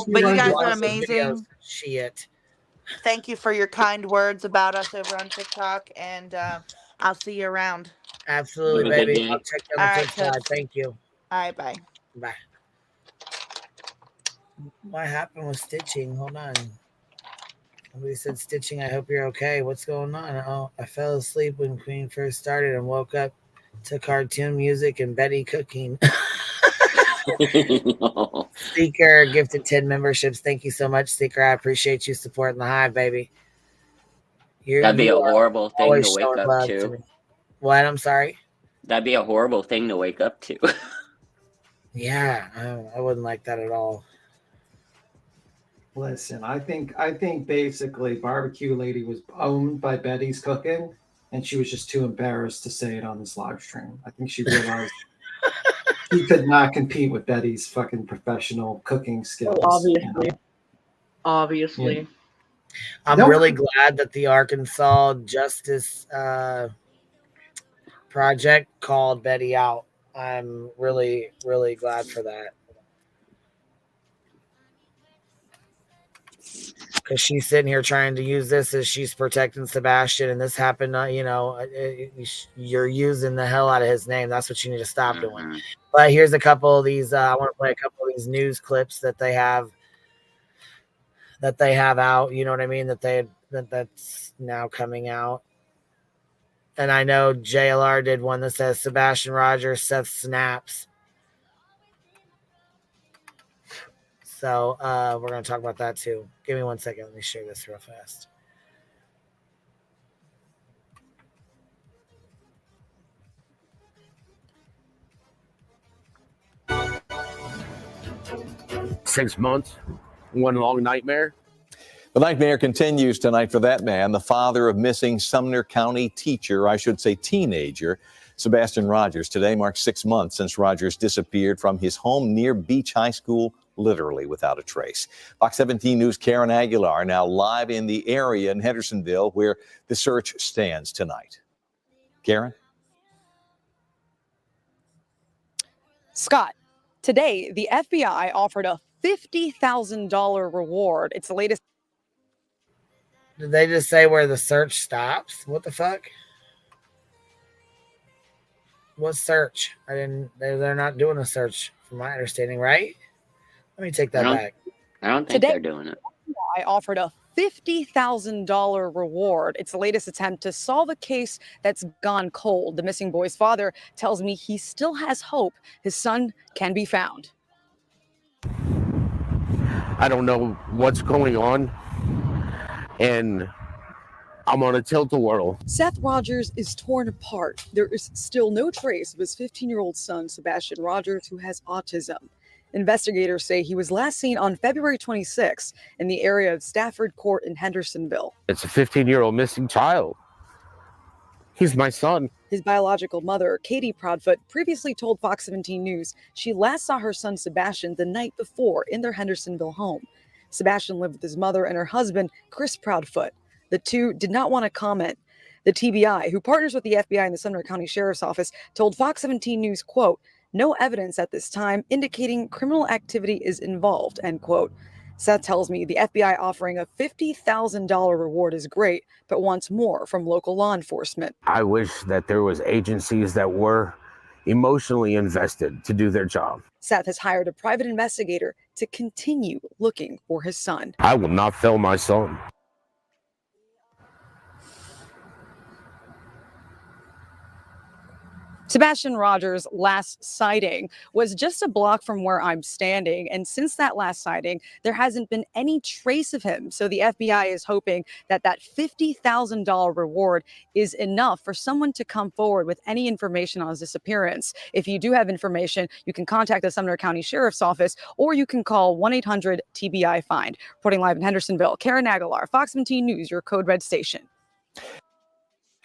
but you guys are amazing. Shit. Thank you for your kind words about us over on TikTok, and I'll see you around. Absolutely, baby. I'll check you on the flip side. Thank you. All right, bye. Bye. What happened with stitching? Hold on. Somebody said stitching. I hope you're okay. What's going on? Oh, I fell asleep when Queen first started and woke up to cartoon music and Betty cooking. Seeker gifted 10 memberships. Thank you so much, Seeker. I appreciate you supporting the Hive, baby. That'd be a horrible thing to wake up to. What? I'm sorry? That'd be a horrible thing to wake up to. Yeah, I wouldn't like that at all. Listen, I think basically Barbecue Lady was owned by Betty's cooking, and she was just too embarrassed to say it on this live stream. I think she realized he could not compete with Betty's fucking professional cooking skills. Obviously. Yeah. I'm really glad that the Arkansas Justice Project called Betty out. I'm really, really glad for that. Because she's sitting here trying to use this as she's protecting Sebastian, and this happened, you're using the hell out of his name. That's what you need to stop doing. But here's a couple of these. I want to play a couple of these news clips that they have out. You know what I mean? That's now coming out. And I know JLR did one that says Sebastian Rogers, Seth snaps. So we're going to talk about that too. Give me 1 second. Let me share this real fast. Six months, one long nightmare. The nightmare continues tonight for that man, the father of missing Sumner County teenager, Sebastian Rogers. Today marks 6 months since Rogers disappeared from his home near Beach High School, literally without a trace. Fox 17 News' Karen Aguilar now live in the area in Hendersonville where the search stands tonight. Karen? Scott, today the FBI offered a $50,000 reward. It's the latest. Did they just say where the search stops? What the fuck? What search? They're not doing a search from my understanding, right? Let me take that back. I don't think they're doing it. I offered a $50,000 reward. It's the latest attempt to solve a case that's gone cold. The missing boy's father tells me he still has hope his son can be found. I don't know what's going on, and I'm on a tilt-a-whirl. Seth Rogers is torn apart. There is still no trace of his 15-year-old son, Sebastian Rogers, who has autism. Investigators say he was last seen on February 26 in the area of Stafford Court in Hendersonville. It's a 15-year-old missing child. He's my son. His biological mother, Katie Proudfoot, previously told Fox 17 News she last saw her son Sebastian the night before in their Hendersonville home. Sebastian lived with his mother and her husband, Chris Proudfoot. The two did not want to comment. The TBI, who partners with the FBI and the Sumner County Sheriff's Office, told Fox 17 News, quote, "No evidence at this time indicating criminal activity is involved," end quote. Seth tells me the FBI offering a $50,000 reward is great, but wants more from local law enforcement. I wish that there was agencies that were emotionally invested to do their job. Seth has hired a private investigator to continue looking for his son. I will not fail my son. Sebastian Rogers' last sighting was just a block from where I'm standing. And since that last sighting, there hasn't been any trace of him. So the FBI is hoping that that $50,000 reward is enough for someone to come forward with any information on his disappearance. If you do have information, you can contact the Sumner County Sheriff's Office, or you can call 1-800-TBI-FIND. Reporting live in Hendersonville, Karen Aguilar, Fox 17 News, your Code Red station.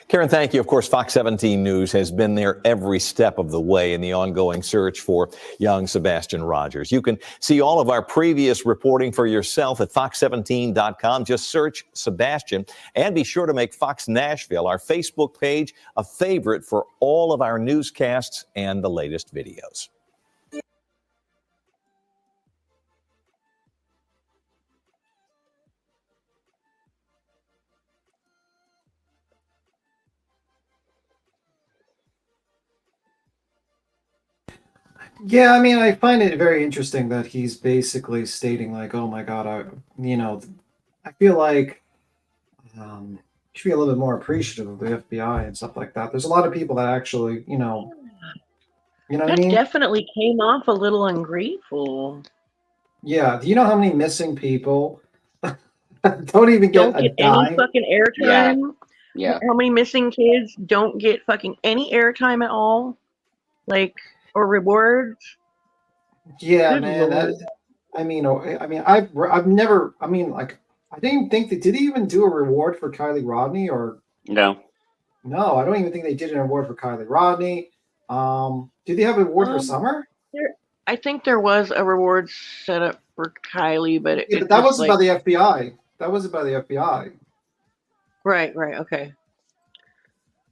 Karen, thank you. Of course, Fox 17 News has been there every step of the way in the ongoing search for young Sebastian Rogers. You can see all of our previous reporting for yourself at fox17.com. Just search Sebastian, and be sure to make Fox Nashville, our Facebook page, a favorite for all of our newscasts and the latest videos. Yeah, I mean, I find it very interesting that he's basically stating like, "Oh my God, I feel like you should be a little bit more appreciative of the FBI and stuff like that." There's a lot of people that actually, you know what I That mean? definitely came off a little ungrateful. Yeah. Do you know how many missing people don't even get Don't a get any dime? fucking airtime? Yeah. How many missing kids don't get fucking any airtime at all? Like, or rewards? Yeah, Good man. Lord. I've never. I mean, like, I didn't think that. Did he even do a reward for Kylie Rodney or? No. No, I don't even think they did an award for Kylie Rodney. Did they have an award for Summer? I think there was a reward set up for Kylie, but Yeah, but that wasn't by the FBI. That wasn't by the FBI. Right. Okay.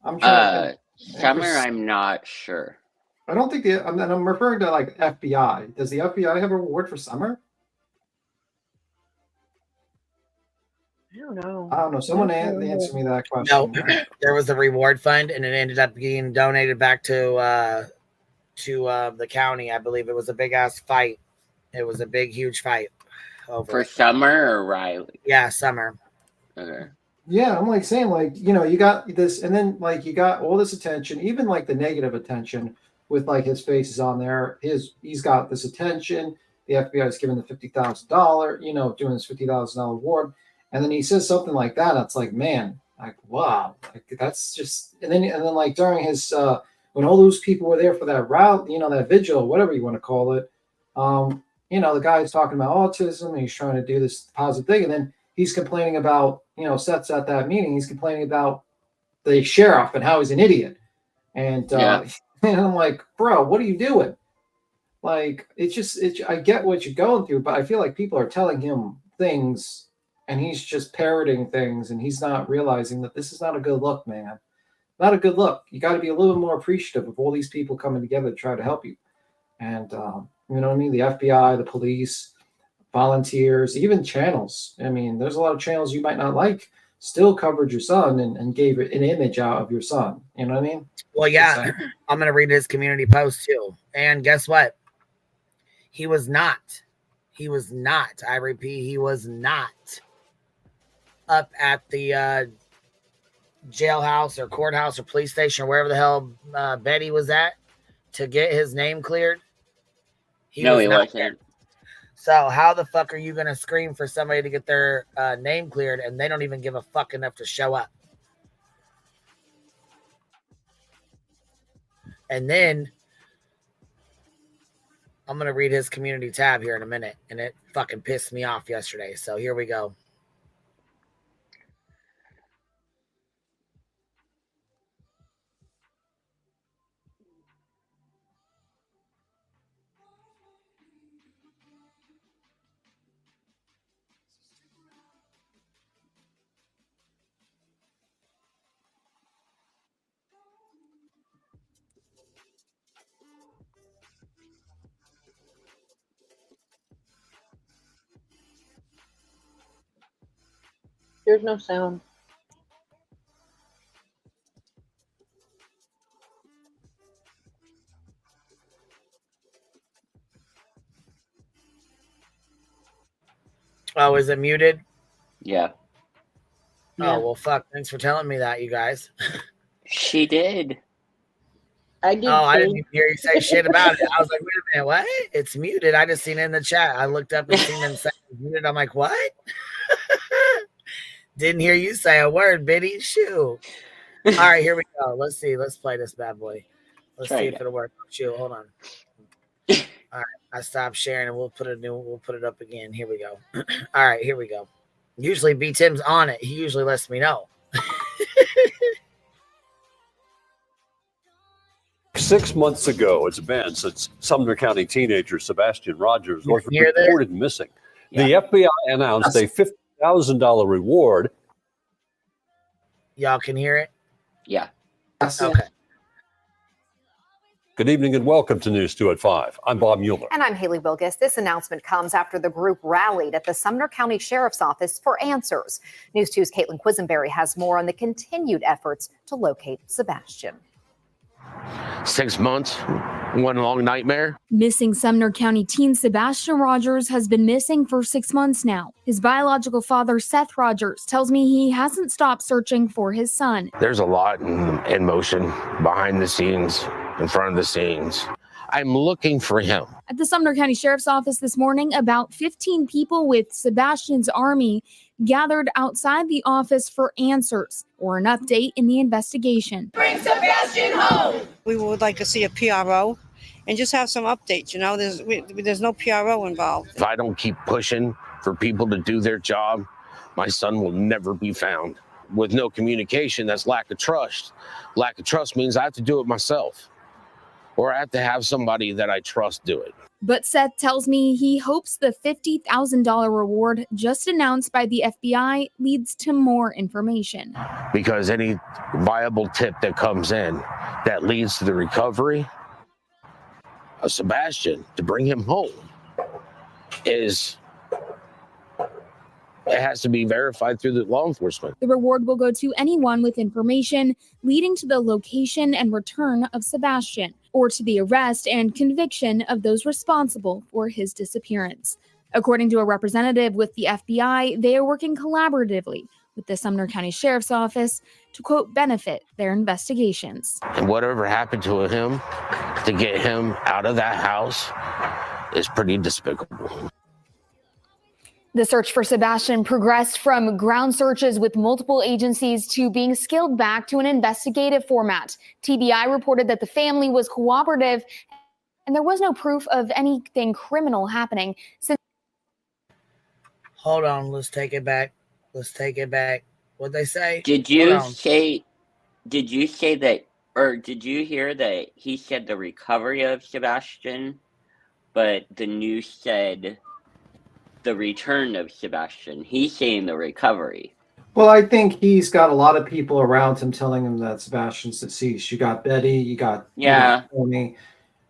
I'm trying. Summer, I'm not sure. I don't think I'm referring to like FBI. Does the FBI have a reward for Summer? I don't know. I don't know. Someone answer me that question. No, there was a reward fund, and it ended up being donated back to the county. I believe it was a big ass fight. It was a big, huge fight over For Summer or Riley? Yeah, Summer. Okay. Yeah, I'm like saying, like, you got this, and then like you got all this attention, even like the negative attention with like his face is on there. He's got this attention. The FBI is giving the $50,000, doing this $50,000 award, and then he says something like that. It's like, man, like, wow, like that's just. And then like during his when all those people were there for that route, that vigil, whatever you want to call it, the guy's talking about autism and he's trying to do this positive thing, and then he's complaining about, Seth's at that meeting. He's complaining about the sheriff and how he's an idiot. And, and I'm like, bro, what are you doing? Like, I get what you're going through, but I feel like people are telling him things and he's just parroting things and he's not realizing that this is not a good look, man. Not a good look. You got to be a little more appreciative of all these people coming together to try to help you. And, you know what I mean? The FBI, the police, volunteers, even channels. I mean, there's a lot of channels you might not like, still covered your son and gave an image out of your son. You know what I mean? Well, yeah, I'm going to read his community post too. And guess what? He was not, I repeat, he was not up at the jailhouse or courthouse or police station or wherever the hell Betty was at to get his name cleared. He wasn't. There. So how the fuck are you going to scream for somebody to get their name cleared and they don't even give a fuck enough to show up? And then I'm going to read his community tab here in a minute, and it fucking pissed me off yesterday. So here we go. There's no sound. Oh, is it muted? Yeah. Oh, well, fuck. Thanks for telling me that, you guys. She did. I did. Oh, I didn't even hear you say shit about it. I was like, wait a minute, what? It's muted. I just seen it in the chat. I looked up and seen them say it's muted. I'm like, what? Didn't hear you say a word, Biddy. Shoot. All right, here we go. Let's see. Let's play this bad boy. Let's see if it'll work. Shoot, hold on. All right, I stopped sharing and we'll put it up again. Here we go. All right, here we go. Usually B Tim's on it. He usually lets me know. 6 months ago, it's been since Sumner County teenager Sebastian Rogers was reported missing. Yeah. The FBI announced a $50,000 reward. Y'all can hear it? Yeah. Okay. Good evening and welcome to News 2 at 5. I'm Bob Mueller. And I'm Haley Wilgus. This announcement comes after the group rallied at the Sumner County Sheriff's Office for answers. News 2's Caitlin Quisenberry has more on the continued efforts to locate Sebastian. 6 months, one long nightmare. Missing Sumner County teen Sebastian Rogers has been missing for 6 months now. His biological father, Seth Rogers, tells me he hasn't stopped searching for his son. There's a lot in motion behind the scenes, in front of the scenes. I'm looking for him. At the Sumner County Sheriff's Office this morning, about 15 people with Sebastian's army gathered outside the office for answers or an update in the investigation. Bring Sebastian home! We would like to see a PRO and just have some updates. You know, there's no PRO involved. If I don't keep pushing for people to do their job, my son will never be found. With no communication, that's lack of trust. Lack of trust means I have to do it myself, or I have to have somebody that I trust do it. But Seth tells me he hopes the $50,000 reward just announced by the FBI leads to more information. Because any viable tip that comes in that leads to the recovery of Sebastian, to bring him home, it has to be verified through the law enforcement. The reward will go to anyone with information leading to the location and return of Sebastian, or to the arrest and conviction of those responsible for his disappearance. According to a representative with the FBI, they are working collaboratively with the Sumner County Sheriff's Office to, quote, benefit their investigations. And whatever happened to him, to get him out of that house is pretty despicable. The search for Sebastian progressed from ground searches with multiple agencies to being scaled back to an investigative format. TBI reported that the family was cooperative and there was no proof of anything criminal happening. Hold on, let's take it back. What'd they say? Did you say that, or did you hear that he said the recovery of Sebastian, but the news said the return of Sebastian? He's saying the recovery. Well, I think he's got a lot of people around him telling him that Sebastian's deceased. You got Betty, you got Tony,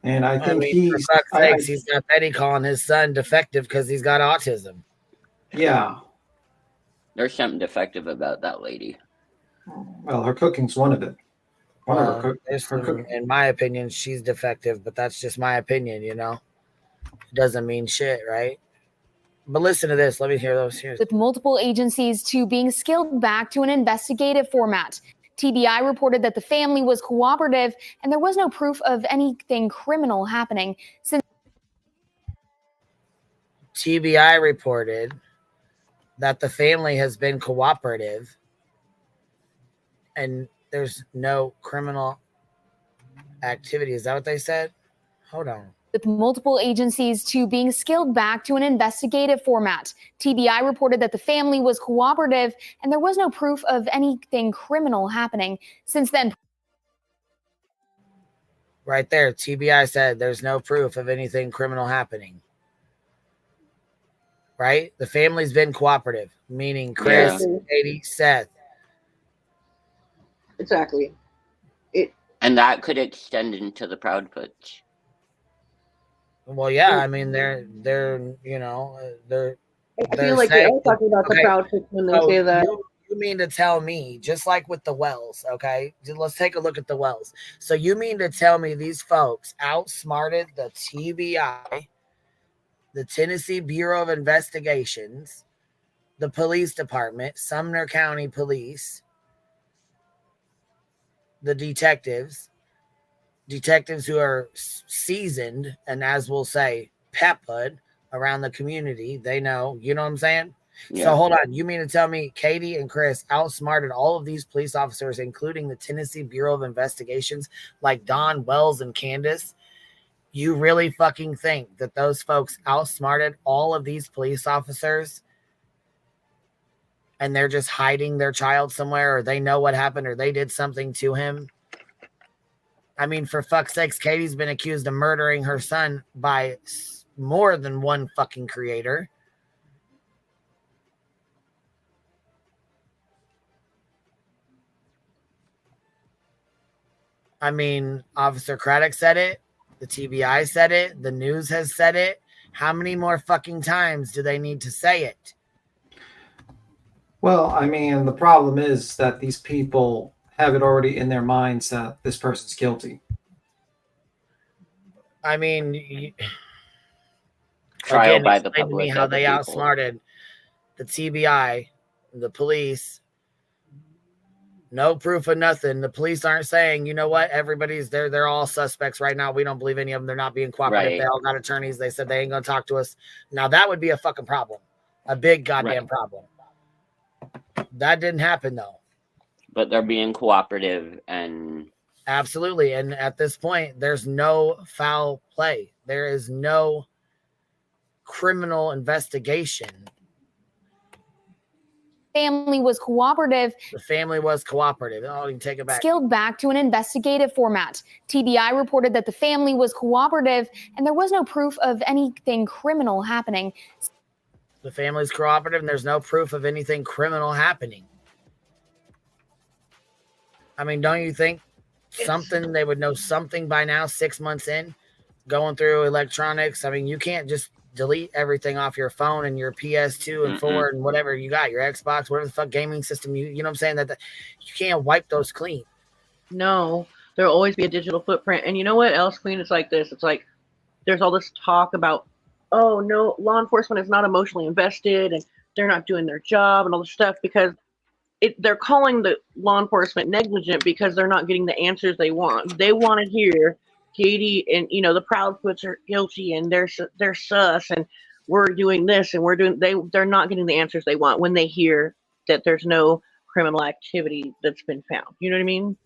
and I think he's got Betty calling his son defective because he's got autism. Yeah. There's something defective about that lady. Well, her cooking's one of it. In my opinion, she's defective, but that's just my opinion, you know? It doesn't mean shit, right? But listen to this. Let me hear those here. With multiple agencies to being scaled back to an investigative format. TBI reported that the family was cooperative and there was no proof of anything criminal happening. Since TBI reported that the family has been cooperative and there's no criminal activity. Is that what they said? Hold on. with multiple agencies to being scaled back to an investigative format. TBI reported that the family was cooperative and there was no proof of anything criminal happening. Since then, right there, TBI said there's no proof of anything criminal happening. Right? The family's been cooperative, meaning Chris, Katie, Seth. Exactly. And that could extend into the Proudfoots. Well, yeah, I mean, they're you know, they're. I feel like they are talking about the Proudfoots when they say that. You mean to tell me, just like with the Wells, okay? Let's take a look at the Wells. So you mean to tell me these folks outsmarted the TBI, the Tennessee Bureau of Investigations, the police department, Sumner County Police, the detectives who are seasoned and, as we'll say, peppered around the community. They know, you know what I'm saying? Yeah. So hold on. You mean to tell me Katie and Chris outsmarted all of these police officers, including the Tennessee Bureau of Investigations, like Don, Wells, and Candace? You really fucking think that those folks outsmarted all of these police officers and they're just hiding their child somewhere, or they know what happened, or they did something to him? I mean, for fuck's sakes, Katie's been accused of murdering her son by more than one fucking creator. I mean, Officer Craddock said it. The TBI said it. The news has said it. How many more fucking times do they need to say it? Well, I mean, the problem is that these people have it already in their minds that this person's guilty. I mean, trial again, by the explain to me public. how they outsmarted the TBI, the police. No proof of nothing. The police aren't saying, you know what, everybody's there. They're all suspects right now. We don't believe any of them. They're not being cooperative. Right. They all got attorneys. They said they ain't going to talk to us. Now, that would be a fucking problem. A big goddamn problem. That didn't happen, though. But they're being cooperative and... Absolutely. And at this point, there's no foul play. There is no criminal investigation. Family was cooperative. The family was cooperative. Oh, you can take it back. Scaled back to an investigative format. TBI reported that the family was cooperative and there was no proof of anything criminal happening. The family's cooperative and there's no proof of anything criminal happening. I mean, don't you think something, they would know something by now, 6 months in, going through electronics? I mean, you can't just delete everything off your phone and your PS2 and 4 and whatever you got, your Xbox, whatever the fuck gaming system, you know what I'm saying? That you can't wipe those clean. No, there'll always be a digital footprint. And you know what else, Queen? It's like this. It's like there's all this talk about, oh, no, law enforcement is not emotionally invested and they're not doing their job and all this stuff because they're calling the law enforcement negligent because they're not getting the answers they want. They want to hear Katie and, you know, the Proudfoots are guilty and they're sus and we're doing this and we're doing, they're not getting the answers they want when they hear that there's no criminal activity that's been found. You know what I mean?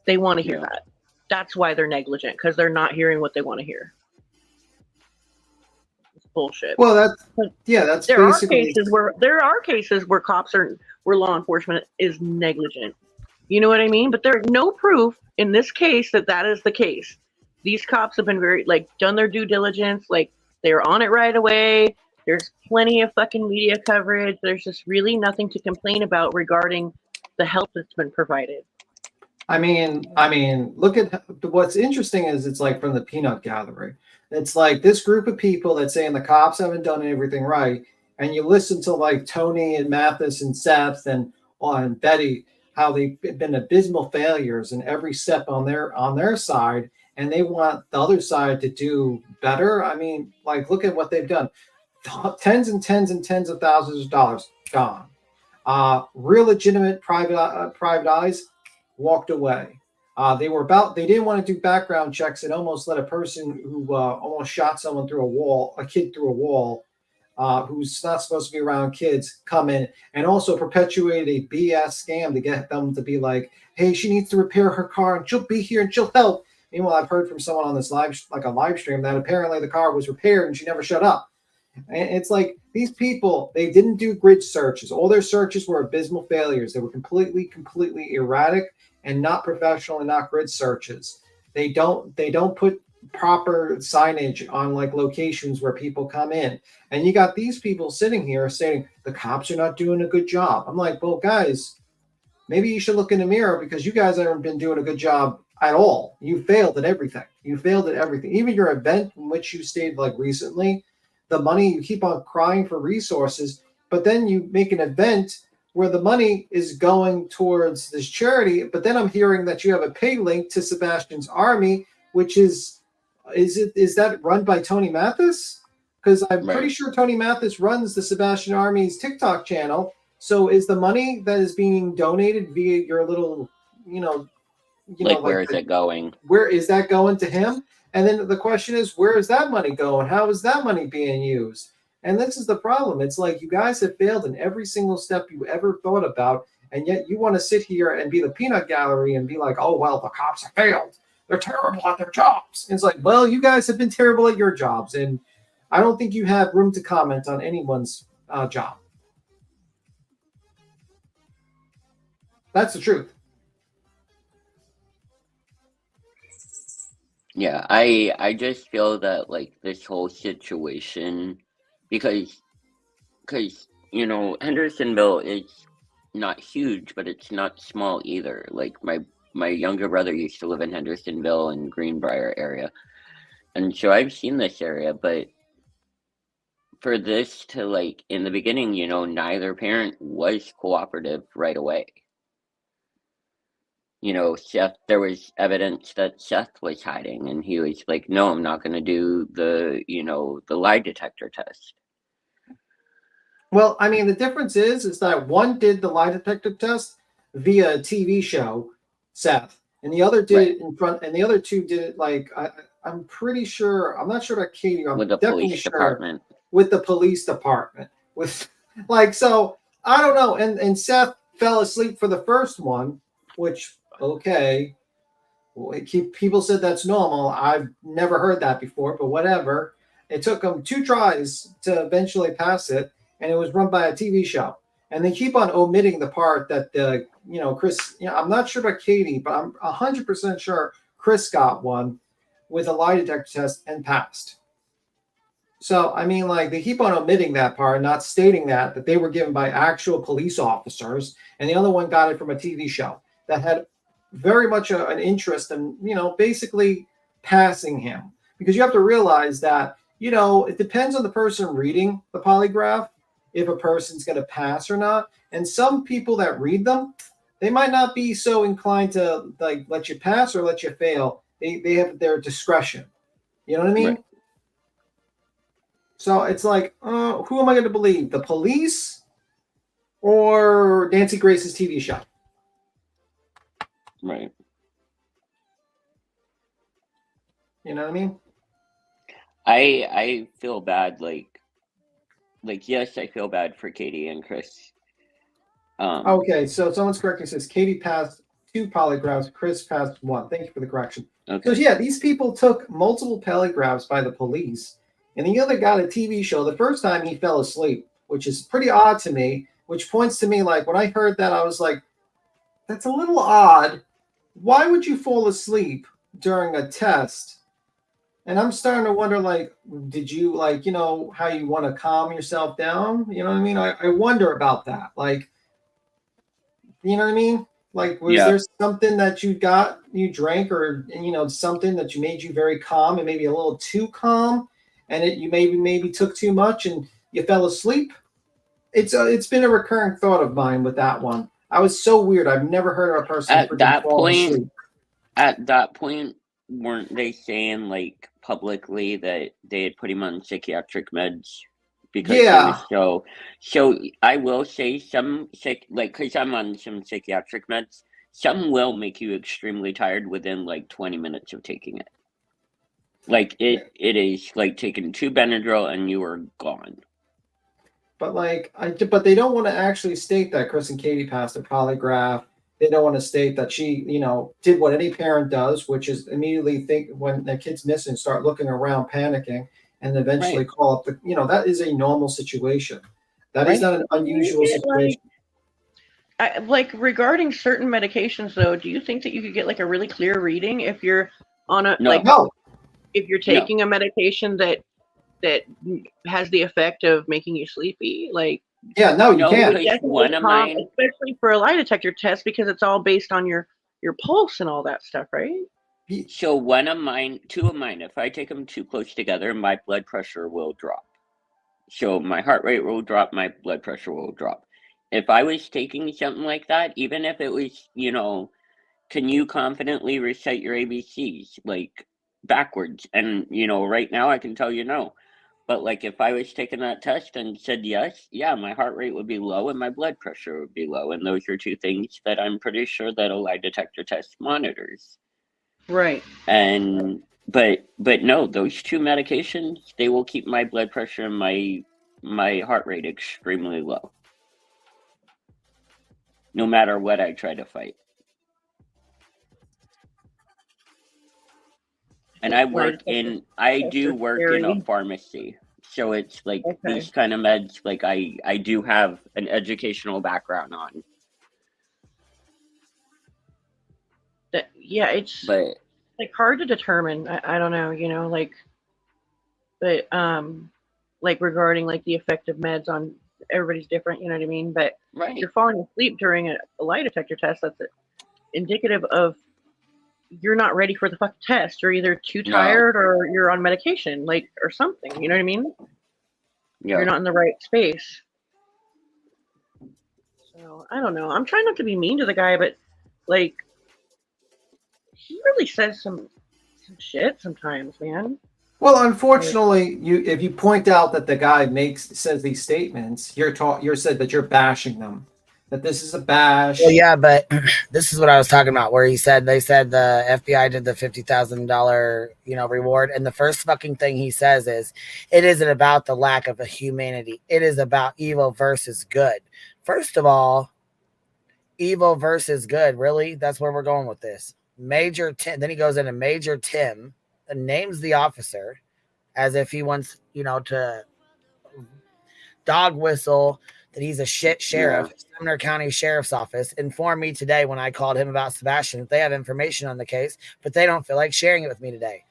They want to hear that. That's why they're negligent, because they're not hearing what they want to hear. It's bullshit. Well, that's there basically... There are cases where cops are, where law enforcement is negligent. You know what I mean? But there's no proof in this case that is the case. These cops have been very, done their due diligence. They're on it right away. There's plenty of fucking media coverage. There's just really nothing to complain about regarding the help that's been provided. I mean, look at what's interesting is it's like from the peanut gallery. It's like this group of people that's saying the cops haven't done everything right. And you listen to like Tony and Mathis and Seth and Betty, how they've been abysmal failures in every step on their side, and they want the other side to do better. I mean, look at what they've done. Tens and tens and tens of thousands of dollars gone. Real legitimate private eyes walked away. They didn't want to do background checks and almost let a person who almost shot someone through a kid through a wall, who's not supposed to be around kids, come in and also perpetuate a BS scam to get them to be like, hey, she needs to repair her car and she'll be here and she'll help. Meanwhile, I've heard from someone on this live stream that apparently the car was repaired and she never shut up. And it's like these people, they didn't do grid searches. All their searches were abysmal failures. They were completely erratic and not professional and not grid searches. They don't put proper signage on like locations where people come in. And you got these people sitting here saying the cops are not doing a good job. I'm like, well, guys, maybe you should look in the mirror because you guys haven't been doing a good job at all. You failed at everything. Even your event in which you stayed like recently, the money, you keep on crying for resources, but then you make an event where the money is going towards this charity. But then I'm hearing that you have a pay link to Sebastian's Army, which is that run by Tony Mathis? Because I'm pretty sure Tony Mathis runs the Sebastian Army's TikTok channel. So is the money that is being donated via your little, where is it going? Where is that going to him? And then the question is, where is that money going? How is that money being used? And this is the problem. It's like you guys have failed in every single step you ever thought about. And yet you want to sit here and be the peanut gallery and be like, oh, well, the cops have failed. They're terrible at their jobs. And it's like, well, you guys have been terrible at your jobs. And I don't think you have room to comment on anyone's job. That's the truth. Yeah, I just feel that like this whole situation, because Hendersonville is not huge, but it's not small either. Like my younger brother used to live in Hendersonville and Greenbrier area, and so I've seen this area. But for this to like in the beginning, neither parent was cooperative right away. Seth, there was evidence that Seth was hiding, and he was like, no, I'm not going to do the lie detector test. Well, I mean, the difference is that one did the lie detector test via a TV show, Seth, and the other did it in front, and the other two did it like, I'm pretty sure, I'm not sure about Katie, I'm with the definitely police sure department. With the police department. So I don't know. And Seth fell asleep for the first one, which, okay, people said that's normal. I've never heard that before, but whatever. It took them 2 tries to eventually pass it, and it was run by a TV show. And they keep on omitting the part that Chris. I'm not sure about Katie, but I'm 100% sure Chris got one with a lie detector test and passed. So I mean, like they keep on omitting that part, not stating that they were given by actual police officers, and the other one got it from a TV show that had very much an interest in, basically passing him. Because you have to realize that, it depends on the person reading the polygraph, if a person's going to pass or not. And some people that read them, they might not be so inclined to like let you pass or let you fail. They have their discretion. You know what I mean? Right. So it's like, who am I going to believe? The police or Nancy Grace's TV show? Right. You know what I mean? I feel bad, like yes, I feel bad for Katie and Chris. Okay, so someone's correcting, says Katie passed 2 polygraphs, Chris passed 1. Thank you for the correction. Okay. So yeah, these people took multiple polygraphs by the police, and the other got a TV show. The first time he fell asleep, which is pretty odd to me, which points to me like when I heard that, I was like, that's a little odd. Why would you fall asleep during a test? And I'm starting to wonder, like, did you, like, how you want to calm yourself down? You know what I mean? I wonder about that. Like, you know what I mean? Like, was there something that you drank or, something that you made you very calm and maybe a little too calm, and you maybe took too much and you fell asleep? It's been a recurring thought of mine with that one. I was so weird. I've never heard of a person at that point. Asleep. At that point, weren't they saying like publicly that they had put him on psychiatric meds because he was so I will say some because I'm on some psychiatric meds, some will make you extremely tired within like 20 minutes of taking it. Like it is like taking 2 Benadryl and you are gone. But but they don't want to actually state that Chris and Katie passed a polygraph they don't want to state that she, did what any parent does, which is immediately think when their kid's missing, start looking around, panicking, and eventually call up that is a normal situation. That is not an unusual situation. Like regarding certain medications, though, do you think that you could get like a really clear reading if you're on a if you're taking a medication that has the effect of making you sleepy? Like, you can't. One of mine, especially for a lie detector test, because it's all based on your pulse and all that stuff, right? So two of mine, if I take them too close together, my blood pressure will drop. So my heart rate will drop, my blood pressure will drop. If I was taking something like that, even if it was, can you confidently recite your ABCs like backwards? And, right now I can tell you no. But like if I was taking that test and said yes, yeah, my heart rate would be low and my blood pressure would be low. And those are two things that I'm pretty sure that a lie detector test monitors. Right. And but no, those two medications, they will keep my blood pressure and my heart rate extremely low. No matter what I try to fight. And I do work in a pharmacy. So it's like these kind of meds, like I do have an educational background on. It's like hard to determine. I don't know, but like regarding like the effect of meds on everybody's different, you know what I mean? But if you're falling asleep during a lie detector test, that's indicative of you're not ready for the fucking test. You're either too tired or you're on medication, like, or something, you know what I mean? You're not in the right space. So I don't know. I'm trying not to be mean to the guy, but like he really says some shit sometimes, man. Well, unfortunately, if you point out that the guy says these statements, you're said that you're bashing them, that this is a bash. Well, yeah, but this is what I was talking about, where they said the FBI did the $50,000 reward, and the first fucking thing he says is, it isn't about the lack of a humanity, it is about evil versus good. First of all, evil versus good, really? That's where we're going with this. Major Tim. Then he goes into Major Tim and names the officer as if he wants, to dog whistle that he's a shit sheriff. Sumner County Sheriff's Office informed me today when I called him about Sebastian that they have information on the case, but they don't feel like sharing it with me today.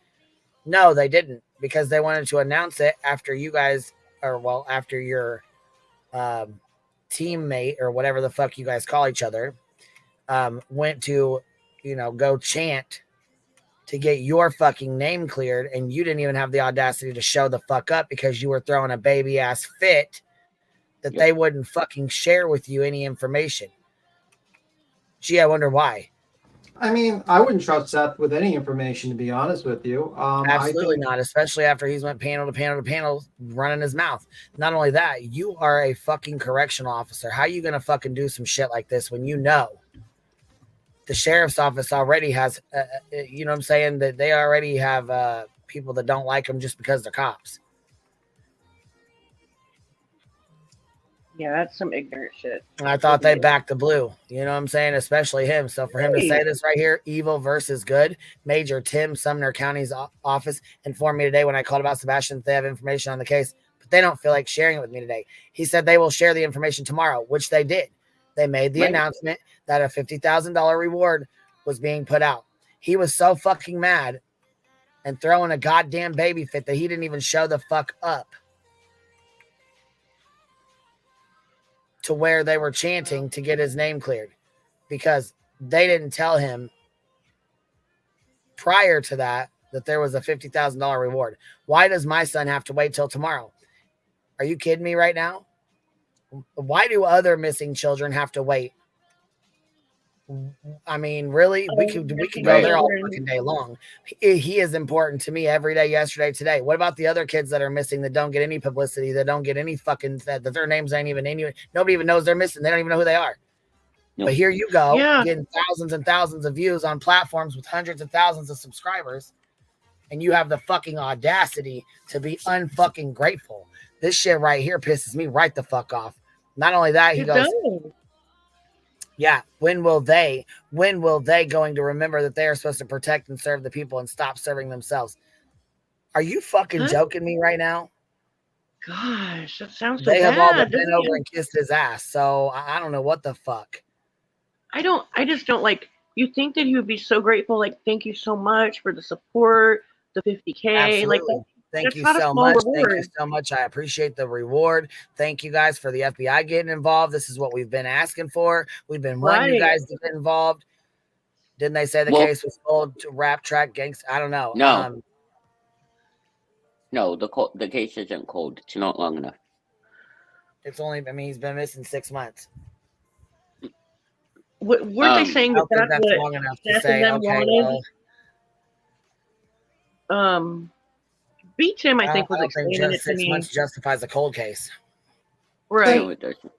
No, they didn't, because they wanted to announce it after you guys, after your teammate or whatever the fuck you guys call each other, went to, go chant to get your fucking name cleared, and you didn't even have the audacity to show the fuck up because you were throwing a baby ass fit that they wouldn't fucking share with you any information. Gee, I wonder why. I mean, I wouldn't trust Seth with any information, to be honest with you. Absolutely not, especially after he's went panel to panel to panel running his mouth. Not only that, you are a fucking correctional officer. How are you going to fucking do some shit like this when you know the sheriff's office already has, you know what I'm saying, that they already have people that don't like them just because they're cops? Yeah, that's some ignorant shit. I thought they backed the blue. You know what I'm saying? Especially him. So for him to say this right here, evil versus good, Major Tim, Sumner County's office, informed me today when I called about Sebastian that they have information on the case, but they don't feel like sharing it with me today. He said they will share the information tomorrow, which they did. They made the announcement that a $50,000 reward was being put out. He was so fucking mad and throwing a goddamn baby fit that he didn't even show the fuck up to where they were chanting to get his name cleared, because they didn't tell him prior to that there was a $50,000 reward. Why does my son have to wait till tomorrow? Are you kidding me right now? Why do other missing children have to wait? I mean, really, we could go there all fucking day long. He is important to me every day, yesterday, today. What about the other kids that are missing that don't get any publicity, that don't get any fucking, that their names ain't even anywhere? Nobody even knows they're missing. They don't even know who they are. Nope. But here you go, getting thousands and thousands of views on platforms with hundreds of thousands of subscribers, and you have the fucking audacity to be unfucking grateful. This shit right here pisses me right the fuck off. Not only that, he goes, Yeah. When will they going to remember that they are supposed to protect and serve the people and stop serving themselves? Are you fucking joking me right now? Gosh, that sounds so They have all but bad. bent over and kissed his ass. So I don't know what the fuck. I just don't like, you think that he would be so grateful, like, thank you so much for the support, the 50K. Absolutely. Like, Thank that's you not a so small much. reward. Thank you so much. I appreciate the reward. Thank you guys for the FBI getting involved. This is what we've been asking for. We've been wanting you guys to get involved. Didn't they say the case was sold to Rap Track Gangs? I don't know. No. No, the case isn't cold. It's not long enough. It's only, I mean, he's been missing 6 months. Weren't they saying that that's what long enough to Seth say, and them okay, wanted? well, Beat Tim, I think, I was don't think explaining it just to 6 me. months justifies a cold case. Right. No, it doesn't.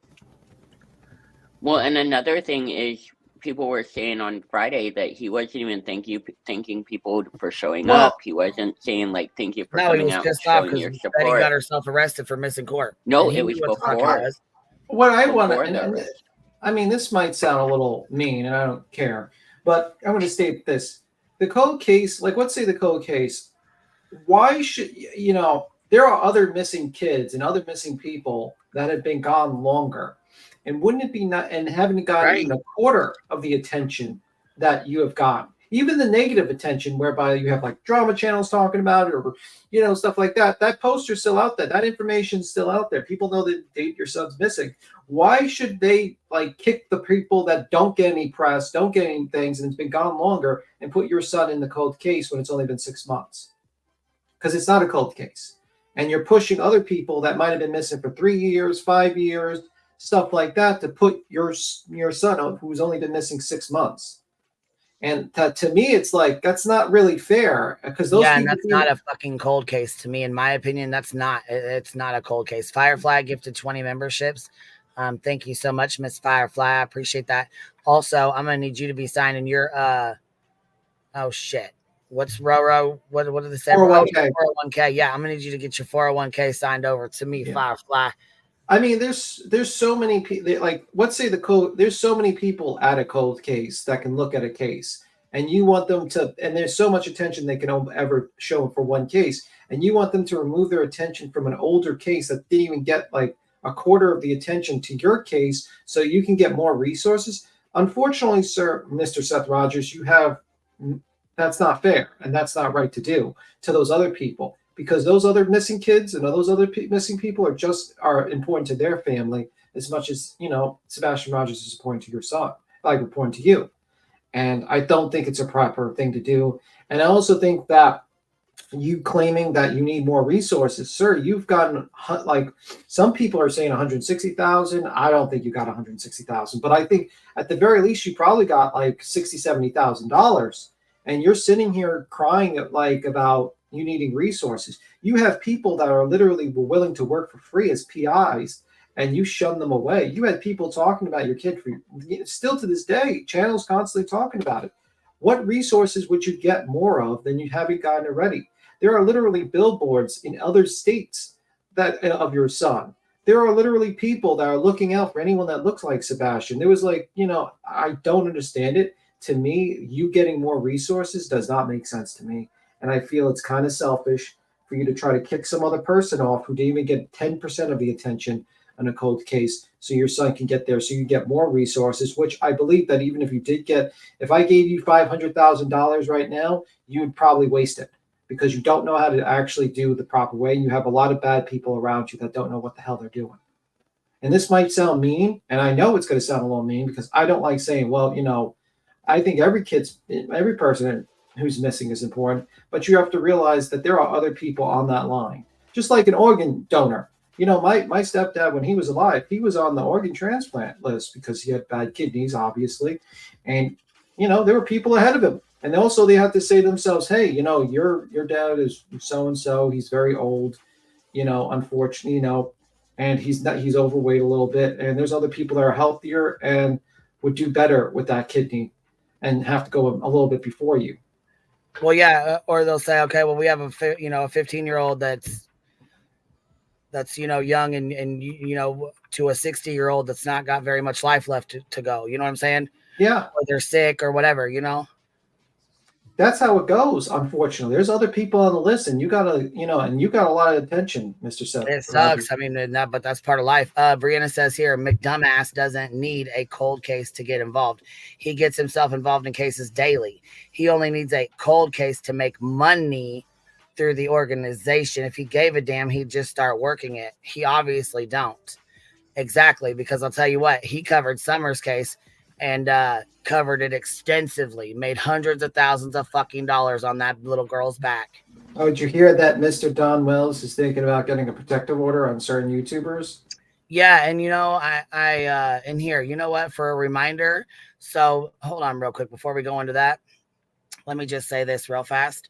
Well, and another thing is, people were saying on Friday that he wasn't even thanking people for showing up. He wasn't saying, like, thank you for No, he coming was out, pissed off showing because your Betty support. got herself arrested for missing court. No, And he it was knew what the fuck it before. was. What I want Before to, the and arrest. I mean, this might sound a little mean, and I don't care, but I'm going to state this: the cold case, like, let's say the cold case. Why should there are other missing kids and other missing people that have been gone longer, and wouldn't it be not and haven't gotten even a quarter of the attention that you have gotten? Even the negative attention, whereby you have like drama channels talking about it, or stuff like that. That poster's still out there. That information's still out there. People know the date your son's missing. Why should they like kick the people that don't get any press, don't get any things, and it's been gone longer, and put your son in the cold case when it's only been 6 months? Because it's not a cold case, and you're pushing other people that might have been missing for 3 years, 5 years, stuff like that, to put your son on, who's only been missing 6 months. And to me, it's like, that's not really fair, because those people, and that's not a fucking cold case to me. In my opinion, it's not a cold case. Firefly gifted 20 memberships. Thank you so much, Miss Firefly. I appreciate that. Also, I'm gonna need you to be signing your oh shit. What's Roro? What did they say? 401k. 401k. Yeah, I'm gonna need you to get your 401k signed over to me, Firefly. I mean, there's so many people. Like, let's say there's so many people at a cold case that can look at a case, and you want them to, and there's so much attention they can ever show for one case, and you want them to remove their attention from an older case that didn't even get like a quarter of the attention to your case, so you can get more resources. Unfortunately, sir, Mr. Seth Rogers, that's not fair, and that's not right to do to those other people. Because those other missing kids and those other missing people are important to their family as much as Sebastian Rogers is important to your son, like important to you. And I don't think it's a proper thing to do. And I also think that you claiming that you need more resources, sir, you've gotten, like, some people are saying 160,000. I don't think you got 160,000, but I think at the very least you probably got like $60,000-$70,000, and you're sitting here crying about you needing resources. You have people that are literally willing to work for free as PIs, and you shun them away. You had people talking about your kid still to this day, channels constantly talking about it. What resources would you get more of than you haven't gotten already? There are literally billboards in other states of your son. There are literally people that are looking out for anyone that looks like Sebastian. There was I don't understand it. To me, you getting more resources does not make sense to me. And I feel it's kind of selfish for you to try to kick some other person off who didn't even get 10% of the attention on a cold case, so your son can get there, so you get more resources, which I believe that even if you did get, if I gave you $500,000 right now, you would probably waste it, because you don't know how to actually do the proper way. You have a lot of bad people around you that don't know what the hell they're doing. And this might sound mean, and I know it's going to sound a little mean, because I don't like saying, well, I think every person who's missing is important, but you have to realize that there are other people on that line. Just like an organ donor. My stepdad, when he was alive, he was on the organ transplant list because he had bad kidneys, obviously. And, there were people ahead of him. And also they have to say to themselves, hey, your dad is so-and-so. He's very old, unfortunately, and he's overweight a little bit. And there's other people that are healthier and would do better with that kidney and have to go a little bit before you. Well, yeah, or they'll say, okay, well, we have a 15-year-old that's that's, young and to a 60-year-old that's not got very much life left to go. You know what I'm saying? Yeah. Or they're sick or whatever, That's how it goes, unfortunately. There's other people on the list, and you got a lot of attention, Mr. Seth. It sucks. I mean, but that's part of life. Brianna says here, McDumbass doesn't need a cold case to get involved. He gets himself involved in cases daily. He only needs a cold case to make money through the organization. If he gave a damn, he'd just start working it. He obviously don't. Exactly, because I'll tell you what, he covered Summer's case and covered it extensively, made hundreds of thousands of fucking dollars on that little girl's back. Oh, did you hear that Mr. Don Wells is thinking about getting a protective order on certain YouTubers? Yeah, and I in here, you know what, for a reminder, so hold on real quick before we go into that. Let me just say this real fast.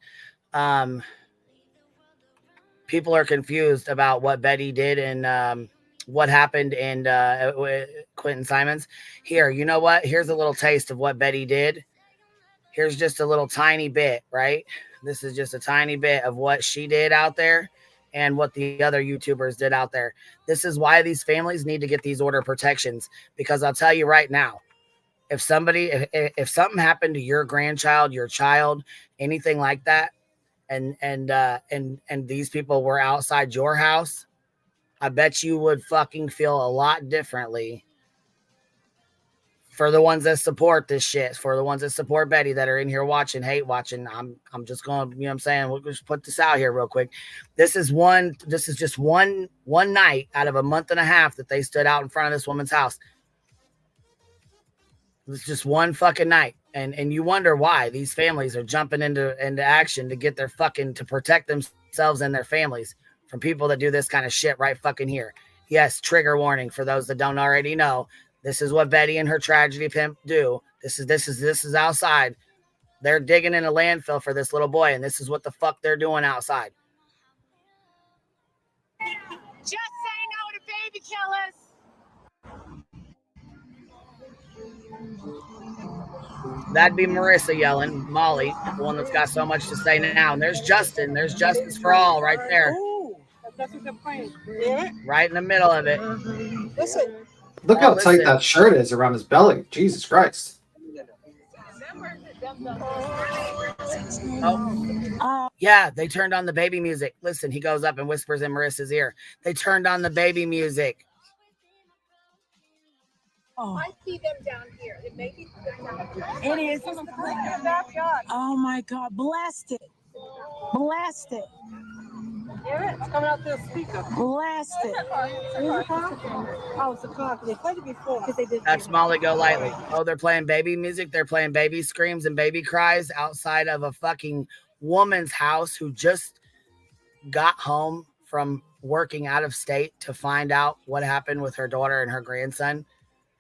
People are confused about what Betty did and what happened in Quentin Simons. Here, you know what? Here's a little taste of what Betty did. Here's just a little tiny bit, right? This is just a tiny bit of what she did out there and what the other YouTubers did out there. This is why these families need to get these order protections, because I'll tell you right now, if something happened to your grandchild, your child, anything like that, and these people were outside your house, I bet you would fucking feel a lot differently. For the ones that support this shit, for the ones that support Betty that are in here watching, hate watching, I'm just going to, you know what I'm saying? We'll just put this out here real quick. This is just one night out of a month and a half that they stood out in front of this woman's house. It's just one fucking night. And you wonder why these families are jumping into action to get their to protect themselves and their families from people that do this kind of shit right fucking here. Yes, trigger warning for those that don't already know. This is what Betty and her tragedy pimp do. This is outside. They're digging in a landfill for this little boy, and this is what the fuck they're doing outside. Just say no to baby killers. That'd be Marissa yelling, Molly, the one that's got so much to say now. And there's Justin. There's Justice for All right there. Ooh, that's what they're playing. Yeah. Right in the middle of it. Listen. Look how tight that shirt is around his belly. Jesus Christ. Oh. Yeah, they turned on the baby music. Listen, he goes up and whispers in Marissa's ear. They turned on the baby music. Oh. I see them down here. The baby's down here. It is. Oh my God. Blast it. Blast it. Yeah, it's coming out the speaker. Blast it. Oh, it's a car. They played it before. That's Molly Go Lightly. Oh, they're playing baby music. They're playing baby screams and baby cries outside of a fucking woman's house who just got home from working out of state to find out what happened with her daughter and her grandson.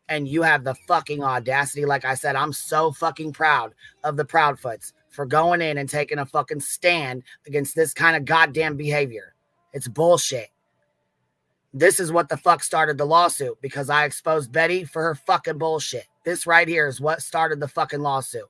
And you have the fucking audacity. Like I said, I'm so fucking proud of the Proudfoots for going in and taking a fucking stand against this kind of goddamn behavior. It's bullshit. This is what the fuck started the lawsuit, because I exposed Betty for her fucking bullshit. This right here is what started the fucking lawsuit.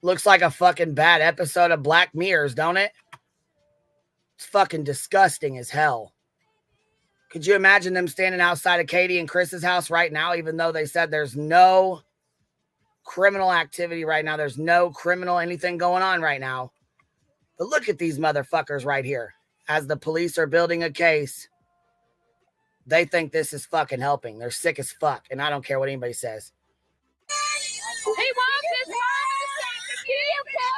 Looks like a fucking bad episode of Black Mirrors, don't it? It's fucking disgusting as hell. Could you imagine them standing outside of Katie and Chris's house right now, even though they said there's no criminal activity right now? There's no criminal anything going on right now. But look at these motherfuckers right here. As the police are building a case, they think this is fucking helping. They're sick as fuck, and I don't care what anybody says. He wants his mom to kill him.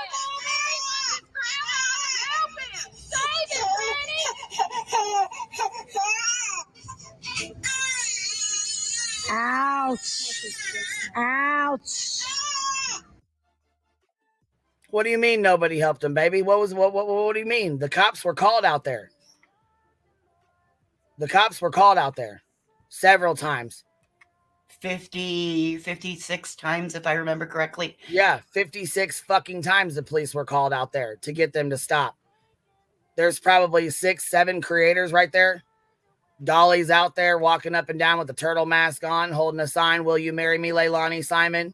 Help him. Save him, Granny. Ouch. What do you mean nobody helped him, baby? What do you mean? The cops were called out there. The cops were called out there several times. 56 times, if I remember correctly. Yeah, 56 fucking times the police were called out there to get them to stop. There's probably 6, 7 creators right there. Dolly's out there walking up and down with a turtle mask on, holding a sign, "Will you marry me, Leilani Simon?"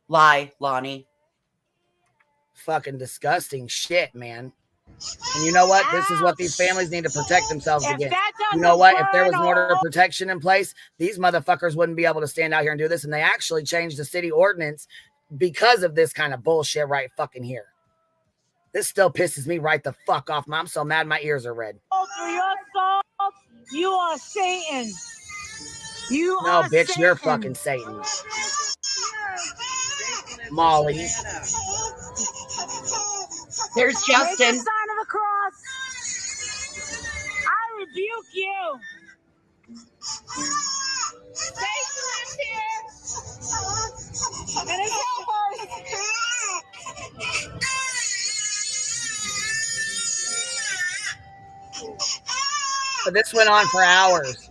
Lie, Lonnie. Fucking disgusting shit, man. And you know what? This is what these families need to protect themselves against. You know what? If there was an order of protection in place, these motherfuckers wouldn't be able to stand out here and do this. And they actually changed the city ordinance because of this kind of bullshit right fucking here. This still pisses me right the fuck off. I'm so mad my ears are red. For your thoughts, you are Satan. No, bitch, Satan. You're fucking Satan. Molly. There's Justin. Make the sign of the cross. I rebuke you. Satan is here. And his helpers. So this went on for hours.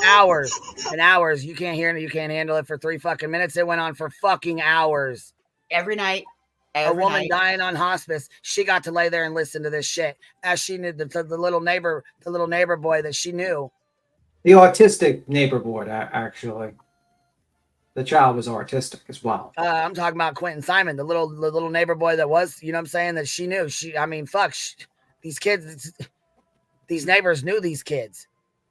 Hours and hours. You can't hear it. You can't handle it for 3 fucking minutes. It went on for fucking hours. Every night. A woman dying on hospice. She got to lay there and listen to this shit. As she knew the little neighbor boy that she knew. The autistic neighbor boy, actually. The child was autistic as well. I'm talking about Quentin Simon, the little neighbor boy that was, you know what I'm saying, that she knew. These kids, these neighbors knew these kids.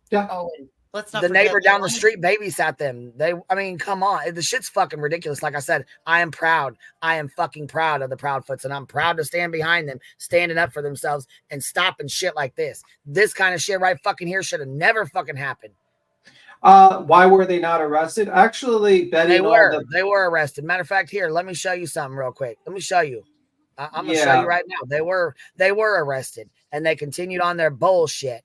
Yeah. Oh, let's not the forget neighbor down the street babysat them. Come on. The shit's fucking ridiculous. Like I said, I am proud. I am fucking proud of the Proudfoots, and I'm proud to stand behind them, standing up for themselves and stopping shit like this. This kind of shit right fucking here should have never fucking happened. Why were they not arrested? Actually, Betty, they were arrested. Matter of fact, here, let me show you something real quick. Let me show you. I'm gonna show you right now. They were arrested, and they continued on their bullshit.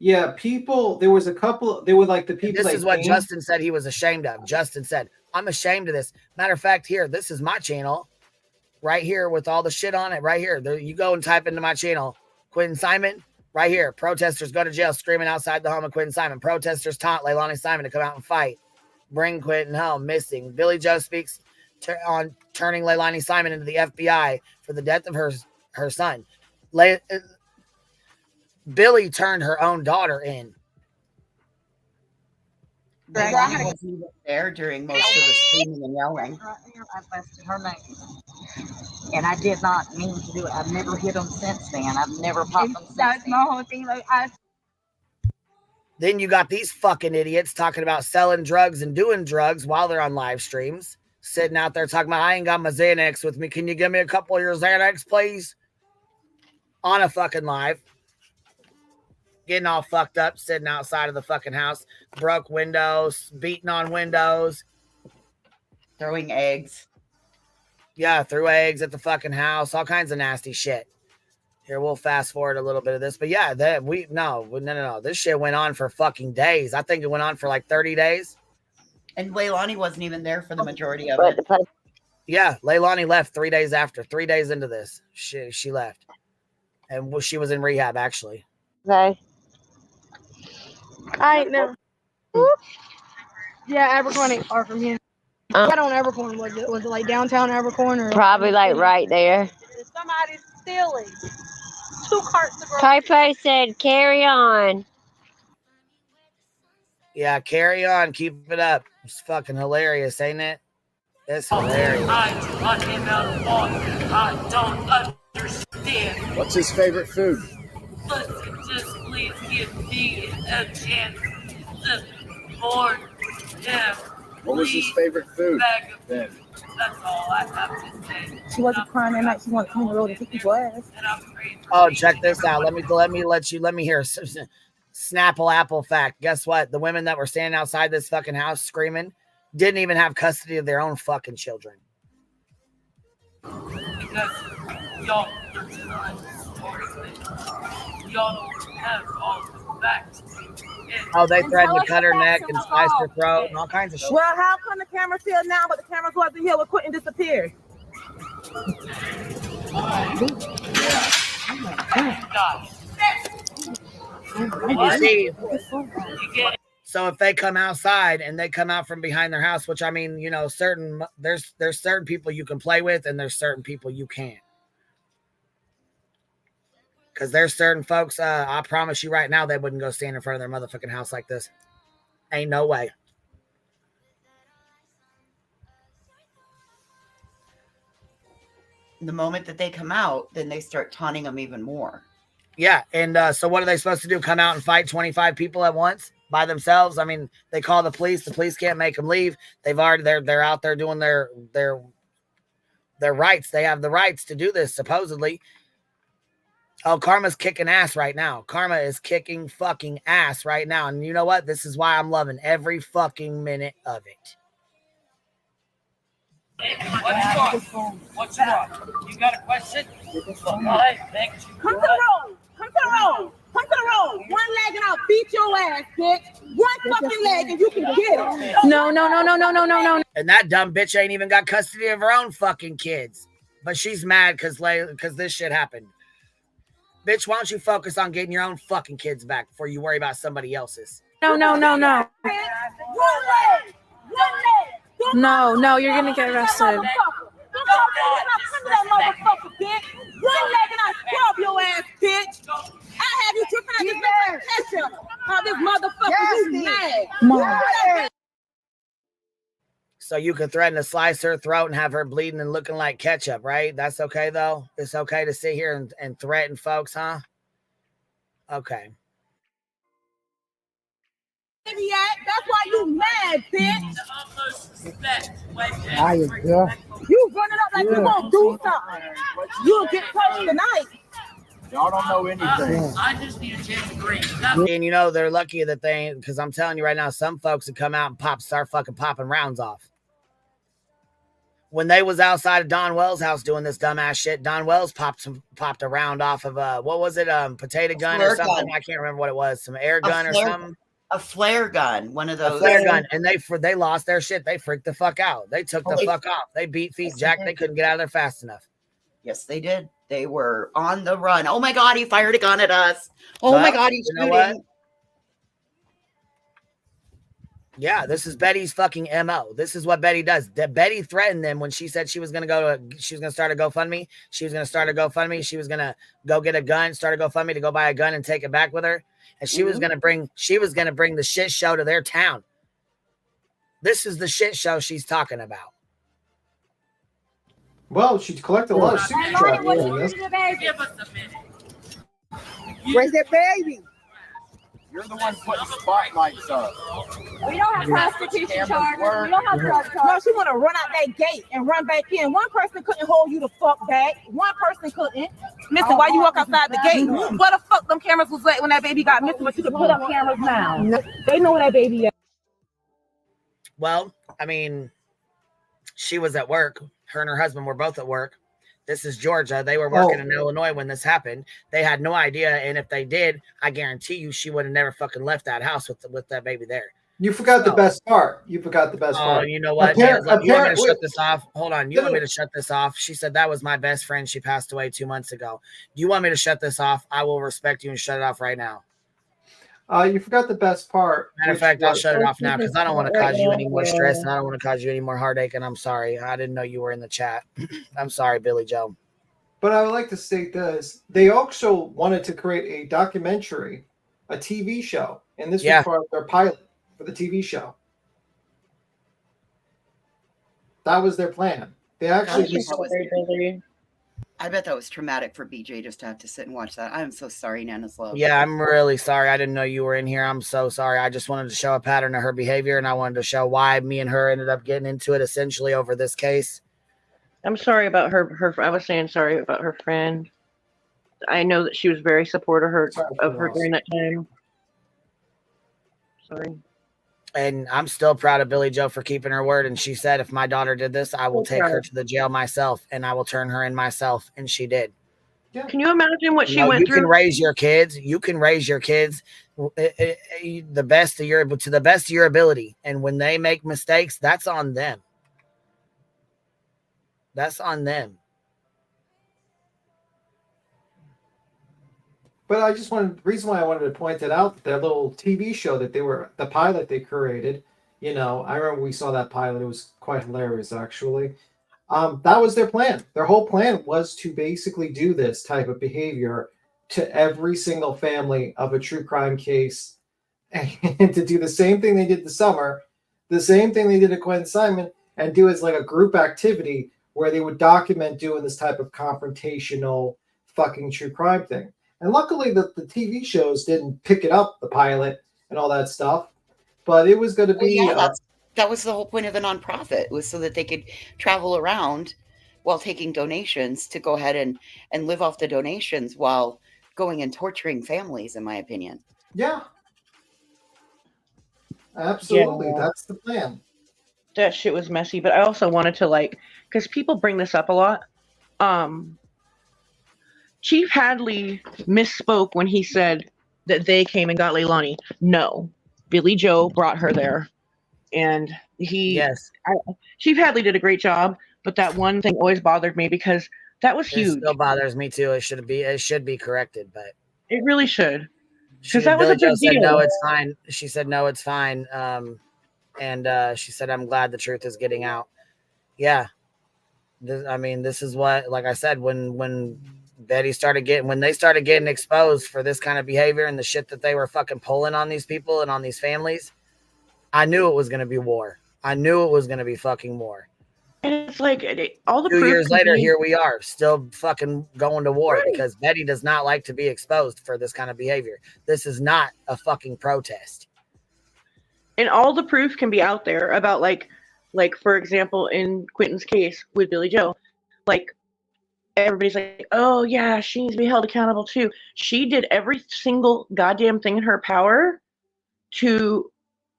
Yeah, there was a couple. They were like the people. This is what Justin said he was ashamed of. Justin said, "I'm ashamed of this." Matter of fact, here, this is my channel, right here with all the shit on it. Right here, you go and type into my channel, Quentin Simon. Right here, protesters go to jail screaming outside the home of Quentin Simon. Protesters taunt Leilani Simon to come out and fight. Bring Quentin home. Missing. Billy Joe speaks on turning Leilani Simon into the FBI for the death of her son. Billy turned her own daughter in. Leilani wasn't even there during most of the screaming and yelling. I busted her name. And I did not mean to do it. I've never hit them since then. I've never popped them since That's then. my whole thing. Then you got these fucking idiots talking about selling drugs and doing drugs while they're on live streams. Sitting out there talking about, I ain't got my Xanax with me. Can you give me a couple of your Xanax, please? On a fucking live. Getting all fucked up, sitting outside of the fucking house. Broke windows, beating on windows. Throwing eggs. Yeah, threw eggs at the fucking house. All kinds of nasty shit. Here, we'll fast forward a little bit of this. But yeah, no. This shit went on for fucking days. I think it went on for like 30 days. And Leilani wasn't even there for the majority of it. Yeah, Leilani left 3 days after. 3 days into this, she left. And she was in rehab, actually. Okay. I know. Yeah, Abercorn ain't far from here. Right on Abercorn. Was it like downtown Abercorn? Or Probably like right there. Somebody's stealing 2 carts of Popo said, carry on. Yeah, carry on. Keep it up. It's fucking hilarious, ain't it? It's hilarious. I don't understand. What's his favorite food? Listen, just please give me a chance to warn him. What was his favorite food then? That's all I have to say. She wasn't crying that night. She wanted to come on the road and kick people's ass. Oh, check this out. Let me hear Snapple Apple fact. Guess what? The women that were standing outside this fucking house screaming didn't even have custody of their own fucking children. Because y'all are denying the story. Y'all don't have all the Oh, they threatened to cut her neck and slice her throat and all kinds of shit. Well, how come the camera's here now, but the cameras wasn't here when Quentin disappeared? You see, so if they come outside and they come out from behind their house, which I mean, you know, there's certain people you can play with and there's certain people you can't. Because there's certain folks, I promise you right now, they wouldn't go stand in front of their motherfucking house like this. Ain't no way. The moment that they come out, then they start taunting them even more. Yeah, and so what are they supposed to do? Come out and fight 25 people at once by themselves? I mean, they call the police. The police can't make them leave. They're out there doing their rights. They have the rights to do this, supposedly. Oh, Karma's kicking ass right now. Karma is kicking fucking ass right now. And you know what? This is why I'm loving every fucking minute of it. What's up? You got a question? Hi, thanks. Come to the road. Come to the road. Come to the road. One leg and I'll beat your ass, bitch. One fucking leg and you can get it. No. And that dumb bitch ain't even got custody of her own fucking kids. But she's mad because this shit happened. Bitch, why don't you focus on getting your own fucking kids back before you worry about somebody else's? No. One leg. No, you're gonna get arrested. One leg and I scrub your ass, bitch. I have you tripping at this ketchup. How this motherfucker you mad. So you can threaten to slice her throat and have her bleeding and looking like ketchup, right? That's okay, though? It's okay to sit here and threaten folks, huh? Okay. That's why you mad, bitch. You running up like you gonna do something. You'll get touched tonight. Y'all don't know anything. I just need a chance to breathe. And you know, they're lucky that they, because I'm telling you right now, some folks would come out and start fucking popping rounds off. When they was outside of Don Wells' house doing this dumbass shit, Don Wells popped a round off of what was it? Potato gun or something? Gun. I can't remember what it was. Some air gun or something. A flare gun, one of those. A flare gun, and they lost their shit. They freaked the fuck out. They took the fuck off. They beat feet Jack. They couldn't get out of there fast enough. Yes, they did. They were on the run. Oh my God, he fired a gun at us. Oh my God, he's shooting. What? Yeah, this is Betty's fucking MO. This is what Betty does. Betty threatened them when she said she was going to start a GoFundMe. She was going to start a GoFundMe. She was going to go get a gun, start a GoFundMe to go buy a gun and take it back with her. And she was going to bring the shit show to their town. This is the shit show she's talking about. Well, she collected a lot of super chat. Where's that baby? You're the one putting spotlights up. We don't have prostitution charges. We don't have drug charges. No, she want to run out that gate and run back in. One person couldn't hold you the fuck back. One person couldn't. Listen, why you walk outside the gate? Where the fuck them cameras was at when that baby got missing? But you can put up cameras now. They know where that baby is. Well, I mean, she was at work. Her and her husband were both at work. This is Georgia. They were working in Illinois when this happened. They had no idea. And if they did, I guarantee you she would have never fucking left that house with that baby there. You forgot the best part. You forgot the best part. Oh, you know what? You want me to shut this off? Hold on. You want me to shut this off? She said that was my best friend. She passed away 2 months ago. Do you want me to shut this off? I will respect you and shut it off right now. You forgot the best part. Matter of fact, I'll shut it off now because I don't want to cause you any more stress and I don't want to cause you any more heartache. And I'm sorry. I didn't know you were in the chat. I'm sorry, Billy Joe. But I would like to state this. They also wanted to create a documentary, a TV show. And this was part of their pilot for the TV show. That was their plan. They actually I bet that was traumatic for BJ just to have to sit and watch that. I'm so sorry, Nana's love. Yeah, I'm really sorry. I didn't know you were in here. I'm so sorry. I just wanted to show a pattern of her behavior, and I wanted to show why me and her ended up getting into it essentially over this case. I'm sorry about her. I was saying sorry about her friend. I know that she was very supportive of her during that time. Sorry. And I'm still proud of Billy Joe for keeping her word. And she said, if my daughter did this, I will take her to the jail myself and I will turn her in myself. And she did. Can you imagine what she No, went you through? can raise your kids. You can raise your kids the best of your to the best of your ability. And when they make mistakes, that's on them. That's on them. But I just wanted, the reason why I wanted to point it out, that little TV show that the pilot they created, you know, I remember we saw that pilot. It was quite hilarious, actually. That was their plan. Their whole plan was to basically do this type of behavior to every single family of a true crime case, and to do the same thing they did this summer, the same thing they did to Gwen Simon, and do as like a group activity where they would document doing this type of confrontational fucking true crime thing. And luckily the TV shows didn't pick it up, the pilot and all that stuff. But it was going to be... that was the whole point of the nonprofit, was so that they could travel around while taking donations to go ahead and live off the donations while going and torturing families, in my opinion. Yeah. Absolutely. Yeah. That's the plan. That shit was messy, but I also wanted to, like, because people bring this up a lot. Chief Hadley misspoke when he said that they came and got Leilani. No, Billy Joe brought her there, and Chief Hadley did a great job. But that one thing always bothered me because that was huge. It still bothers me too. It should be corrected, but it really should. Because that was Billy a Joe big said deal. no, it's fine. She said no, it's fine. And she said, I'm glad the truth is getting out. Yeah. This is what, like I said, when they started getting exposed for this kind of behavior and the shit that they were fucking pulling on these people and on these families, I knew it was going to be war. I knew it was going to be fucking war. And it's like all the 2 years later, here here we are, still fucking going to war because Betty does not like to be exposed for this kind of behavior. This is not a fucking protest. And all the proof can be out there about like for example, in Quentin's case with Billy Joe, like everybody's like, oh yeah, she needs to be held accountable too. She did every single goddamn thing in her power to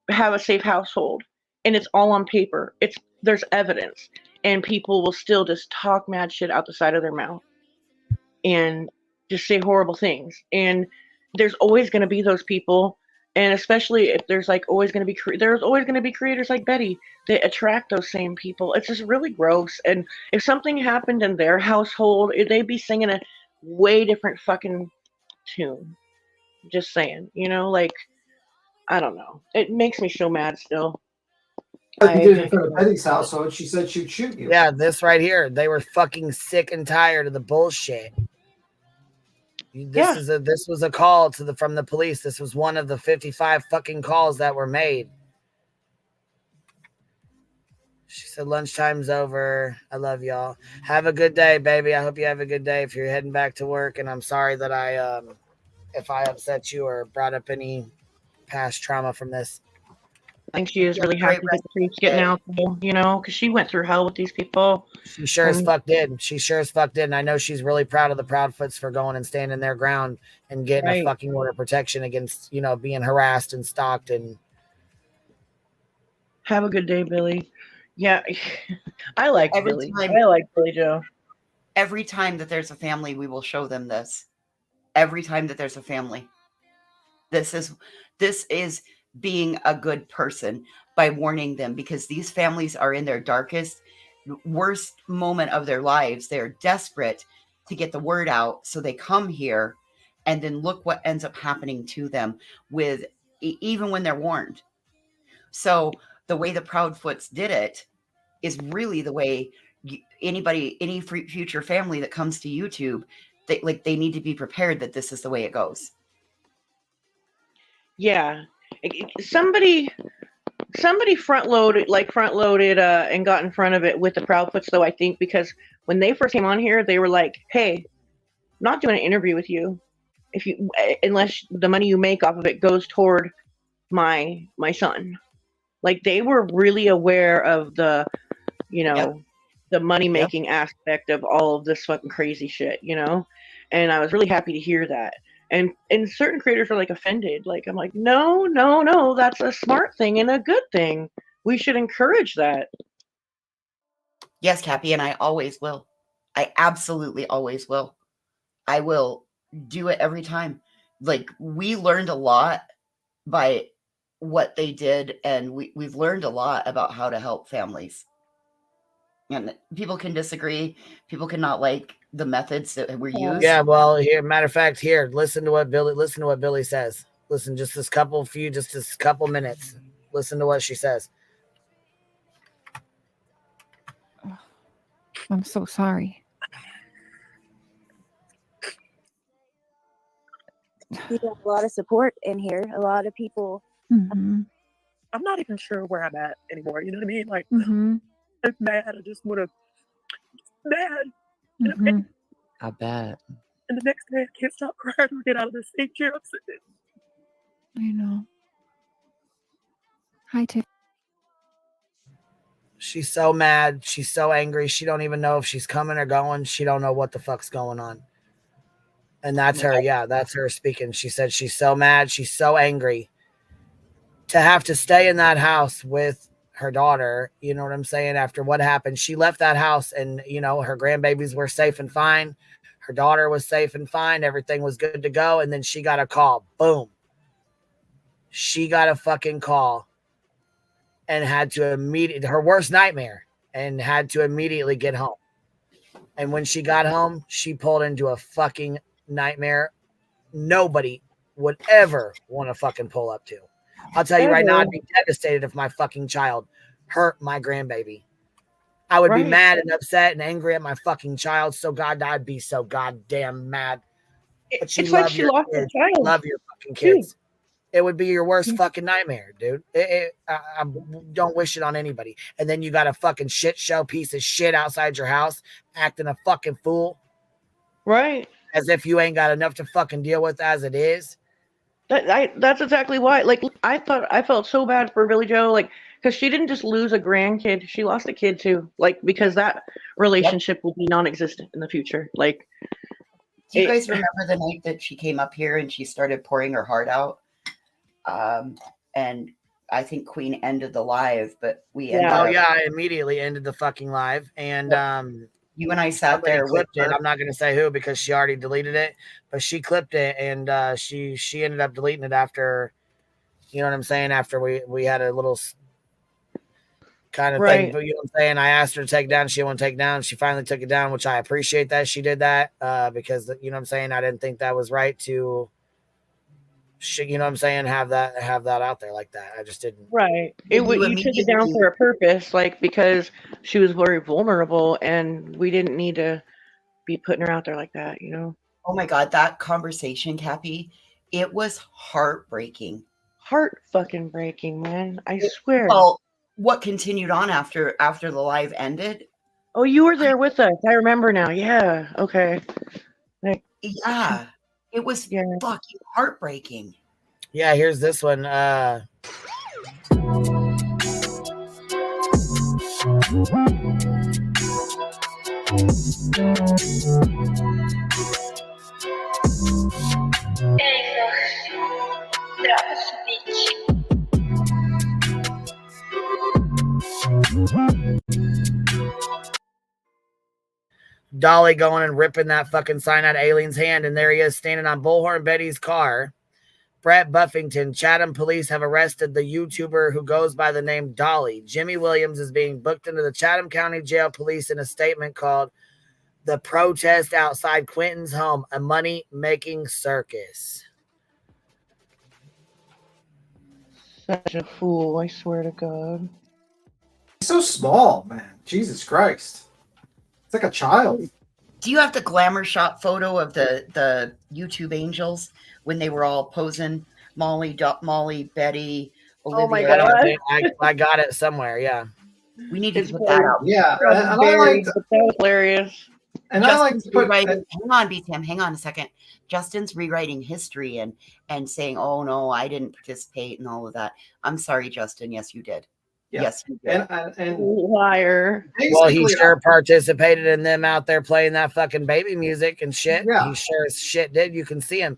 have a safe household, and it's all on paper. There's evidence, and people will still just talk mad shit out the side of their mouth and just say horrible things. And there's always going to be those people. And especially if there's always going to be creators like Betty that attract those same people. It's just really gross. And if something happened in their household, they'd be singing a way different fucking tune. Just saying, I don't know. It makes me so mad still. Like you did in front of Betty's household, she said she'd shoot you. Yeah, this right here. They were fucking sick and tired of the bullshit. This was a call from the police. This was one of the 55 fucking calls that were made. She said, lunchtime's over. I love y'all. Have a good day, baby. I hope you have a good day if you're heading back to work. And I'm sorry that if I upset you or brought up any past trauma from this. I think she is really happy that the truth's getting out, because she went through hell with these people. She sure as fuck did. She sure as fuck did. And I know she's really proud of the Proudfoots for going and standing their ground and getting a fucking order of protection against, being harassed and stalked. And have a good day, Billy. Yeah, I like Billy. I like Billy Joe. Every time that there's a family, we will show them this. Every time that there's a family, this is being a good person by warning them, because these families are in their darkest, worst moment of their lives. They're desperate to get the word out, so they come here, and then look what ends up happening to them with even when they're warned. So the way the Proudfoots did it is really the way any future family that comes to YouTube, they need to be prepared that this is the way it goes. Yeah. Somebody front loaded and got in front of it with the Proudfoots, though, I think, because when they first came on here, they were like, hey, I'm not doing an interview with you unless the money you make off of it goes toward my son. Like, they were really aware of the the money making aspect of all of this fucking crazy shit, and I was really happy to hear that. And certain creators are like offended. Like, I'm like, no, that's a smart thing and a good thing. We should encourage that. Yes, Cappy, and I always will. I absolutely always will. I will do it every time. Like, we learned a lot by what they did, and we've learned a lot about how to help families. And people can disagree. People cannot like the methods that were used. Yeah, well, here, matter of fact, here, listen to what Billy says. Listen, just this couple minutes. Listen to what she says. I'm so sorry. We have a lot of support in here. A lot of people. Mm-hmm. I'm not even sure where I'm at anymore. You know what I mean? Like, Mm-hmm. I'm mad. I just want to mad. Mm-hmm. I bet. And the next day, I can't stop crying to get out of this same chair I'm sitting in. I know. Hi, Tiff. She's so mad. She's so angry. She don't even know if she's coming or going. She don't know what the fuck's going on. And that's her. Yeah, that's her speaking. She said she's so mad. She's so angry to have to stay in that house with her daughter. You know what I'm saying? After what happened, she left that house and, you know, her grandbabies were safe and fine. Her daughter was safe and fine. Everything was good to go. And then she got a call. Boom. She got a fucking call and had to her worst nightmare, and had to immediately get home. And when she got home, she pulled into a fucking nightmare nobody would ever want to fucking pull up to. I'll tell you right now, I'd be devastated if my fucking child hurt my grandbaby. I would be mad and upset and angry at my fucking child. I'd be so goddamn mad. But It's like she lost her child. Love your fucking kids. It would be your worst fucking nightmare, dude. I don't wish it on anybody. And then you got a fucking shit show piece of shit outside your house acting a fucking fool. Right. As if you ain't got enough to fucking deal with as it is. That's exactly why. Like, I felt so bad for Billy Joe, like, because she didn't just lose a grandkid, she lost a kid too. Like, because that relationship will be non-existent in the future. Like, do you guys remember the night that she came up here and she started pouring her heart out? And I think Queen ended the live, but we ended up, I immediately ended the fucking live. And you and I sat there with clipped it. her. I'm not gonna say who because she already deleted it, but she clipped it, and she ended up deleting it after, you know what I'm saying, after we had a little kind of thing. But you know what I'm saying? I asked her to take it down, she didn't want to take it down. She finally took it down, which I appreciate that she did that, because you know what I'm saying, I didn't think that was right to you know what I'm saying, have that out there like that. I just didn't. Right. You took it down for a purpose, like, because she was very vulnerable and we didn't need to be putting her out there like that, you know? Oh my God, that conversation, Cappy, it was heartbreaking. Heart fucking breaking, man. I swear. Well, what continued on after the live ended? Oh, you were there with us. I remember now. Yeah. Okay. Like, yeah. It was fucking heartbreaking. Yeah, here's this one. Dolly going and ripping that fucking sign out of Aileen's hand, and there he is standing on Bullhorn Betty's car. Brett Buffington, Chatham police have arrested the YouTuber who goes by the name Dolly. Jimmy Williams is being booked into the Chatham County Jail Police in a statement called "The Protest Outside Quentin's Home, a Money-Making Circus." such a fool, I swear to God. He's so small, man. Jesus Christ. It's like a child. Do you have the glamour shot photo of the YouTube angels when they were all posing? Molly, Betty, Olivia. Oh my God. I got it somewhere. Yeah. We need to put that out. Yeah. And I like that was hilarious. And Justin's I like to put, hang on, BTM, hang on a second. Justin's rewriting history and saying, "Oh no, I didn't participate," and all of that. I'm sorry, Justin. Yes, you did. Yeah. Yes, you did. And liar. Well, he sure participated in them out there playing that fucking baby music and shit. Yeah. He sure as shit did. You can see him.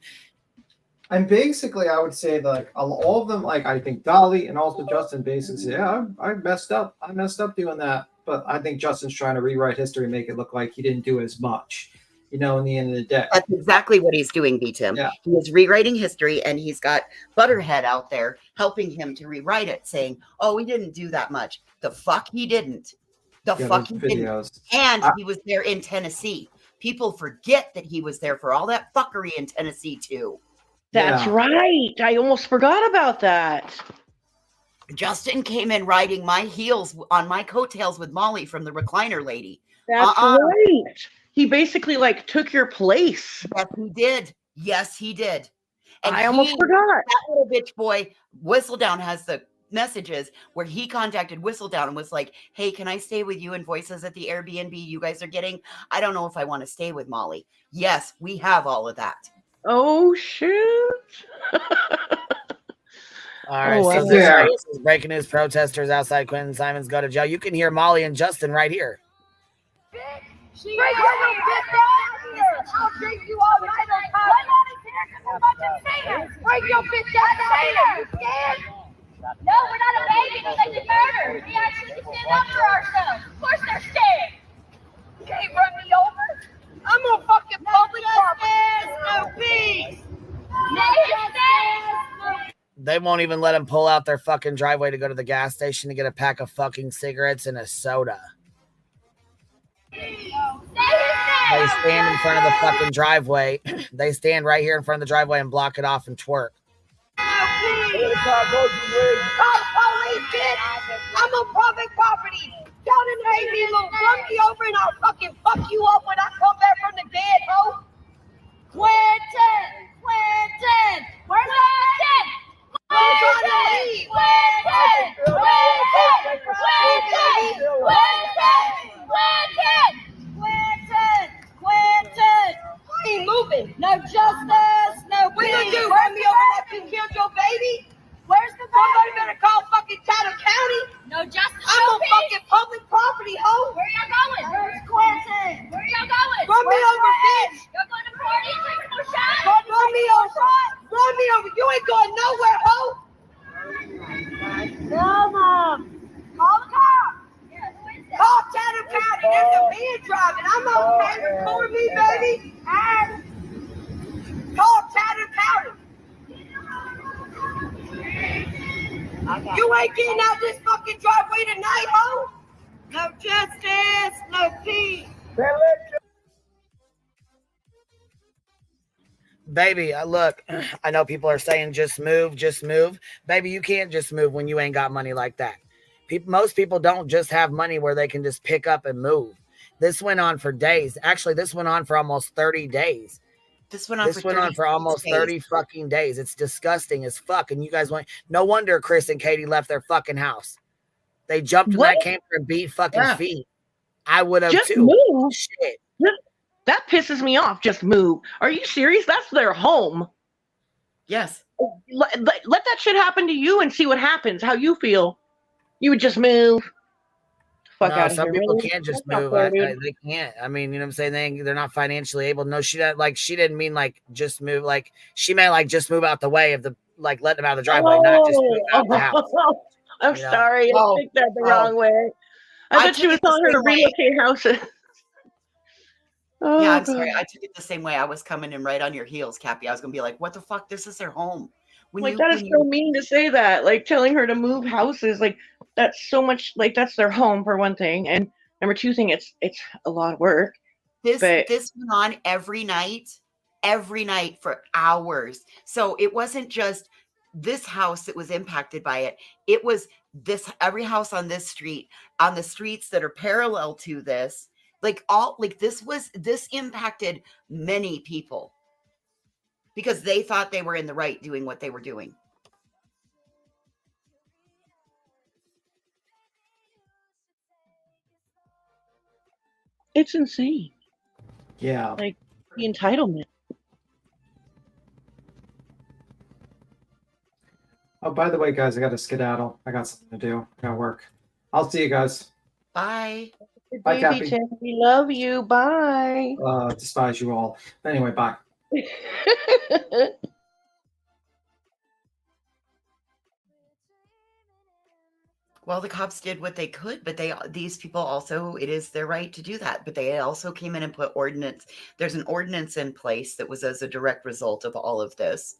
And basically, I would say that, like, all of them, like, I think Dolly and also Justin basically say, yeah, I messed up. I messed up doing that. But I think Justin's trying to rewrite history and make it look like he didn't do as much. in the end of the day. That's exactly what he's doing, B-Tim. Yeah. He is rewriting history, and he's got Butterhead out there helping him to rewrite it, saying, oh, we didn't do that much. The fuck he didn't. The fuck he didn't. And he was there in Tennessee. People forget that he was there for all that fuckery in Tennessee, too. That's right. I almost forgot about that. Justin came in riding my heels on my coattails with Molly from the recliner lady. That's right. He basically like took your place. Yes, he did. Yes, he did. And I almost forgot. That little bitch boy, Whistledown, has the messages where he contacted Whistledown and was like, hey, can I stay with you and Voices at the Airbnb you guys are getting? I don't know if I want to stay with Molly. Yes, we have all of that. Oh, shoot. All right, so this is breaking news. Protesters outside Quentin Simons go to jail. You can hear Molly and Justin right here. Bring your little bitch down here. I'll drink you all night on top. Why not here? Because we're about to say it. Bring your bitch down here. You scared? No, we're not a baby to let you murder. We actually can stand up for ourselves. Of course they're scared. You can't run me over. I'm on fucking public property. No peace. No justice. They won't even let them pull out their fucking driveway to go to the gas station to get a pack of fucking cigarettes and a soda. They stand in front of the fucking driveway. They stand right here in front of the driveway and block it off and twerk. Call police, bitch. I'm on public property. Y'all didn't hate me, little run me over and I'll fucking fuck you up when I come back from the dead, ho. Quentin! Where's Quentin? Quentin! I ain't moving. No justice, no peace. What you do? Run me over like you killed your baby? Where's the baby? Somebody better call fucking Chatham County. No justice, I'm on fucking public property, ho. Where y'all going? Where's Quentin? Where y'all going? Run me over, bitch. Y'all going to party? No shot? Run me over. Run me over. You ain't going nowhere, ho. Come on. Call the cops. Call Chatham County. There's a man driving. I'm okay. Record me, baby. And call Chatham County. You ain't getting out this fucking driveway tonight, ho. No justice, no peace. Baby, look, I know people are saying just move. Baby, you can't just move when you ain't got money like that. Most people don't just have money where they can just pick up and move. This went on for days. Actually, this went on for almost 30 days. This went on for almost 30 fucking days. It's disgusting as fuck. And you guys went, no wonder Chris and Katie left their fucking house. They jumped in that camper and beat fucking feet. I would have too. Move. Shit. That pisses me off. Just move. Are you serious? That's their home. Yes. Let that shit happen to you and see what happens. How you feel. You would just move. Fuck out of some here. people Really? can't just That's move. not fair, They can't. I mean, you know what I'm saying? They're not financially able. No, she didn't mean like just move. Like she meant like just move out the way of the, like let them out of the driveway, not just move out the house. I'm sorry. I picked that the wrong way. I thought she was telling her to relocate houses. Yeah, I'm sorry. I took it the same way. I was coming in right on your heels, Cappy. I was gonna be like, "What the fuck? This is their home." That is so mean to say that. Like telling her to move houses. Like that's so much. Like that's their home for one thing, and number two thing, it's a lot of work. This went on every night for hours. So it wasn't just this house that was impacted by it. It was every house on this street, on the streets that are parallel to this. This impacted many people because they thought they were in the right doing what they were doing. It's insane. Yeah. Like the entitlement. Oh, by the way, guys, I got to skedaddle. I got something to do. I got work. I'll see you guys. Bye. Bye, Baby Cappy. we love you. Bye. Despise you all. Anyway, bye. Well, the cops did what they could, but these people also, it is their right to do that. But they also came in and put ordinance. There's an ordinance in place that was as a direct result of all of this.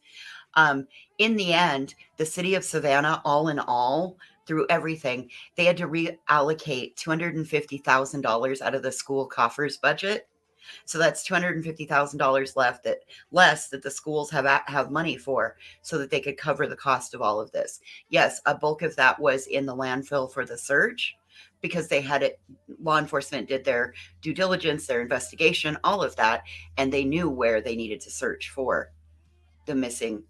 In the end, the city of Savannah, all in all, through everything, they had to reallocate $250,000 out of the school coffers budget. So that's $250,000 less that the schools have money for, so that they could cover the cost of all of this. Yes, a bulk of that was in the landfill for the search, because they had it. Law enforcement did their due diligence, their investigation, all of that, and they knew where they needed to search for the missing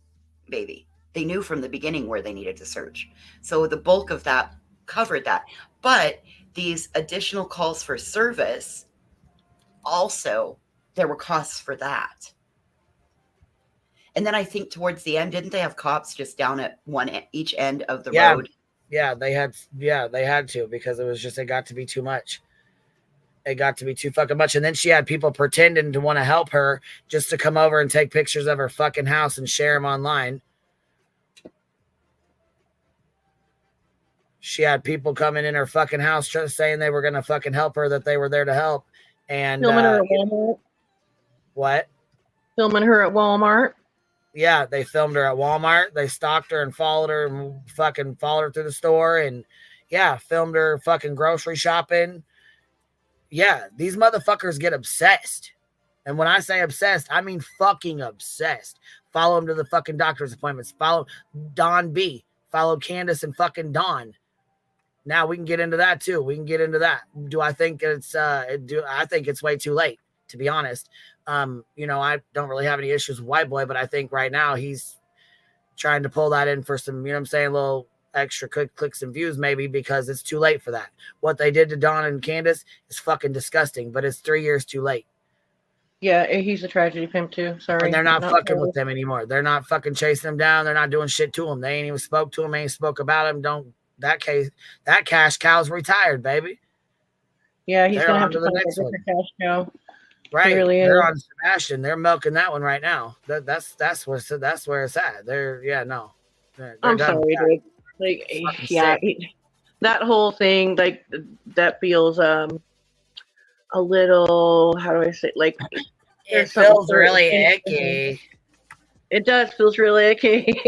baby. They knew from the beginning where they needed to search. So the bulk of that covered that. But these additional calls for service, also, there were costs for that. And then I think towards the end, didn't they have cops just down at each end of the road? Yeah, they had to, because it got to be too much. It got to be too fucking much. And then she had people pretending to want to help her just to come over and take pictures of her fucking house and share them online. She had people coming in her fucking house just saying they were going to fucking help her, that they were there to help. And filming her at Walmart. What? Filming her at Walmart. Yeah, they filmed her at Walmart. They stalked her and followed her through the store, and filmed her fucking grocery shopping. Yeah, these motherfuckers get obsessed. And when I say obsessed, I mean fucking obsessed. Follow them to the fucking doctor's appointments. Follow Don B. Follow Candace and fucking Dawn. Now we can get into that too. Do I think I think it's way too late, to be honest. I don't really have any issues with White Boy, but I think right now he's trying to pull that in for some, little extra clicks and views, maybe, because it's too late for that. What they did to Dawn and Candace is fucking disgusting, but it's 3 years too late. Yeah, he's a tragedy pimp too. Sorry. And they're not fucking with them anymore. They're not fucking chasing them down. They're not doing shit to them. They ain't even spoke to them. Ain't spoke about them. That cash cow's retired, baby. Yeah, he's gonna have to find a different cash cow. Right. Really they're on Sebastian. They're milking that one right now. That's where it's at. They're I'm sorry, dude. That whole thing, that feels a little, how do I say, it feels really icky. It does feels really icky.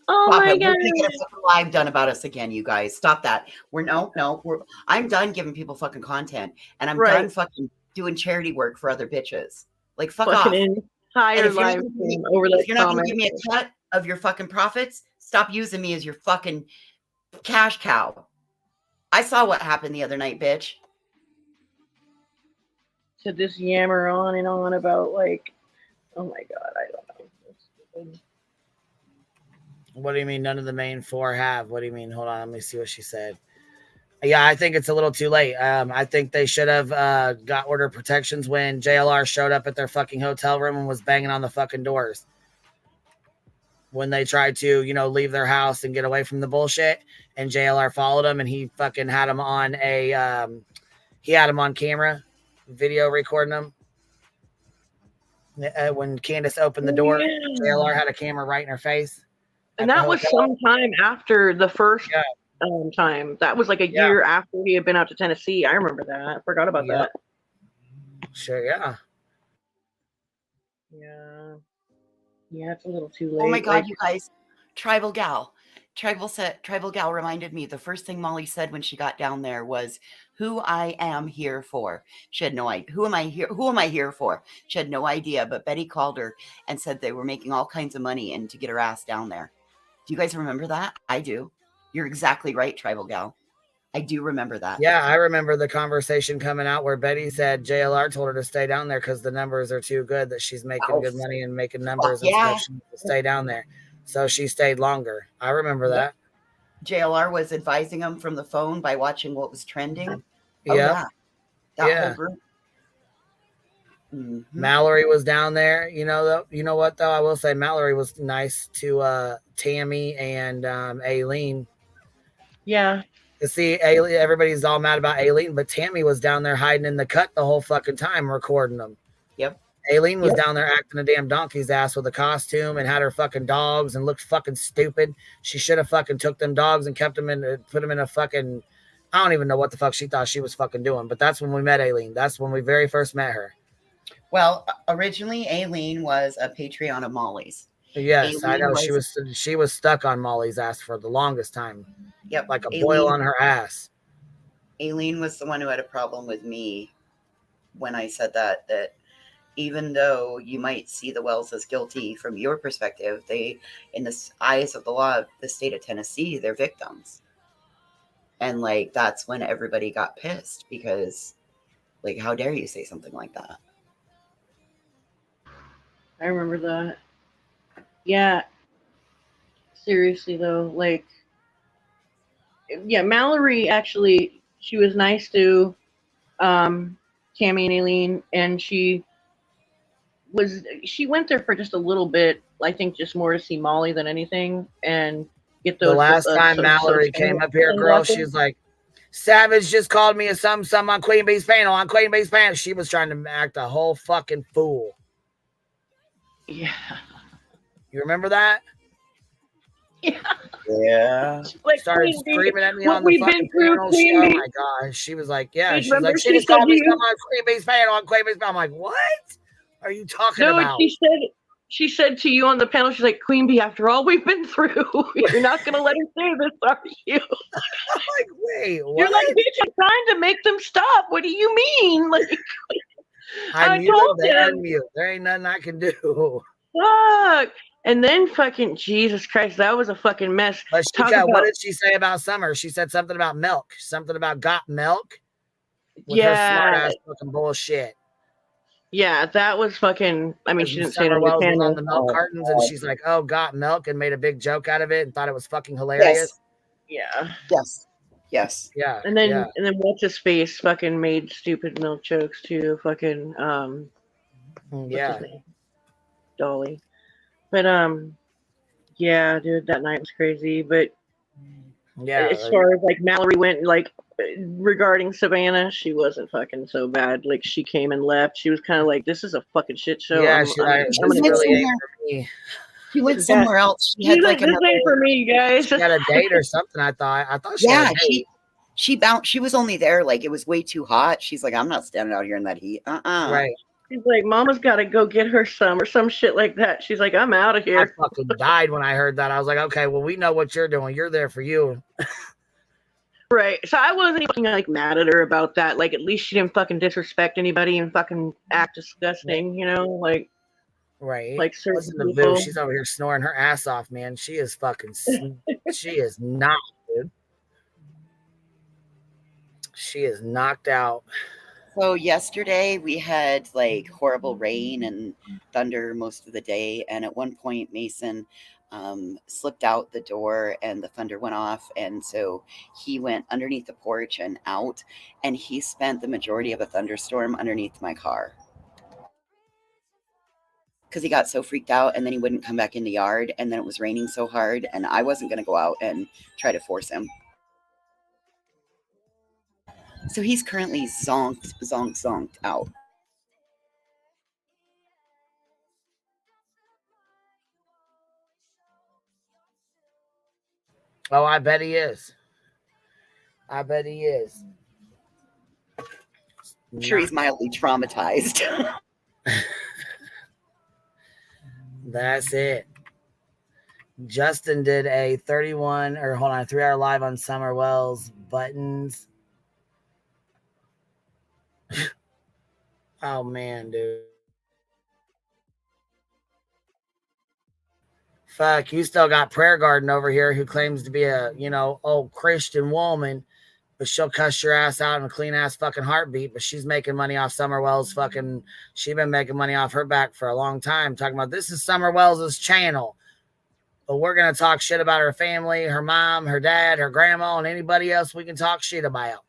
Oh Stop my it. god! We're gonna get a fucking live done about us again, you guys. Stop that. I'm done giving people fucking content, and I'm done fucking doing charity work for other bitches. Like, fuck off. Entire live over if you're not gonna give me a cut of your fucking profits, stop using me as your fucking cash cow. I saw what happened the other night, bitch. To just yammer on and on about, oh my god, I don't know. What do you mean none of the main four have? What do you mean? Hold on, let me see what she said. Yeah, I think it's a little too late. I think they should have got order protections when JLR showed up at their fucking hotel room and was banging on the fucking doors. When they tried to, leave their house and get away from the bullshit, and JLR followed them, and he fucking had them on on camera, video recording them. When Candace opened the door, JLR had a camera right in her face. And that was some time after the first time. That was like a year after he had been out to Tennessee. I remember that. I forgot about that. Sure, yeah. Yeah. Yeah, it's a little too late. Oh my god, you guys. Tribal Gal reminded me the first thing Molly said when she got down there was, who I am here for. She had no idea. Who am I here for? She had no idea, but Betty called her and said they were making all kinds of money and to get her ass down there. Do you guys remember that? I do. You're exactly right, Tribal Gal. I do remember that. Yeah, I remember the conversation coming out where Betty said JLR told her to stay down there because the numbers are too good, that she's making good money and making numbers and stuff. She needs to stay down there. So she stayed longer. I remember that. JLR was advising them from the phone by watching what was trending. That whole group. Mm-hmm. Mallory was down there. You know what though? I will say Mallory was nice to Tammy and Aileen. Yeah. You see, everybody's all mad about Aileen, but Tammy was down there hiding in the cut the whole fucking time, recording them. Yep. Aileen was Yep. down there acting a damn donkey's ass with a costume and had her fucking dogs and looked fucking stupid. She should have fucking took them dogs and kept them in, put them in a fucking, I don't even know what the fuck she thought she was fucking doing. But that's when we met Aileen. That's when we very first met her. Well, originally Aileen was a Patreon of Molly's. Yes, I Aileen know. She was stuck on Molly's ass for the longest time. Yep. Like a boil on her ass. Aileen was the one who had a problem with me when I said that even though you might see the Wells as guilty from your perspective, they, in the eyes of the law of the state of Tennessee, they're victims. And like, that's when everybody got pissed because, like, how dare you say something like that? I remember that. Yeah. Seriously though, like, yeah, Mallory actually, she was nice to Tammy and Aileen, and she went there for just a little bit. I think just more to see Molly than anything, and get those. The last time Mallory came up here, girl, she was like, Savage just called me a some on Queen Bee's panel. On Queen Bee's panel, she was trying to act a whole fucking fool. Yeah. You remember that? Yeah. Like, started Queen Bee, screaming at me what on the we've fucking been through, panel. Queen Oh Bee. my gosh. She was like, yeah. Hey, She's like, remember she she just said called me to you- some on Queen Bee's panel on Queen Bee's panel. I'm like, what are you talking No, about? she said to you on the panel, she's like, Queen Bee, after all we've been through, you're not gonna let her say this, are you? I'm like, wait, what? You're like, bitch, I'm trying to make them stop. What do you mean? Like, I mute told them, they them. unmute. There ain't nothing I can do. Fuck. And then fucking Jesus Christ, that was a fucking mess. But what did she say about Summer? She said something about milk. Something about got milk. With her smart ass fucking bullshit. Yeah, that was fucking. I mean, she didn't say it Summer on the Wells was panel. on the milk cartons, and she's like, "Oh, got milk," and made a big joke out of it, and thought it was fucking hilarious. Yeah. Yes. Yeah. And then yeah. and then what's his face fucking made stupid milk jokes too. Fucking what's his name? Dolly. But yeah, dude, that night was crazy. But yeah, as far as like Mallory went, like regarding Savannah, she wasn't fucking so bad. Like she came and left. She was kind of like, this is a fucking shit show. Yeah, I'm gonna really go. ain't for me. She went somewhere else. She had like this ain't for me, guys. She had a date or something. I thought she had a date. She bounced. She was only there like it was way too hot. She's like, I'm not standing out here in that heat. Right. She's like, Mama's got to go get her some or some shit like that. She's like, I'm out of here. I fucking died when I heard that. I was like, okay, well, we know what you're doing. You're there for you. Right. So I wasn't even like mad at her about that. Like, at least she didn't fucking disrespect anybody and fucking act disgusting, you know? Like, right. Like certain Listen to people. Boo. She's over here snoring her ass off, man. She is fucking, she is not, dude. She is knocked out. So yesterday we had like horrible rain and thunder most of the day. And at one point, Mason slipped out the door and the thunder went off. And so he went underneath the porch and out. And he spent the majority of a thunderstorm underneath my car. Because he got so freaked out and then he wouldn't come back in the yard. And then it was raining so hard. And I wasn't going to go out and try to force him. So he's currently zonked out. Oh, I bet he is. I bet he is. I'm sure he's mildly traumatized. That's it. Justin did a 3-hour live on Summer Wells buttons. Oh man, dude. Fuck, you still got Prayer Garden over here who claims to be a, old Christian woman, but she'll cuss your ass out in a clean ass fucking heartbeat, but she's making money off Summer Wells fucking, she's been making money off her back for a long time, talking about this is Summer Wells' channel. But we're going to talk shit about her family, her mom, her dad, her grandma, and anybody else we can talk shit about.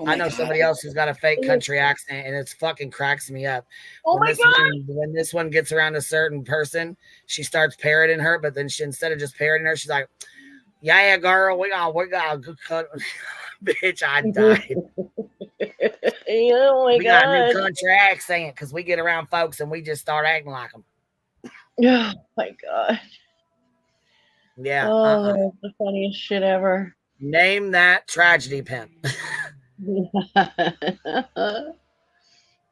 I know somebody else who's got a fake country accent, and it fucking cracks me up. When this one gets around a certain person, she starts parroting her, but then instead of just parroting her, she's like, "Yeah, girl, we got a good cut." Bitch, I died. Oh my We got a new god. country accent because we get around folks and we just start acting like them. Oh my god. Yeah. Oh, that's the funniest shit ever. Name that tragedy pimp.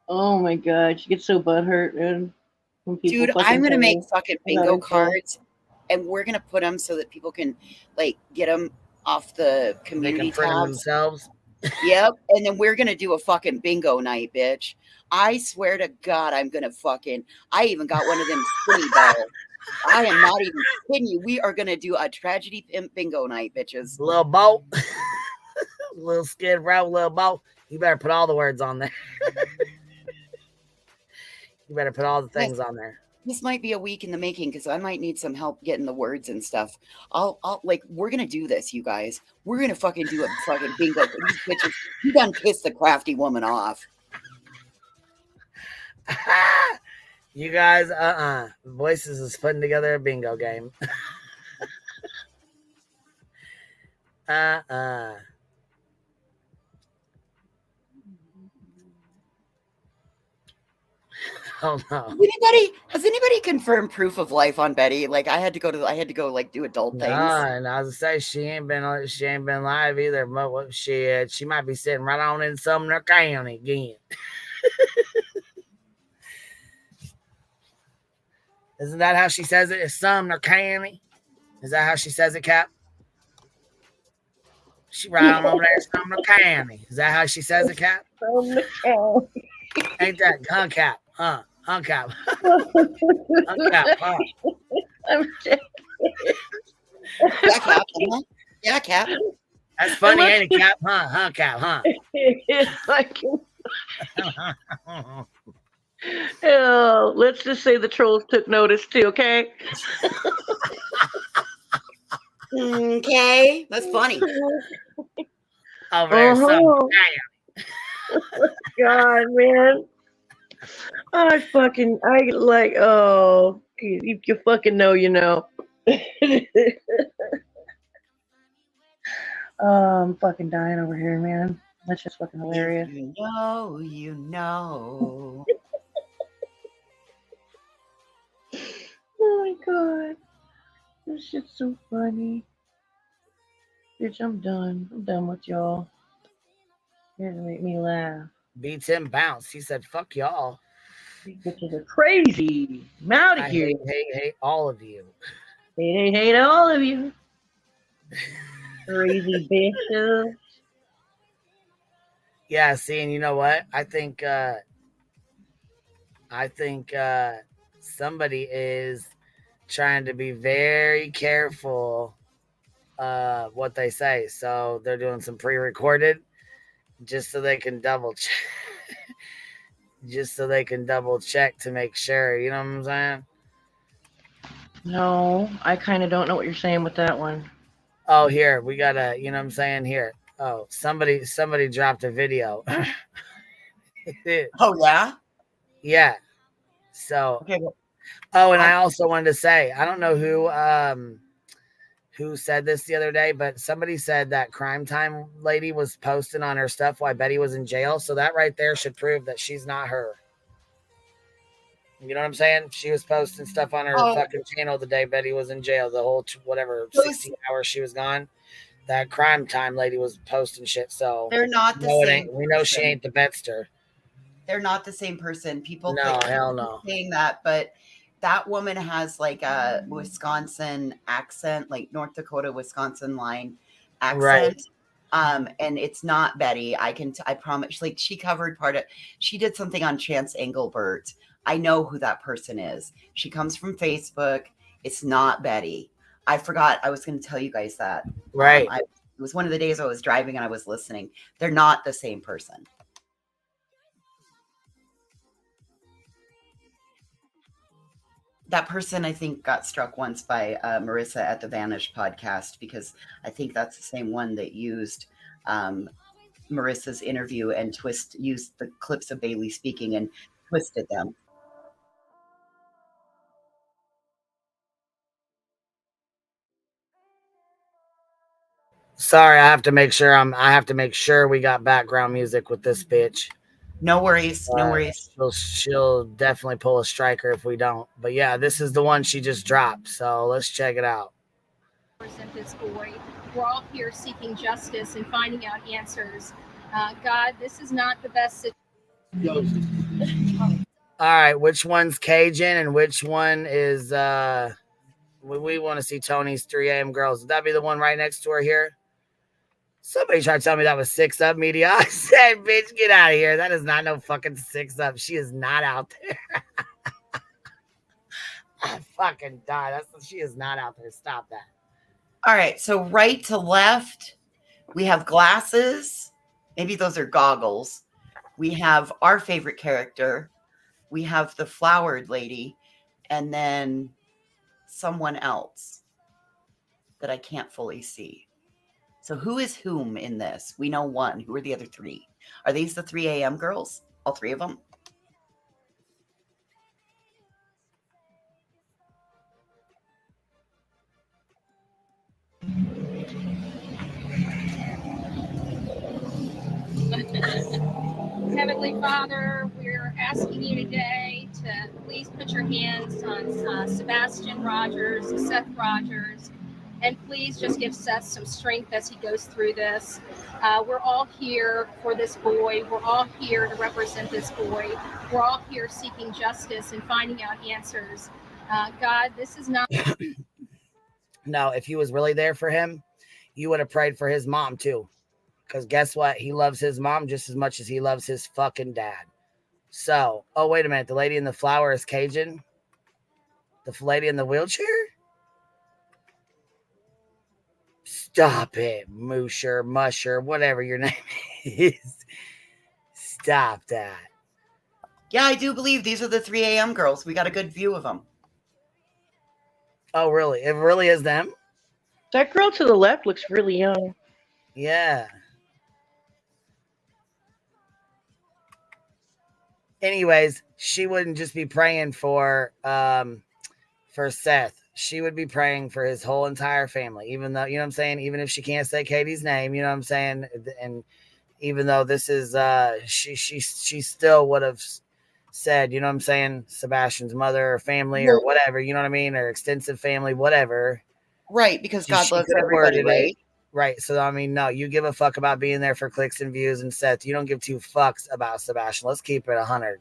Oh my god, she gets so butthurt, man. When people Dude, fucking I'm gonna tell make her fucking about bingo herself. cards, and we're gonna put them so that people can like get them off the They community can print them tabs. themselves. Yep, and then we're gonna do a fucking bingo night, bitch. I swear to God, I'm gonna fucking. I even got one of them spinny balls. I am not even kidding you. We are gonna do a tragedy pimp bingo night, bitches. Little boat. Little skid row, little boat. You better put all the words on there. You better put all the things on there. This might be a week in the making because I might need some help getting the words and stuff. I'll like we're gonna do this, you guys. We're gonna fucking do a fucking bingo. These bitches, you done pissed the crafty woman off. You guys, Voices is putting together a bingo game. Oh no. Has anybody confirmed proof of life on Betty? Like I had to go like do adult things. And I was gonna say she ain't been live either. But she might be sitting right on in Sumner County again. Isn't that how she says it? It's Sumner County. Is that how she says it, Cap? She right on over there in Sumner County. Is that how she says it, Cap? Sumner County. Ain't that Cap? Cap. Cap, huh? I'm yeah, Cap. Huh? Yeah, Cap. That's funny, ain't it, Cap? Cap, huh? It's like, oh, let's just say the trolls took notice too, okay? Okay, that's funny. Over there, Sumner God, man. I like, oh, you fucking know, you know. I'm fucking dying over here, man. That's just fucking hilarious. You know, you know. Oh my god. This shit's so funny. Bitch, I'm done. I'm done with y'all. You're gonna make me laugh. Beats him bounce. He said, fuck y'all. These bitches are crazy. I'm out of here. Hate all of you. Hate all of you. Crazy bitches. Yeah, see, and you know what? I think somebody is trying to be very careful what they say. So they're doing some pre-recorded just so they can double check. Just so they can double check to make sure. You know what I'm saying? No, I kind of don't know what you're saying with that one. Oh, here we got a. You know what I'm saying? Here. Oh, somebody dropped a video. Oh yeah. Yeah. So. Okay. Well, and I also wanted to say, I don't know who said this the other day, but somebody said that Crime Time lady was posting on her stuff while Betty was in jail. So that right there should prove that she's not her. You know what I'm saying? She was posting stuff on her fucking channel the day Betty was in jail, the whole 16 hours she was gone. That Crime Time lady was posting shit. So they're not the same. We know she ain't the Betster. They're not the same person. People hell no. Saying that, but that woman has like a Wisconsin accent, like North Dakota, Wisconsin line accent. Right. And it's not Betty. I promise. Like she covered she did something on Chance Engelbert. I know who that person is. She comes from Facebook. It's not Betty. I forgot. I was going to tell you guys that. Right. It was one of the days I was driving and I was listening. They're not the same person. That person, I think, got struck once by Marissa at the Vanish podcast because I think that's the same one that used Marissa's interview and used the clips of Bailey speaking and twisted them. Sorry, I have to make sure we got background music with this bitch. No worries. No worries. She'll definitely pull a striker if we don't. But yeah, this is the one she just dropped. So let's check it out. Represent this boy. We're all here seeking justice and finding out answers. God, this is not the best situation. All right, which one's Cajun and which one is we want to see Tony's 3 a.m. girls. Would that be the one right next to her here? Somebody tried to tell me that was 6 Up media. I said, bitch, get out of here. That is not no fucking 6 Up. She is not out there. I fucking died. She is not out there. Stop that. All right. So right to left, we have glasses. Maybe those are goggles. We have our favorite character. We have the flowered lady. And then someone else that I can't fully see. So who is whom in this? We know one. Who are the other 3? Are these the 3 a.m. girls? All 3 of them? Heavenly Father, we're asking you today to please put your hands on Sebastian Rogers, Seth Rogers, and please just give Seth some strength as he goes through this. We're all here for this boy. We're all here to represent this boy. We're all here seeking justice and finding out answers. God, this is not... No, if you was really there for him, you would have prayed for his mom too. Because guess what? He loves his mom just as much as he loves his fucking dad. So, oh, wait a minute. The lady in the flower is Cajun? The lady in the wheelchair? Stop it, Moosher, Musher, whatever your name is. Stop that. Yeah, I do believe these are the 3 a.m. girls. We got a good view of them. Oh, really? It really is them? That girl to the left looks really young. Yeah. Anyways, she wouldn't just be praying for Seth. She would be praying for his whole entire family, even though, you know what I'm saying? Even if she can't say Katie's name, you know what I'm saying? And even though this is, she still would have said, you know what I'm saying? Sebastian's mother or family or whatever, you know what I mean? Or extensive family, whatever. Right, because God loves everybody, right? Right. So, I mean, no, you give a fuck about being there for clicks and views and Seth. You don't give 2 fucks about Sebastian. Let's keep it 100.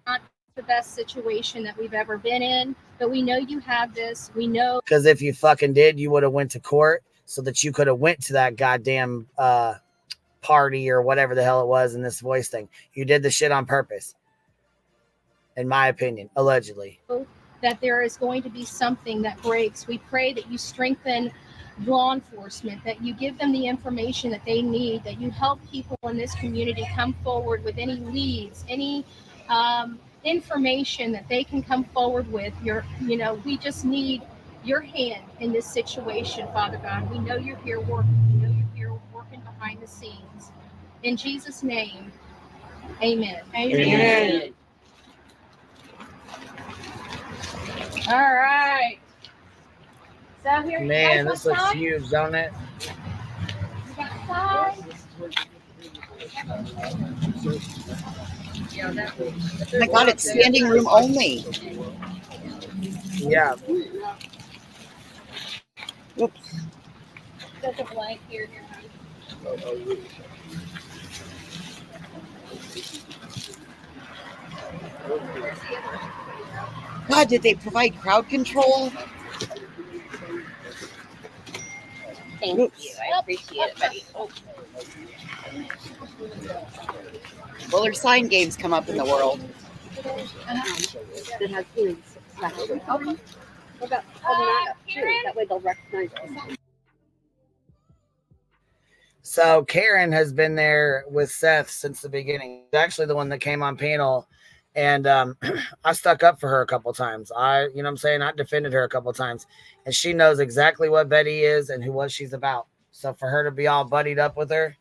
Not the best situation that we've ever been in, but we know you have this. We know. Because if you fucking did, you would have went to court so that you could have went to that goddamn party or whatever the hell it was in this voice thing. You did the shit on purpose. In my opinion, allegedly. That there is going to be something that breaks. We pray that you strengthen law enforcement, that you give them the information that they need, that you help people in this community come forward with any leads, any information that they can come forward with. We just need your hand in this situation, Father God. We know you're here working. We know you're here working behind the scenes. In Jesus' name, amen. Amen. All right. So here, man, this looks huge, don't it? My God, it's standing room only. Yeah. Oops. There's a blank here. God, did they provide crowd control? Thank you. I appreciate it, buddy. Oh. Well, there's sign games come up in the world. That has his special. Okay. What about that up too? That way they'll recognize us. So Karen has been there with Seth since the beginning. She's actually the one that came on panel, and I stuck up for her a couple times. I defended her a couple times, and she knows exactly what Betty is and what she's about. So for her to be all buddied up with her,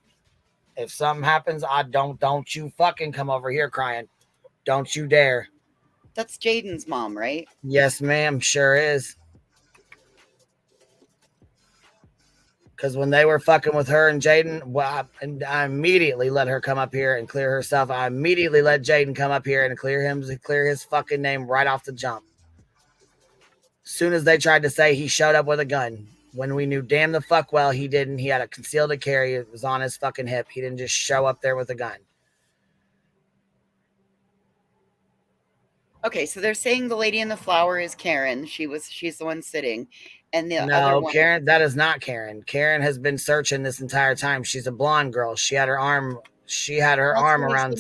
if something happens, don't you fucking come over here crying. Don't you dare. That's Jaden's mom, right? Yes, ma'am. Sure is. Because when they were fucking with her and Jaden, well, I immediately let her come up here and clear herself. I immediately let Jaden come up here and clear his fucking name right off the jump. As soon as they tried to say he showed up with a gun, when we knew damn the fuck well he didn't. He had a concealed carry. It was on his fucking hip. He didn't just show up there with a gun. Okay, so they're saying the lady in the flower is Karen. She's the one sitting, and the other one. Karen, that is not Karen. Karen has been searching this entire time. She's a blonde girl. She had her arm around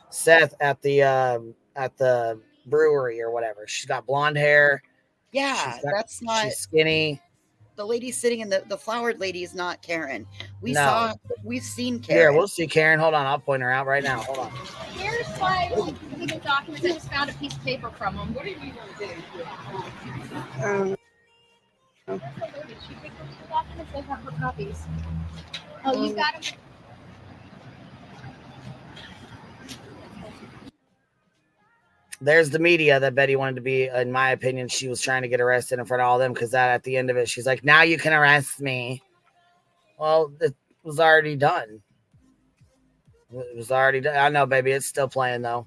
Seth at the brewery or whatever. She's got blonde hair. Yeah, that's not. She's skinny. The lady sitting in the flowered lady is not Karen. We've seen Karen. Here, we'll see Karen. Hold on, I'll point her out right now. Hold on. Here's my legal documents. I just found a piece of paper from them. What are you going to do? She picked up the documents. They have her copies. Oh, you've got them. There's the media that Betty wanted to be. In my opinion, she was trying to get arrested in front of all of them because that at the end of it, she's like, now you can arrest me. Well, it was already done. It was already done. I know, baby. It's still playing, though.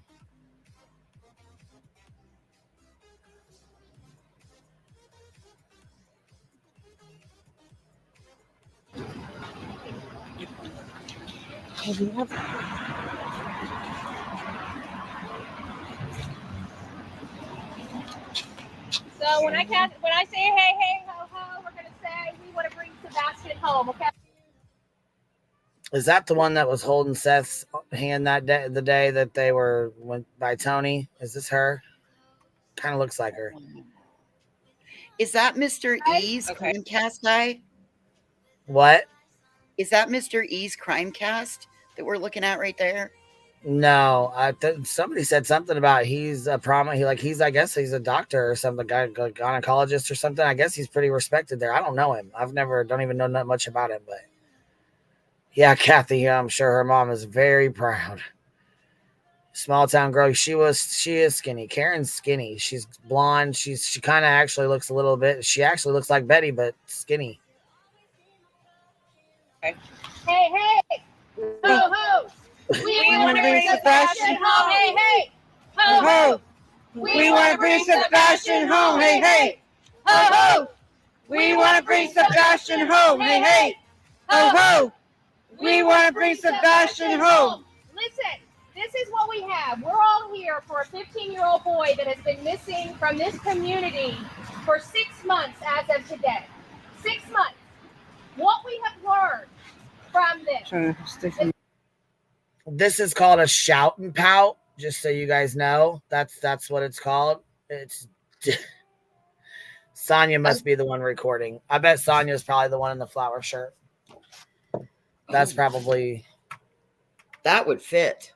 So when I say hey ho ho, we're gonna say we want to bring Sebastian home, okay? Is that the one that was holding Seth's hand that day, the day that they went by Tony? Is this her? Kind of looks like her. Is that Mr. E's Crimecast guy? What? Is that Mr. E's Crimecast that we're looking at right there? No, somebody said something about he's a I guess he's a doctor or something, gynecologist or something. I guess he's pretty respected there. I don't know him. Don't even know that much about him, but yeah, Kathy, I'm sure her mom is very proud. Small town girl. She is skinny. Karen's skinny. She's blonde. She kind of actually looks a little bit. She actually looks like Betty, but skinny. Hey, ho ho! We want to bring Sebastian home. Hey, ho ho! We want to bring Sebastian home. Hey, ho ho! We want to bring Sebastian home. Hey, ho ho! We want to bring Sebastian home. Listen, this is what we have. We're all here for a 15-year-old boy that has been missing from this community for 6 months as of today. 6 months. What we have learned from this is called a shout and pout, just so you guys know. That's what it's called. It's Sonya must be the one recording. I bet Sonya's probably the one in the flower shirt. That's probably that would fit.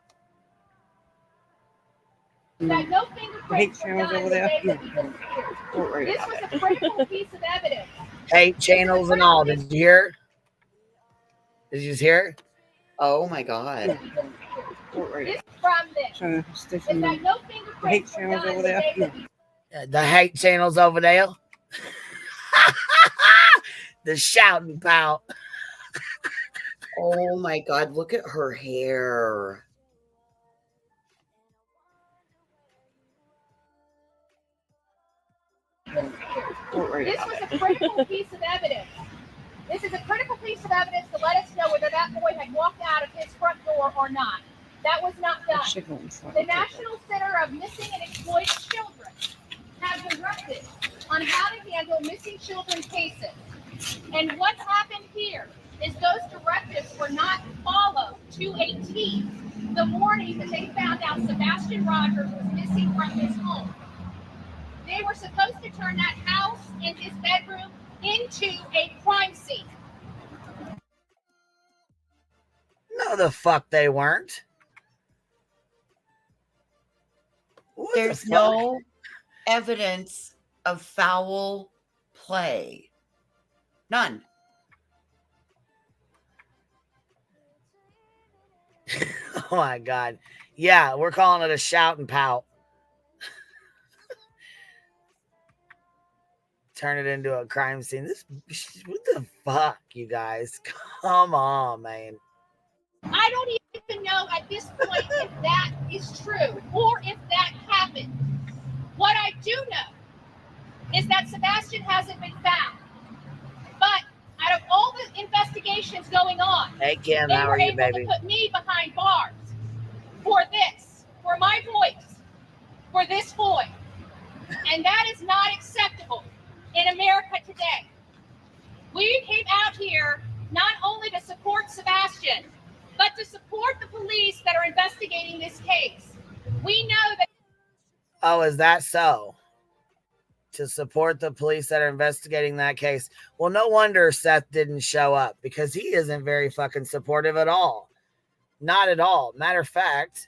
That no fingerprints were done the day that he disappeared. This was a critical piece of evidence. Hate channels and all. Did you hear? Did you just hear? Oh my God. This from this is that no fingerprints were done the day that he the hate channels over there. The shouting pout. Oh my God, look at her hair. This was a critical piece of evidence. This is a critical piece of evidence to let us know whether that boy had walked out of his front door or not. That was not done. The National Center of Missing and Exploited Children has directed on how to handle missing children cases. And what happened here is those directives were not followed to a T the morning that they found out Sebastian Rogers was missing from his home. They were supposed to turn that house and his bedroom into a crime scene. No, the fuck they weren't. There's no evidence of foul play. None. Oh my God. Yeah, we're calling it a shout and pout. turn it into a crime scene. This, what the fuck, you guys? Come on, man. I don't even know at this point if that is true or if that happened. What I do know is that Sebastian hasn't been found. But out of all the investigations going on, hey Kim, they how were are you, able baby? to put me behind bars for this, for my voice, for this boy. And that is not acceptable in America today. We came out here not only to support Sebastian, but to support the police that are investigating this case. We know that. Oh, is that so? To support the police that are investigating that case. Well, no wonder Seth didn't show up, because he isn't very fucking supportive at all. Not at all. Matter of fact,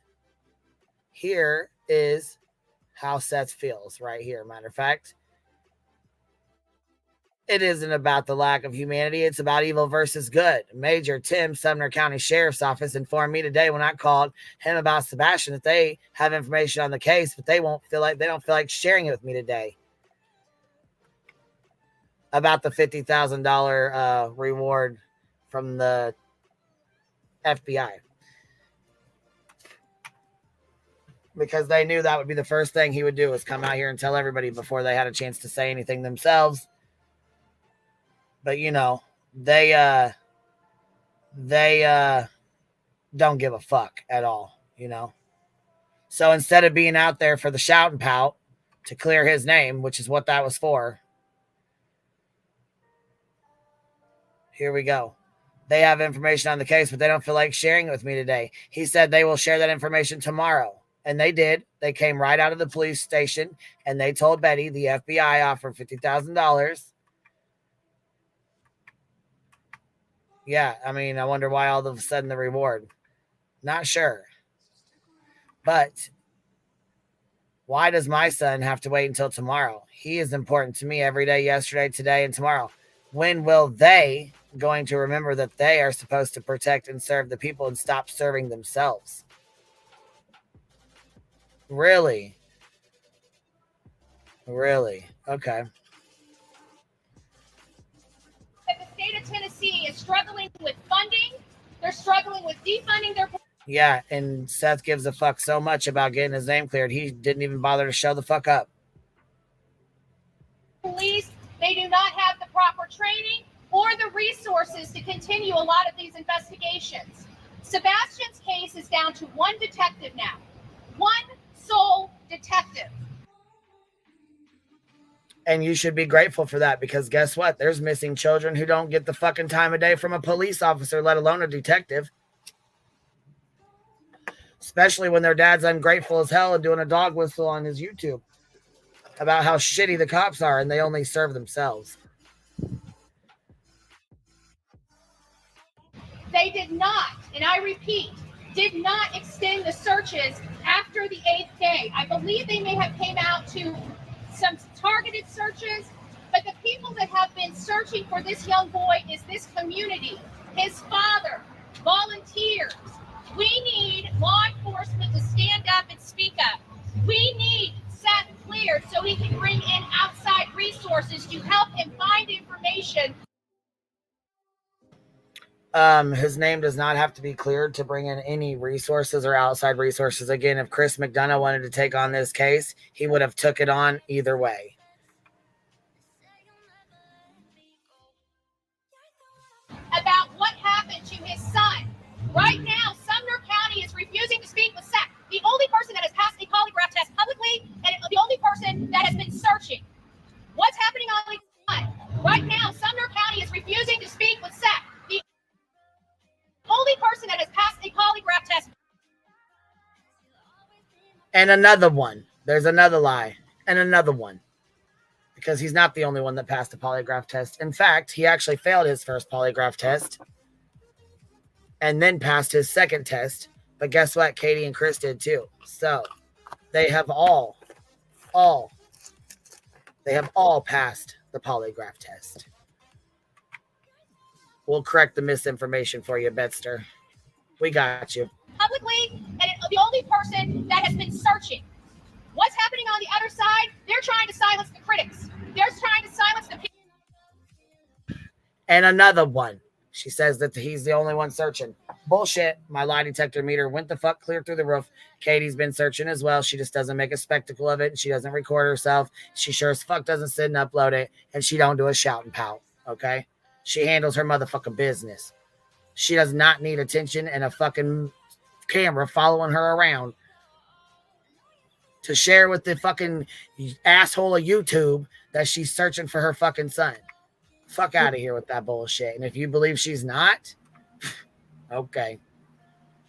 here is how Seth feels right here. Matter of fact, it isn't about the lack of humanity. It's about evil versus good. Major Tim, Sumner County Sheriff's Office, informed me today when I called him about Sebastian that they have information on the case, but they don't feel like sharing it with me today. About the $50,000 reward from the FBI. Because they knew that would be the first thing he would do, was come out here and tell everybody before they had a chance to say anything themselves. But, you know, they don't give a fuck at all, you know. So instead of being out there for the shout and pout to clear his name, which is what that was for, here we go. They have information on the case, but they don't feel like sharing it with me today. He said they will share that information tomorrow. And they did. They came right out of the police station and they told Betty the FBI offered $50,000. Yeah, I mean, I wonder why all of a sudden the reward. Not sure. But why does my son have to wait until tomorrow? He is important to me every day, yesterday, today, and tomorrow. When will they going to remember that they are supposed to protect and serve the people and stop serving themselves? Really? Really? Okay. That the state of Tennessee is struggling with funding. They're struggling with defunding their. Yeah, and Seth gives a fuck so much about getting his name cleared, he didn't even bother to show the fuck up. Police, they do not have the proper training or the resources to continue a lot of these investigations. Sebastian's case is down to one detective now. One sole detective. And you should be grateful for that, because guess what? There's missing children who don't get the fucking time of day from a police officer, let alone a detective. Especially when their dad's ungrateful as hell and doing a dog whistle on his YouTube about how shitty the cops are and they only serve themselves. They did not, and I repeat, did not extend the searches after the 8th day. I believe they may have came out to some targeted searches, but the people that have been searching for this young boy is this community, his father, volunteers. We need law enforcement to stand up and speak up. We need Seth cleared so he can bring in outside resources to help him find information. His name does not have to be cleared to bring in any resources or outside resources. Again, if Chris McDonough wanted to take on this case, he would have took it on either way. About what happened to his son. Right now, Sumner County is refusing to speak with Seth, the only person that has passed a polygraph test publicly and the only person that has been searching. What's happening on the line? Right now, Sumner County is refusing to speak with Seth, the only person that has passed a polygraph test. And another one. There's another lie. And another one. Because he's not the only one that passed the polygraph test. In fact, he actually failed his first polygraph test and then passed his second test. But guess what? Katie and Chris did too. So they have all passed the polygraph test. We'll correct the misinformation for you, Betster. We got you. Publicly, and the only person that has been searching. What's happening on the other side? They're trying to silence the critics. They're trying to silence And another one. She says that he's the only one searching. Bullshit. My lie detector meter went the fuck clear through the roof. Katie's been searching as well. She just doesn't make a spectacle of it. She doesn't record herself. She sure as fuck doesn't sit and upload it. And she don't do a shout and pout. Okay? She handles her motherfucking business. She does not need attention and a fucking camera following her around to share with the fucking asshole of YouTube that she's searching for her fucking son. Fuck out of here with that bullshit. And if you believe she's not, okay.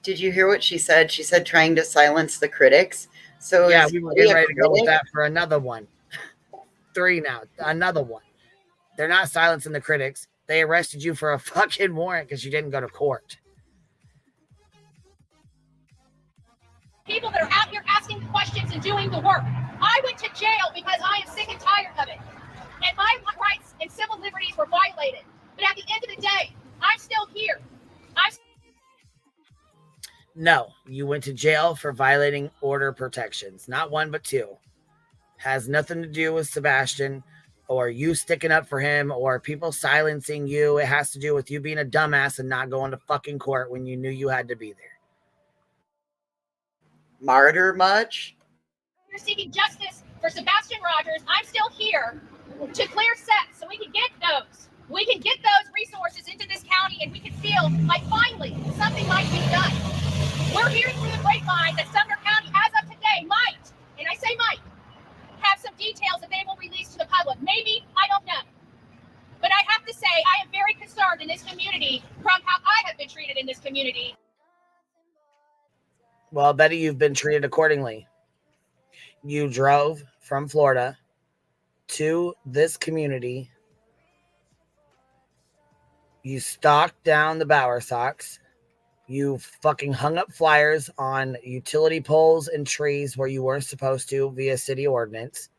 Did you hear what she said? She said trying to silence the critics. So yeah, we were getting ready to go with critic? that for another one. 3 now. Another one. They're not silencing the critics. They arrested you for a fucking warrant because you didn't go to court. People that are out here asking questions and doing the work. I went to jail because I am sick and tired of it. And my rights and civil liberties were violated. But at the end of the day, I'm still here. No, you went to jail for violating order protections. Not 1, but 2. Has nothing to do with Sebastian or you sticking up for him or people silencing you. It has to do with you being a dumbass and not going to fucking court when you knew you had to be there. Martyr much? You're seeking justice for Sebastian Rogers. I'm still here to clear sets so we can get those. We can get those resources into this county and we can feel like finally something might be done. We're hearing through the grapevine that Sumner County, as of today, might, and I say might, have some details that they will release to the public. Maybe, I don't know. But I have to say, I am very concerned in this community from how I have been treated in this community. Well, Betty, you've been treated accordingly. You drove from Florida to this community. You stalked down the Bower Sox. You fucking hung up flyers on utility poles and trees where you weren't supposed to via city ordinance.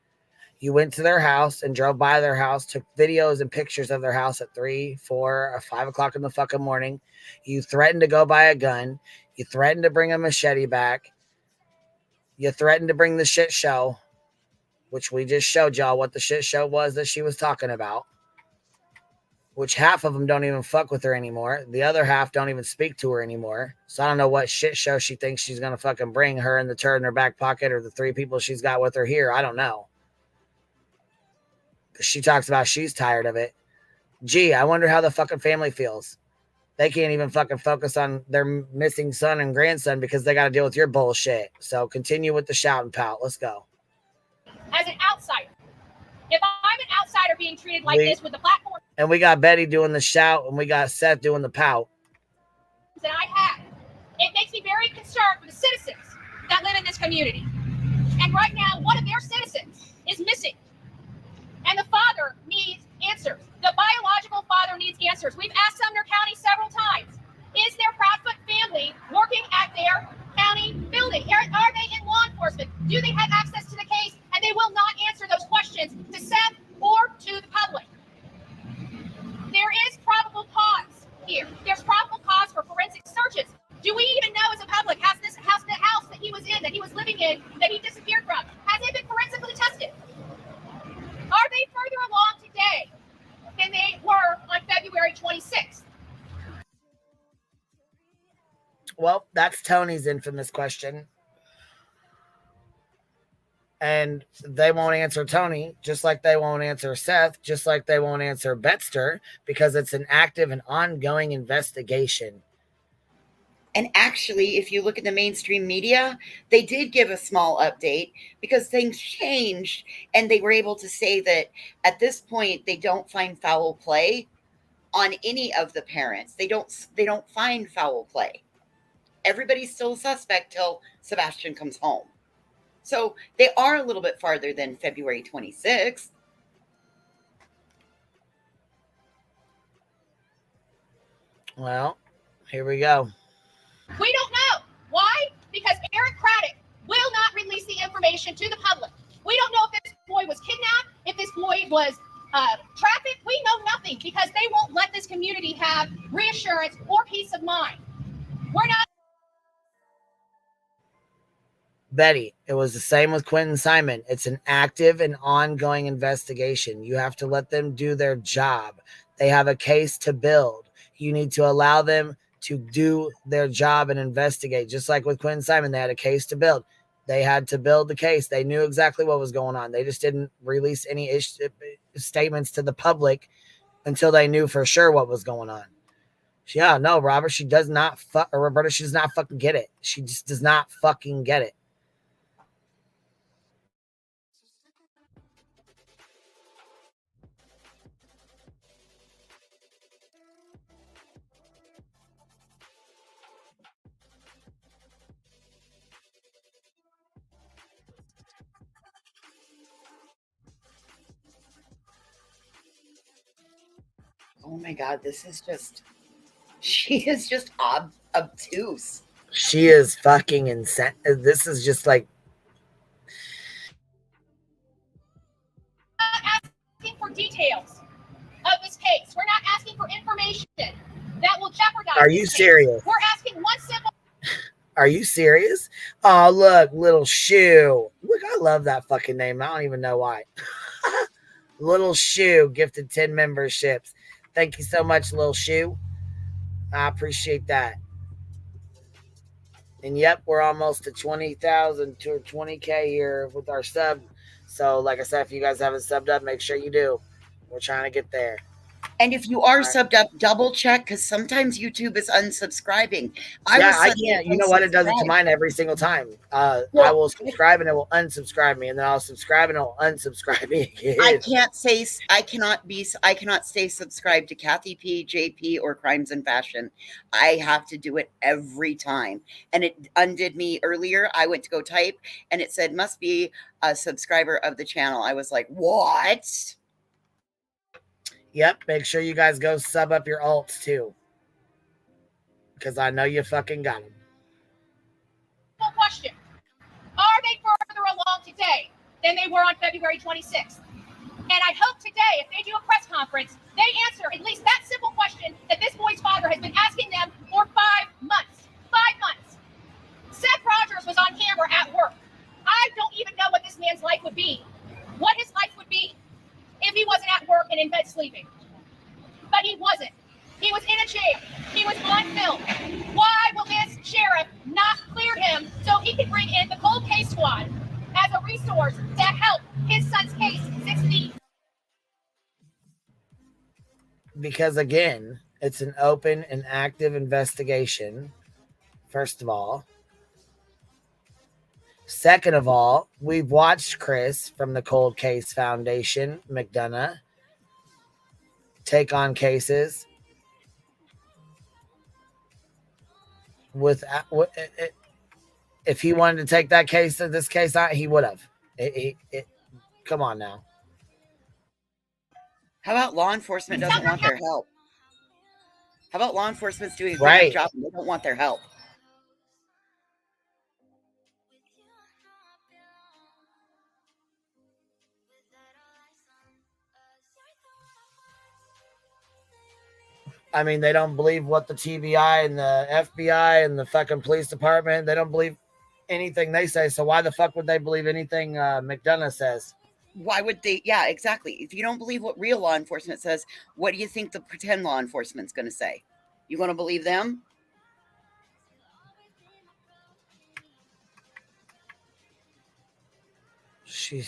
You went to their house and drove by their house, took videos and pictures of their house at 3, 4, or 5 o'clock in the fucking morning. You threatened to go buy a gun. You threatened to bring a machete back. You threatened to bring the shit show, which we just showed y'all what the shit show was that she was talking about, which half of them don't even fuck with her anymore. The other half don't even speak to her anymore. So I don't know what shit show she thinks she's going to fucking bring, her and the turd in her back pocket or the 3 people she's got with her here. I don't know. She talks about she's tired of it. Gee, I wonder how the fucking family feels. They can't even fucking focus on their missing son and grandson because they got to deal with your bullshit. So continue with the shout and pout. Let's go. As an outsider, if I'm an outsider being treated like this with the platform And we got Betty doing the shout and we got Seth doing the pout. that I have, it makes me very concerned for the citizens that live in this community. And right now, one of their citizens is missing. And the father needs answers. The biological father needs answers. We've asked Sumner County several times, is their Proudfoot family working at their county building? Are they in law enforcement? Do they have access to the case? And they will not answer those questions to Seth or to the public. There is probable cause here. There's probable cause for forensic searches. Do we even know as a public, has this house, the house that he was in, that he was living in, that he disappeared from, has it been forensically tested? Are they further along today than they were on February 26th? Well, that's Tony's infamous question. And they won't answer Tony, just like they won't answer Seth, just like they won't answer Betster, because it's an active and ongoing investigation. And actually, if you look at the mainstream media, they did give a small update because things changed and they were able to say that at this point, they don't find foul play on any of the parents. They don't find foul play. Everybody's still a suspect till Sebastian comes home. So they are a little bit farther than February 26th. Well, here we go. We don't know. Why? Because Eric Craddock will not release the information to the public. We don't know if this boy was kidnapped, if this boy was trafficked. We know nothing because they won't let this community have reassurance or peace of mind. We're not. Betty, it was the same with Quentin Simon. It's an active and ongoing investigation. You have to let them do their job. They have a case to build. You need to allow them to do their job and investigate. Just like with Quinn Simon, they had a case to build. They had to build the case. They knew exactly what was going on. They just didn't release any statements to the public until they knew for sure what was going on. Yeah, no, Robert, she does not Roberta, she does not fucking get it. She just does not fucking get it. Oh my God, this is just, she is just obtuse. She is fucking insane. This is just like, asking for details of this case. We're not asking for information that will jeopardize. Are you serious? We're asking one simple. Are you serious? Oh, look, Little Shoe. Look, I love that fucking name. I don't even know why. Little Shoe gifted 10 memberships. Thank you so much, Little Shoe. I appreciate that. And yep, we're almost to 20,000 to 20K here with our sub. So, like I said, if you guys haven't subbed up, make sure you do. We're trying to get there. And if you are subbed up, double check, because sometimes YouTube is unsubscribing. I can't. You know what? It does it to mine every single time. I will subscribe and it will unsubscribe me, and then I'll subscribe and it will unsubscribe me again. I cannot stay subscribed to Kathy P, JP, or Crimes and Fashion. I have to do it every time. And it undid me earlier. I went to go type and it said must be a subscriber of the channel. I was like, what? Yep, make sure you guys go sub up your alts too. Because I know you fucking got them. Question. Are they further along today than they were on February 26th? And I hope today, if they do a press conference, they answer at least that simple question that this boy's father has been asking them for 5 months. 5 months. Seth Rogers was on camera at work. I don't even know what this man's life would be. What his life would be if he wasn't at work and in bed sleeping. But he wasn't. He was in a chair. He was on film. Why will this sheriff not clear him so he can bring in the cold case squad as a resource to help his son's case succeed? Because again, it's an open and active investigation, first of all. Second of all, we've watched Chris from the Cold Case Foundation, McDonough, take on cases with if he wanted to take that case or this case out, he would have. Come on now. How about law enforcement doesn't want their help? How about law enforcement's doing a great job and they don't want their help? I mean, they don't believe what the TBI and the FBI and the fucking police department, they don't believe anything they say. So why the fuck would they believe anything McDonough says? Why would they? Yeah, exactly. If you don't believe what real law enforcement says, what do you think the pretend law enforcement's going to say? You going to believe them? She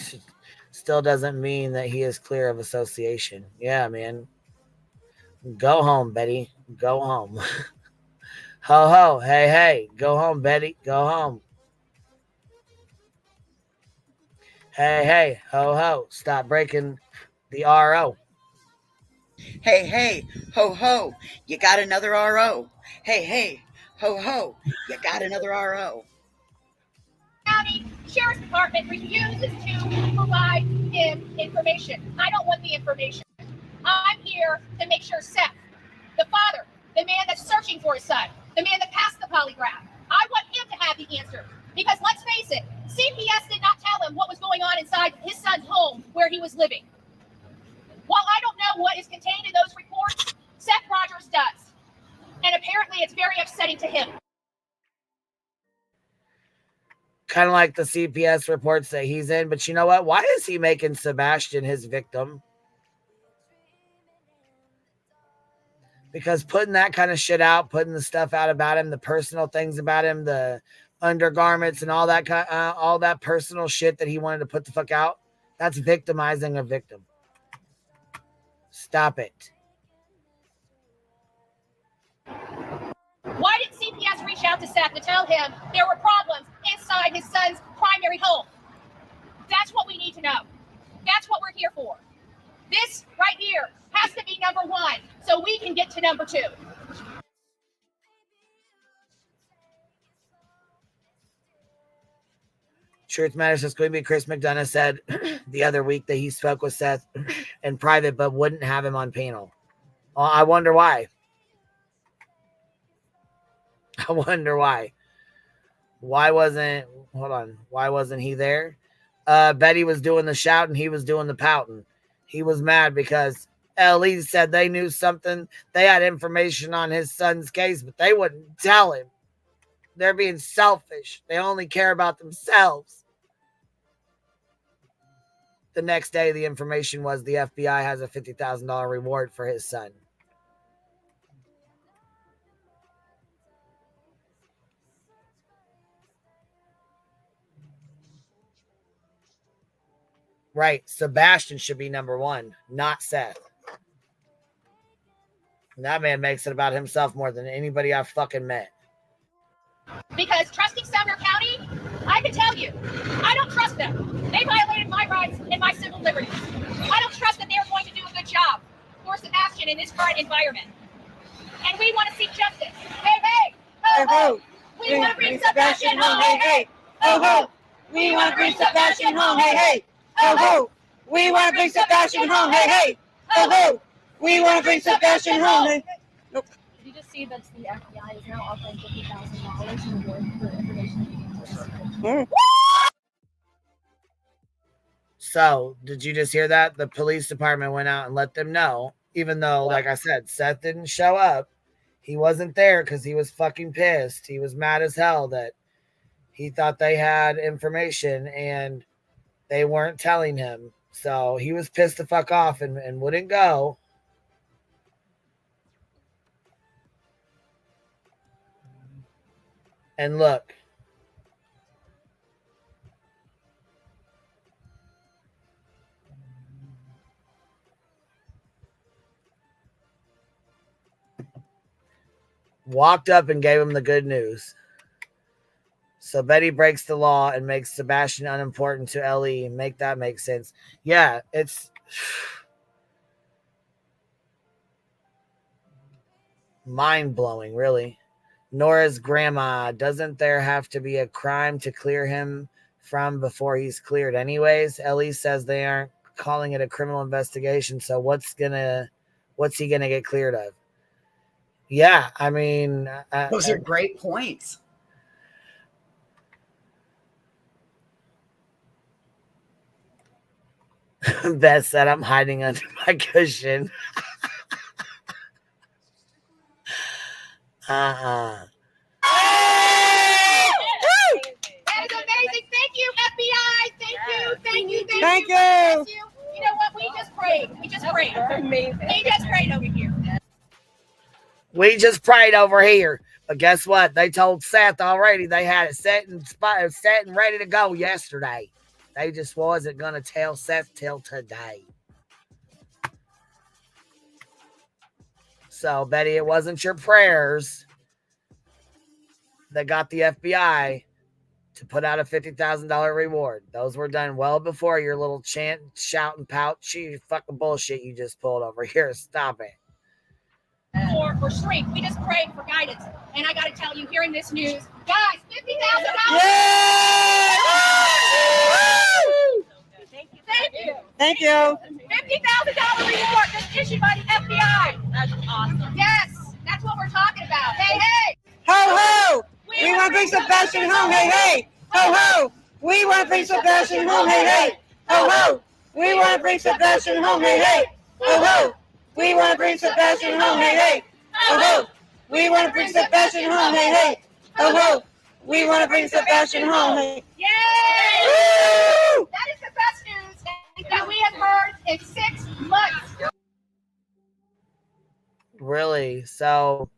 still doesn't mean that he is clear of association. Yeah, man. Go home, Betty. Go home. Ho, ho. Hey, hey. Go home, Betty. Go home. Hey, hey. Ho, ho. Stop breaking the RO. Hey, hey. Ho, ho. You got another RO. Hey, hey. Ho, ho. You got another RO. County Sheriff's Department refuses to provide him information. I don't want the information. I'm here to make sure Seth, the father, the man that's searching for his son, the man that passed the polygraph, I want him to have the answer. Because let's face it, CPS did not tell him what was going on inside his son's home where he was living. While I don't know what is contained in those reports, Seth Rogers does. And apparently it's very upsetting to him. Kind of like the CPS reports that he's in. But you know what? Why is he making Sebastian his victim? Because putting that kind of shit out, putting the stuff out about him, the personal things about him, the undergarments and all that personal shit that he wanted to put the fuck out, that's victimizing a victim. Stop it. Why didn't CPS reach out to Seth to tell him there were problems inside his son's primary home? That's what we need to know. That's what we're here for. This right here has to be number one so we can get to number two. Truth Matters says, Queen Bee Chris McDonough said the other week that he spoke with Seth in private but wouldn't have him on panel. I wonder why. I wonder why. Why wasn't he there? Betty was doing the shouting, he was doing the pouting. He was mad because LE said they knew something. They had information on his son's case, but they wouldn't tell him. They're being selfish. They only care about themselves. The next day, the information was the FBI has a $50,000 reward for his son. Right. Sebastian should be number one, not Seth. And that man makes it about himself more than anybody I've fucking met. Because trusting Sumner County, I can tell you, I don't trust them. They violated my rights and my civil liberties. I don't trust that they're going to do a good job for Sebastian in this current environment. And we want to seek justice. Hey, hey! Ho, ho! We want to bring Sebastian home. Hey, hey! Ho, ho! We want to bring Sebastian home. Hey, hey! Ho, ho! We want to bring Sebastian home. Hey, hey! Ho, ho! We want to bring Sebastian home. Hey. Nope. Did you just see that the FBI is now offering $50,000 in reward for information? So, did you just hear that? The police department went out and let them know, even though, like I said, Seth didn't show up. He wasn't there because he was fucking pissed. He was mad as hell that he thought they had information and they weren't telling him. So he was pissed the fuck off and wouldn't go. And look. Walked up and gave him the good news. So Betty breaks the law and makes Sebastian unimportant to LE. Make that make sense. Yeah, it's mind-blowing, really. Nora's grandma, doesn't there have to be a crime to clear him from before he's cleared anyways? Ellie says they aren't calling it a criminal investigation, so what's he gonna get cleared of? Yeah, I mean... Those are great points. Beth said, I'm hiding under my cushion. That is amazing. Thank you, FBI. Thank you. You know what? We just prayed. We just prayed over here. We just prayed over here. But guess what? They told Seth already they had it set and ready to go yesterday. They just wasn't going to tell Seth till today. So, Betty, it wasn't your prayers that got the FBI to put out a $50,000 reward. Those were done well before your little chant, shout, and pout, fucking bullshit you just pulled over here. Stop it. For strength. We just prayed for guidance. And I got to tell you, hearing this news, guys, $50,000. Thank you. $50,000 reward just issued by the FBI. That's awesome. Yes, that's what we're talking about. Hey, hey. Ho, ho. We want to bring Sebastian home. Hey, hey. Ho, ho. We want to bring Sebastian home. Hey, hey. Ho, ho. We want to bring Sebastian home. Hey, hey. Ho, ho. We want to bring Sebastian home. Hey, hey. Ho, ho. We want to bring Sebastian home. Hey, hey. Ho, ho. We want to bring Sebastian home. Hey. Yay! Woo! That is the best news that we have heard in 6 months. Really? So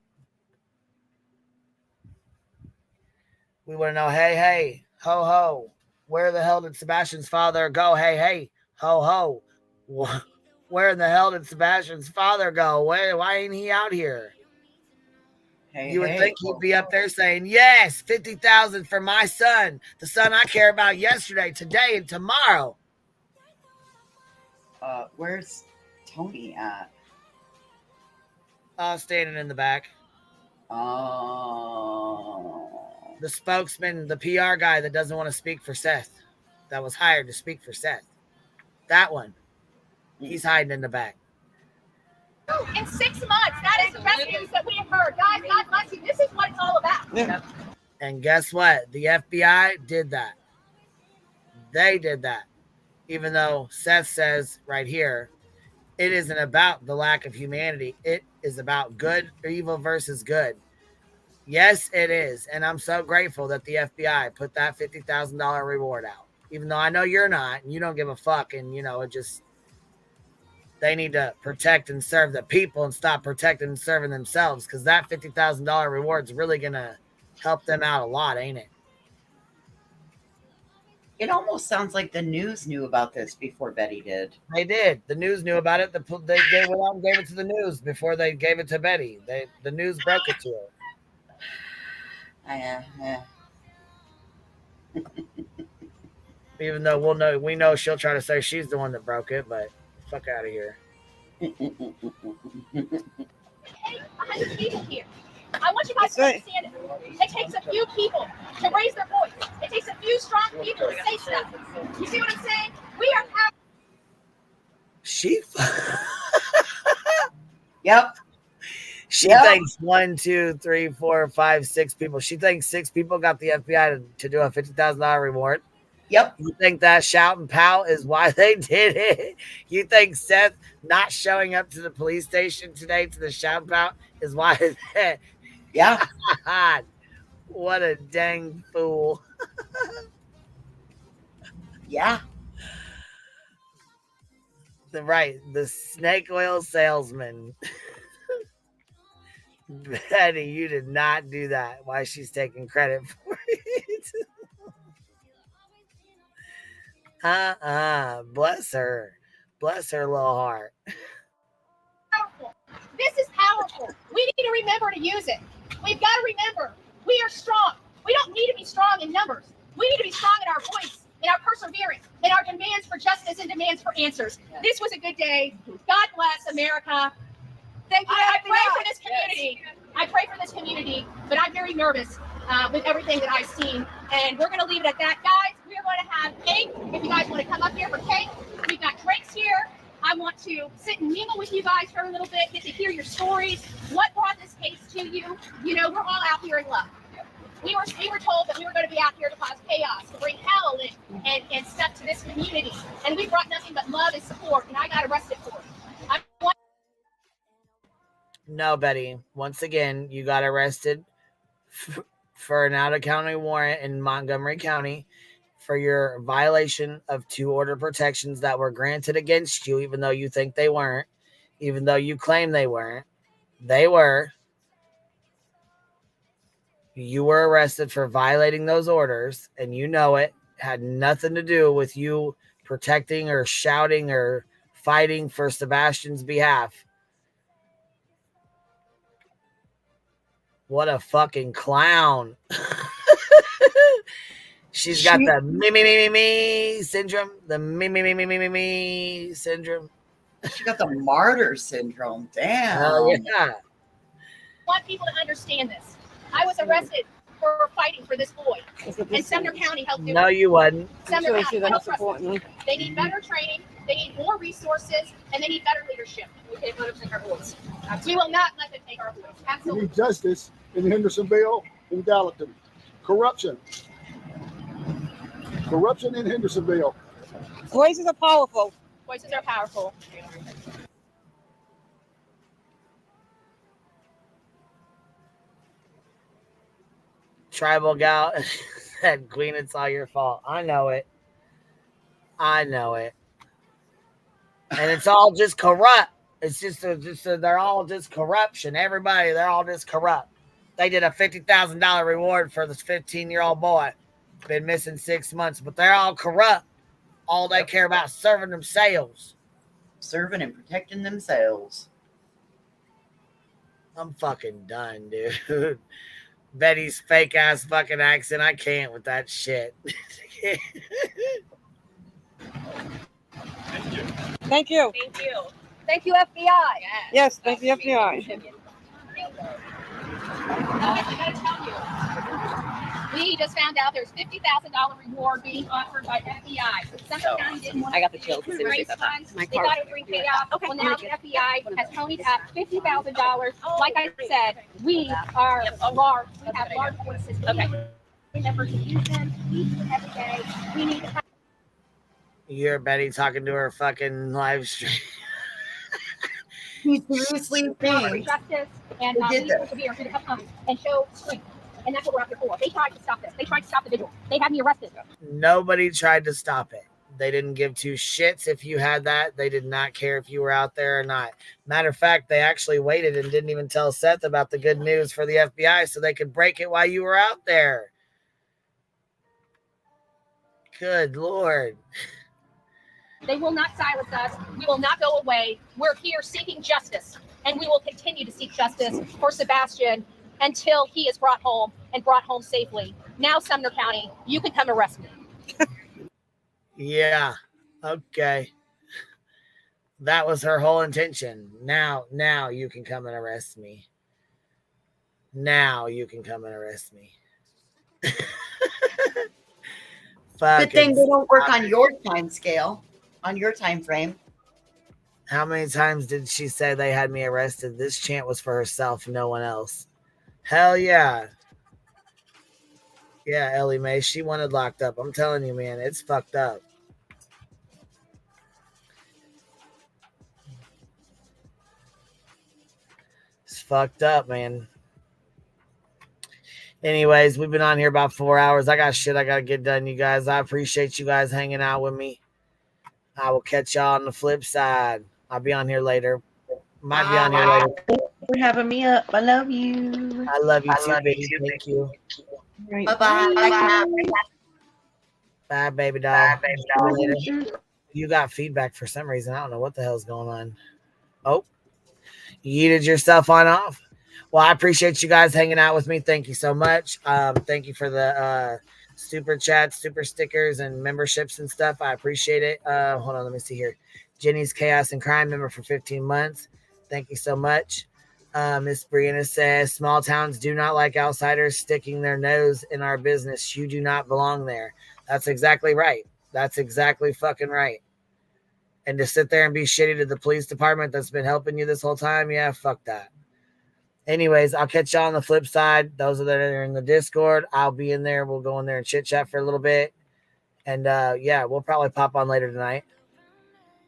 we want to know, hey, ho, ho, where the hell did Sebastian's father go? Hey, ho, ho. Where in the hell did Sebastian's father go? Why ain't he out here? You would think he'd be up there saying, yes, 50,000 for my son, the son I care about yesterday, today, and tomorrow. Where's Tony at? Standing in the back. Oh. The spokesman, the PR guy that doesn't want to speak for Seth, that was hired to speak for Seth. That one. He's hiding in the back. In 6 months, that is the best news that we have heard. Guys, God bless you. This is what it's all about. Yeah. And guess what? The FBI did that. They did that. Even though Seth says right here, it isn't about the lack of humanity. It is about good or evil versus good. Yes, it is. And I'm so grateful that the FBI put that $50,000 reward out. Even though I know you're not, and you don't give a fuck. And, it just, they need to protect and serve the people and stop protecting and serving themselves, because that $50,000 reward is really going to help them out a lot, ain't it? It almost sounds like the news knew about this before Betty did. They did. The news knew about it. They gave it out and gave it to the news before they gave it to Betty. The news broke it to her. Even though we know she'll try to say she's the one that broke it, but fuck out of here. 100 people here. I want you guys to understand it. It takes a few people to raise their voice. It takes a few strong people to say stuff. You see what I'm saying? We are powerful. Yep. She thinks 1, 2, 3, 4, 5, 6 people. She thinks 6 people got the FBI to do a $50,000 reward. Yep. You think that shout and pout is why they did it? You think Seth not showing up to the police station today to the shout and pout is why? Yeah. What a dang fool. Yeah. Right. The snake oil salesman. Betty, you did not do that. Why she's taking credit for it. Bless her. Bless her little heart. Powerful. This is powerful. We need to remember to use it. We've got to remember we are strong. We don't need to be strong in numbers. We need to be strong in our voice, in our perseverance, in our demands for justice and demands for answers. This was a good day. God bless America. Thank you. I pray for this community. I pray for this community, but I'm very nervous with everything that I've seen. And we're going to leave it at that. Guys, we're going to have cake. If you guys want to come up here for cake, we've got drinks here. I want to sit and mingle with you guys for a little bit, get to hear your stories. What brought this case to you? We're all out here in love. We were told that we were going to be out here to cause chaos, to bring hell and stuff to this community. And we brought nothing but love and support, and I got arrested for it. No, Betty. Once again, you got arrested for an out-of-county warrant in Montgomery County for your violation of 2 order protections that were granted against you, even though you think they weren't, even though you claim they weren't. They were. You were arrested for violating those orders, and you know it. Had nothing to do with you protecting or shouting or fighting for Sebastian's behalf. What a fucking clown. She's got the me syndrome. The me syndrome. She got the martyr syndrome. Damn. Oh, yeah. I want people to understand this. I was arrested for fighting for this boy. And Sumner County helped do it. No, you wasn't. Sumner County, I don't trust them. They need better training. They need more resources. And they need better leadership. We can't let them take our voice. We will not let them take our voice. We Absolutely. need justice in Hendersonville and Gallatin. Corruption. Corruption in Hendersonville. Voices are powerful. Voices are powerful. Tribal gal said, Queen, it's all your fault. I know it. I know it. And it's all just corrupt. It's they're all just corruption. Everybody, they're all just corrupt. They did a $50,000 reward for this 15-year-old boy. Been missing 6 months, but they're all corrupt. All they care about is serving themselves. Serving and protecting themselves. I'm fucking done, dude. Betty's fake ass fucking accent. I can't with that shit. Thank you. Thank you. Thank you, FBI. Yes, thank you, FBI. We just found out there's $50,000 reward being offered by FBI. Sumner County didn't want I got the chills as soon as raise you said that. funds. They thought it would bring chaos. Well, now the FBI has ponied up $50,000. Like I said, we are large. We have large voices. Okay. Remember to use them each and every day. We need to. You hear Betty talking to her fucking live stream. He seriously thinks justice and persevere through the tough times and show strength. And that's what we're out here for. They tried to stop this. They tried to stop the vigil. They had me arrested. Nobody tried to stop it. They didn't give two shits if you had that. They did not care if you were out there or not. Matter of fact, they actually waited and didn't even tell Seth about the good news for the FBI so they could break it while you were out there. Good Lord. They will not silence us. We will not go away. We're here seeking justice, and we will continue to seek justice for Sebastian until he is brought home and brought home safely. Now, Sumner County, you can come arrest me. Yeah. Okay. That was her whole intention. Now you can come and arrest me. Now you can come and arrest me. Good thing they don't work on your time scale, on your time frame. How many times did she say they had me arrested? This chant was for herself, no one else. Hell yeah. Yeah, Ellie Mae, she wanted locked up. I'm telling you, man, it's fucked up. It's fucked up, man. Anyways, we've been on here about 4 hours. I got shit I got to get done, you guys. I appreciate you guys hanging out with me. I will catch y'all on the flip side. I'll be on here later. Might be on here later. Thanks for having me up. I love you. I love you too, baby. Thank you. Right. Bye-bye. Bye, baby doll. You got feedback for some reason. I don't know what the hell's going on. Oh, you yeeted yourself on off. Well, I appreciate you guys hanging out with me. Thank you so much. Thank you for the super chats, super stickers, and memberships and stuff. I appreciate it. Hold on, let me see here. Jenny's Chaos and Crime member for 15 months. Thank you so much. Miss Brianna says, small towns do not like outsiders sticking their nose in our business. You do not belong there. That's exactly right. That's exactly fucking right. And to sit there and be shitty to the police department that's been helping you this whole time, yeah, fuck that. Anyways, I'll catch y'all on the flip side. Those that are in the Discord, I'll be in there. We'll go in there and chit chat for a little bit. And yeah, we'll probably pop on later tonight.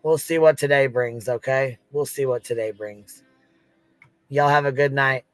We'll see what today brings, okay? We'll see what today brings. Y'all have a good night.